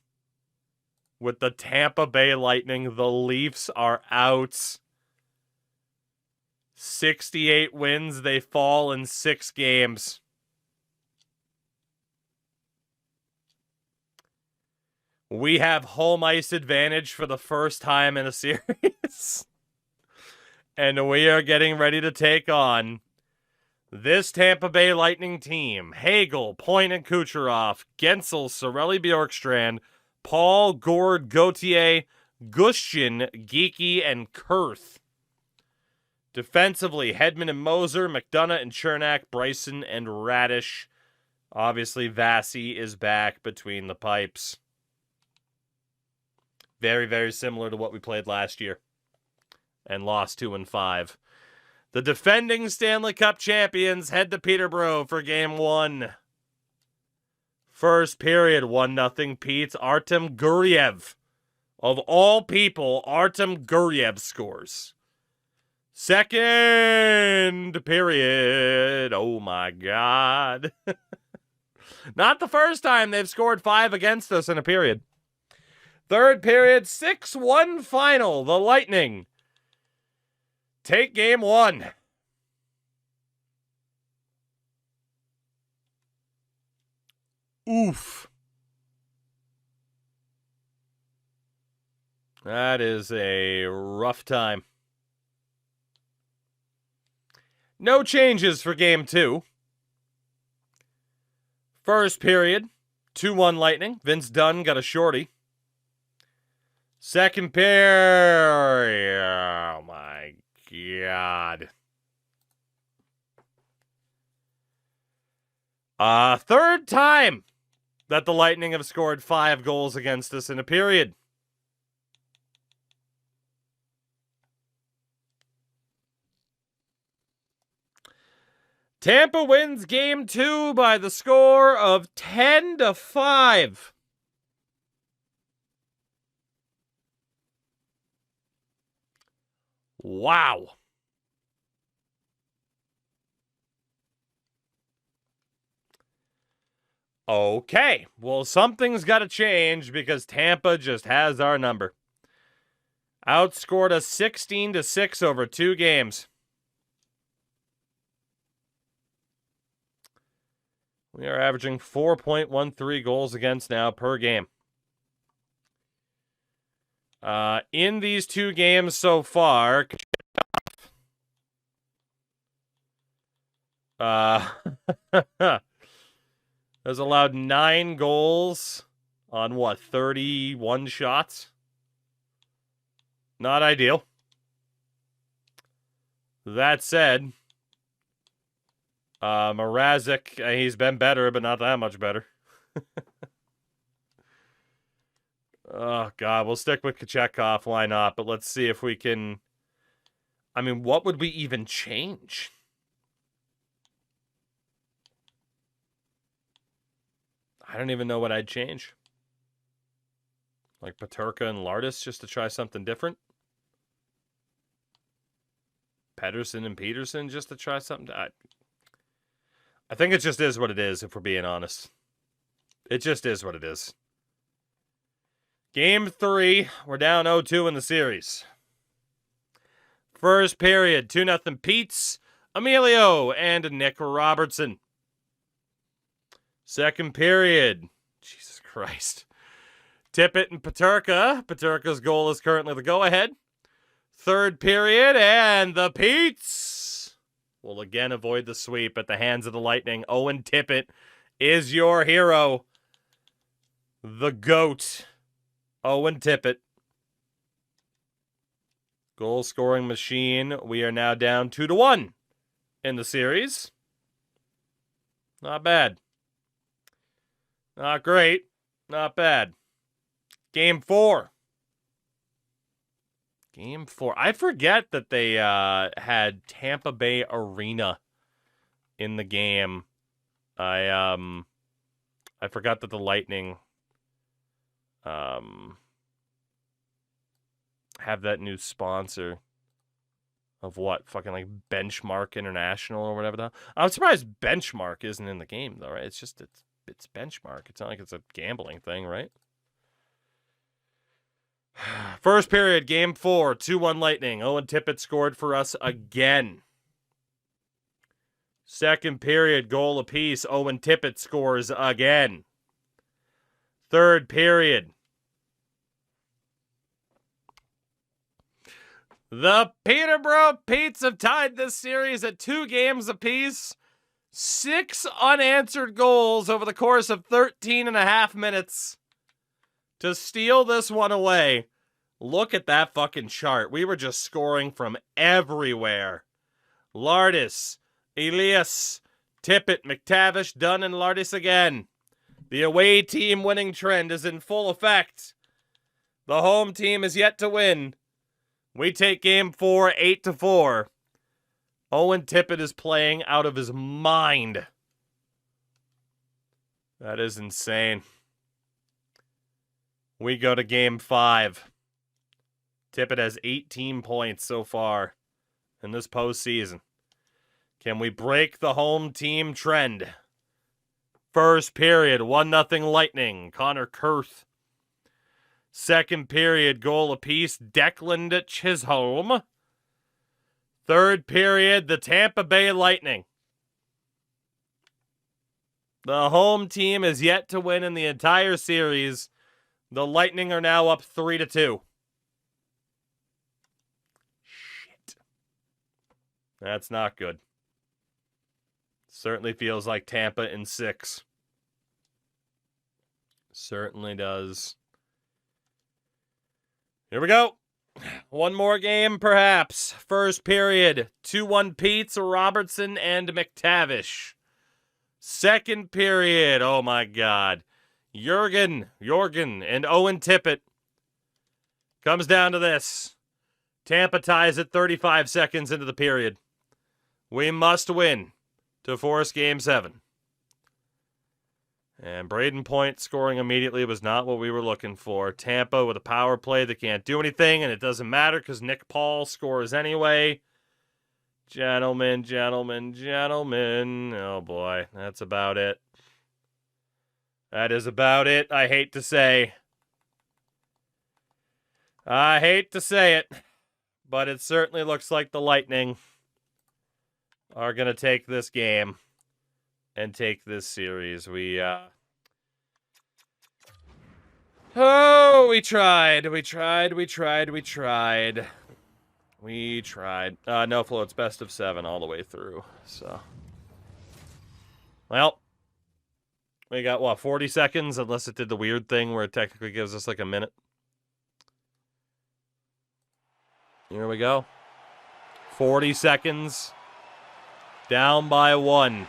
with the Tampa Bay Lightning. The Leafs are out. 68 wins. They fall in 6 games. We have home ice advantage for the first time in a series. And we are getting ready to take on this Tampa Bay Lightning team. Hagel, Point and Kucherov, Gensel, Sorelli Bjorkstrand, Paul, Gord, Gauthier, Gushchin, Jayke, and Kurth. Defensively, Hedman and Moser, McDonough and Chernak, Bryson and Radish. Obviously, Vasi is back between the pipes. Very, very similar to what we played last year. And lost 2-5. The defending Stanley Cup champions head to Peterborough for Game 1. First period, 1-0 Petes. Artem Guryev. Of all people, Artem Guryev scores. Second period. Oh my God. Not the first time they've scored 5 against us in a period. Third period, 6-1 final. The Lightning take Game 1. Oof. That is a rough time. No changes for Game 2. First period, 2-1 Lightning. Vince Dunn got a shorty. Second period. Oh, my God. Third time that the Lightning have scored 5 goals against us in a period. Tampa wins game 2 by the score of 10-5. Wow. Okay, well, something's got to change because Tampa just has our number. Outscored us 16-6 over 2 games. We are averaging 4.13 goals against now per game. In these 2 games so far, has allowed 9 goals on 31 shots. Not ideal. That said, Mrazek, he's been better, but not that much better. Oh, God, we'll stick with Kochetkov. Why not? But let's see if we can... I mean, what would we even change? I don't even know what I'd change. Like Peterka and Lardis just to try something different? Pedersen and Peterson just to try something... I think it just is what it is, if we're being honest. It just is what it is. Game 3, we're down 0-2 in the series. First period, 2-0 Pete's, Emilio, and Nick Robertson. Second period, Jesus Christ. Tippett and Peterka. Peterka's goal is currently the go-ahead. Third period, and the Petes will again avoid the sweep at the hands of the Lightning. Owen Tippett is your hero. The GOAT. Owen Tippett. Goal scoring machine. We are now down 2-1 in the series. Not bad. Not great. Not bad. Game 4. Game 4. I forget that they had Tampa Bay Arena in the game. I forgot that the Lightning have that new sponsor of what? Fucking like Benchmark International or whatever the hell. I'm surprised Benchmark isn't in the game though, right? It's just it's Benchmark. It's not like it's a gambling thing, right? First period, game 4, 2-1 Lightning. Owen Tippett scored for us again. Second period, goal apiece. Owen Tippett scores again. Third period. The Peterborough Petes have tied this series at 2 games apiece. 6 unanswered goals over the course of 13.5 minutes to steal this one away. Look at that fucking chart. We were just scoring from everywhere. Lardis, Elias, Tippett, McTavish, Dunn, and Lardis again. The away team winning trend is in full effect. The home team is yet to win. We take game 4, 8-4. Owen Tippett is playing out of his mind. That is insane. We go to game 5. Tippett has 18 points so far in this postseason. Can we break the home team trend? First period, 1-0 Lightning. Connor Kurth. Second period, goal apiece, Declan Chisholm. Third period, the Tampa Bay Lightning. The home team is yet to win in the entire series. The Lightning are now up 3-2. Shit. That's not good. Certainly feels like Tampa in 6. Certainly does. Here we go. One more game, perhaps. First period, 2-1 Pete's, Robertson, and McTavish. Second period, oh my God. Jorgen, and Owen Tippett. Comes down to this. Tampa ties at 35 seconds into the period. We must win to force Game 7. And Braden Point scoring immediately was not what we were looking for. Tampa with a power play that can't do anything, and it doesn't matter because Nick Paul scores anyway. Gentlemen. Oh boy, that's about it. That is about it, I hate to say. I hate to say it, but it certainly looks like the Lightning are going to take this game and take this series. We tried. No floats, best of 7 all the way through. So, well, we got, 40 seconds, unless it did the weird thing where it technically gives us like a minute. Here we go. 40 seconds. Down by 1.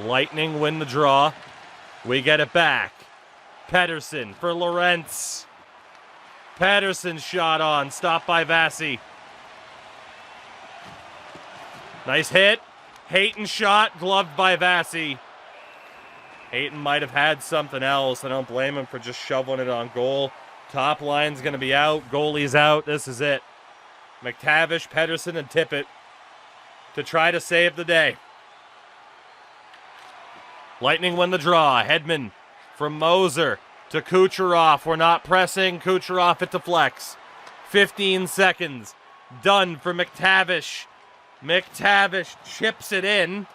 Lightning win the draw. We get it back. Pettersson for Lorentz. Pettersson shot on. Stopped by Vasi. Nice hit. Hayton shot. Gloved by Vasi. Hayton might have had something else. I don't blame him for just shoveling it on goal. Top line's going to be out. Goalie's out. This is it. McTavish, Pettersson, and Tippett to try to save the day. Lightning win the draw. Hedman from Moser to Kucherov. We're not pressing. Kucherov it deflects. 15 seconds. Done for McTavish. McTavish chips it in.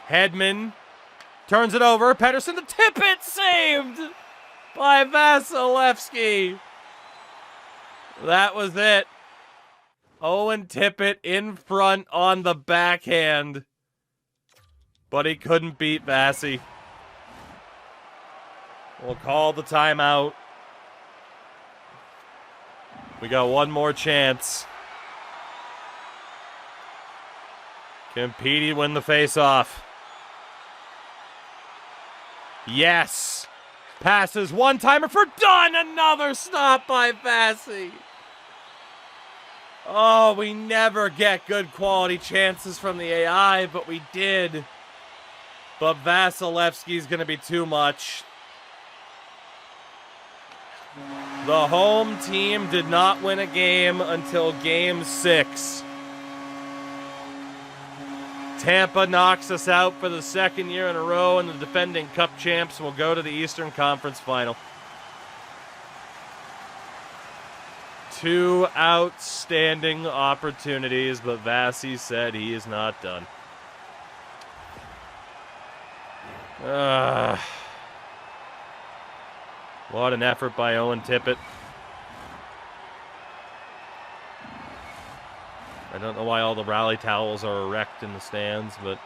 Hedman turns it over. Pettersson to Tippett. Saved by Vasilevsky. That was it. Owen Tippett in front on the backhand. But he couldn't beat Vasi. We'll call the timeout. We got one more chance. Can Petey win the face-off? Yes. Passes one-timer for Dunn. Another stop by Vasi. Oh, we never get good quality chances from the AI, but we did. But Vasilevsky's going to be too much. The home team did not win a game until Game 6. Tampa knocks us out for the second year in a row, and the defending Cup champs will go to the Eastern Conference Final. 2 outstanding opportunities, but Vasi said he is not done. What an effort by Owen Tippett. I don't know why all the rally towels are erect in the stands, but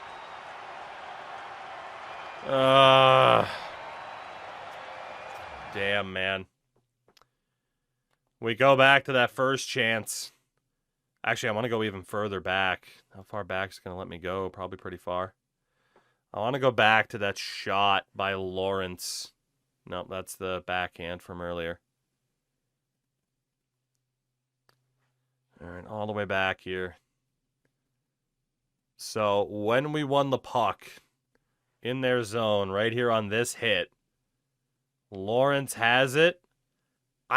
damn, man. We go back to that first chance. Actually, I want to go even further back. How far back is going to let me go? Probably pretty far. I want to go back to that shot by Lawrence. Nope, that's the backhand from earlier. All right, all the way back here. So when we won the puck in their zone, right here on this hit, Lawrence has it.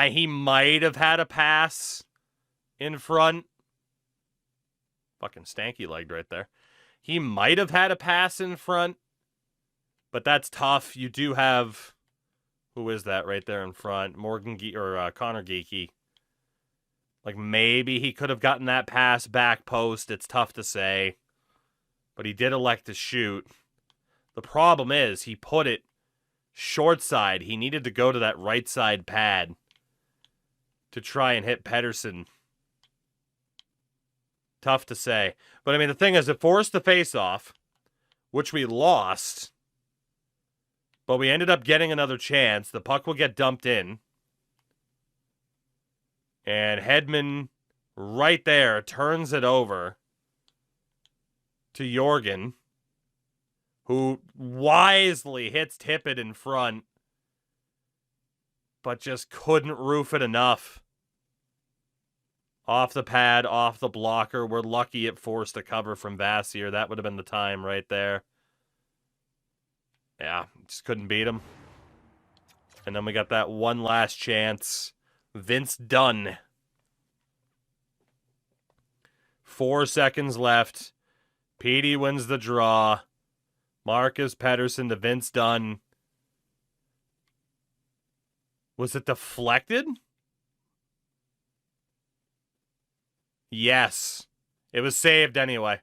He might have had a pass in front. Fucking stanky legged right there. He might have had a pass in front, but that's tough. You do have, who is that right there in front? Connor Jayke. Like, maybe he could have gotten that pass back post. It's tough to say. But he did elect to shoot. The problem is, he put it short side. He needed to go to that right side pad to try and hit Pettersson. Tough to say. But, I mean, the thing is, it forced the face-off, which we lost. But we ended up getting another chance. The puck will get dumped in. And Hedman, right there, turns it over to Jorgen, who wisely hits Tippett in front, but just couldn't roof it enough. Off the pad, off the blocker. We're lucky it forced a cover from Vassier. That would have been the time right there. Yeah, just couldn't beat him. And then we got that one last chance. Vince Dunn. 4 seconds left. Petey wins the draw. Marcus Pettersson to Vince Dunn. Was it deflected? Yes. It was saved anyway.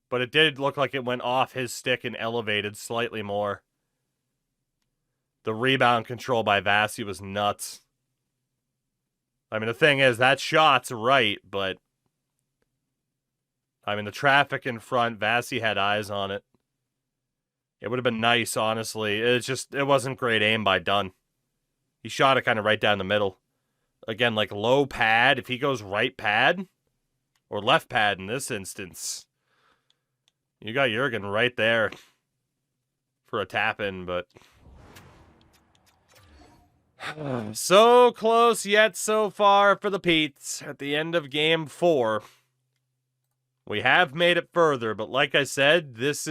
But it did look like it went off his stick and elevated slightly more. The rebound control by Vasi was nuts. I mean, the thing is, that shot's right, but... I mean, the traffic in front, Vasi had eyes on it. It would have been nice, honestly. It wasn't great aim by Dunn. He shot it kind of right down the middle. Again, like low pad. If he goes right pad, or left pad in this instance, you got Jurgen right there for a tap-in, but... So close, yet so far for the Petes at the end of Game 4. We have made it further, but like I said, this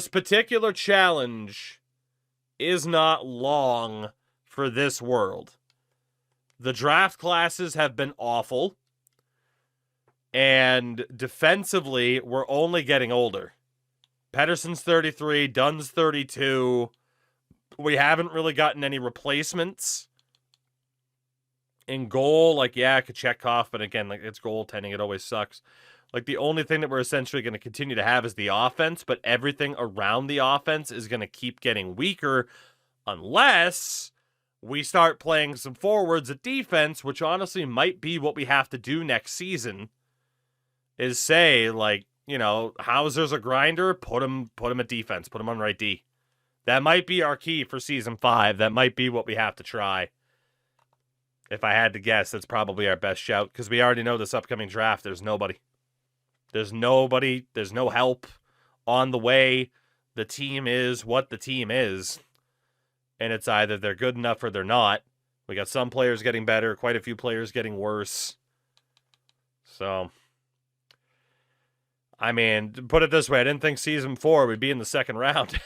particular challenge is not long for this world. The draft classes have been awful, and defensively, we're only getting older. Pettersson's 33, Dunn's 32. We haven't really gotten any replacements. In goal, like, yeah, Kochetkov, but again, like, it's goaltending. It always sucks. Like, the only thing that we're essentially going to continue to have is the offense, but everything around the offense is going to keep getting weaker unless we start playing some forwards at defense, which honestly might be what we have to do next season, is say, like, you know, Hauser's a grinder, put him at defense, put him on right D. That might be our key for Season 5. That might be what we have to try. If I had to guess, that's probably our best shout, because we already know this upcoming draft, there's nobody. There's nobody. There's no help on the way. The team is what the team is. And it's either they're good enough or they're not. We got some players getting better, quite a few players getting worse. So, I mean, to put it this way, I didn't think Season 4 would be in the second round.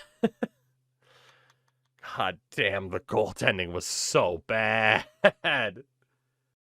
God damn, the goaltending was so bad.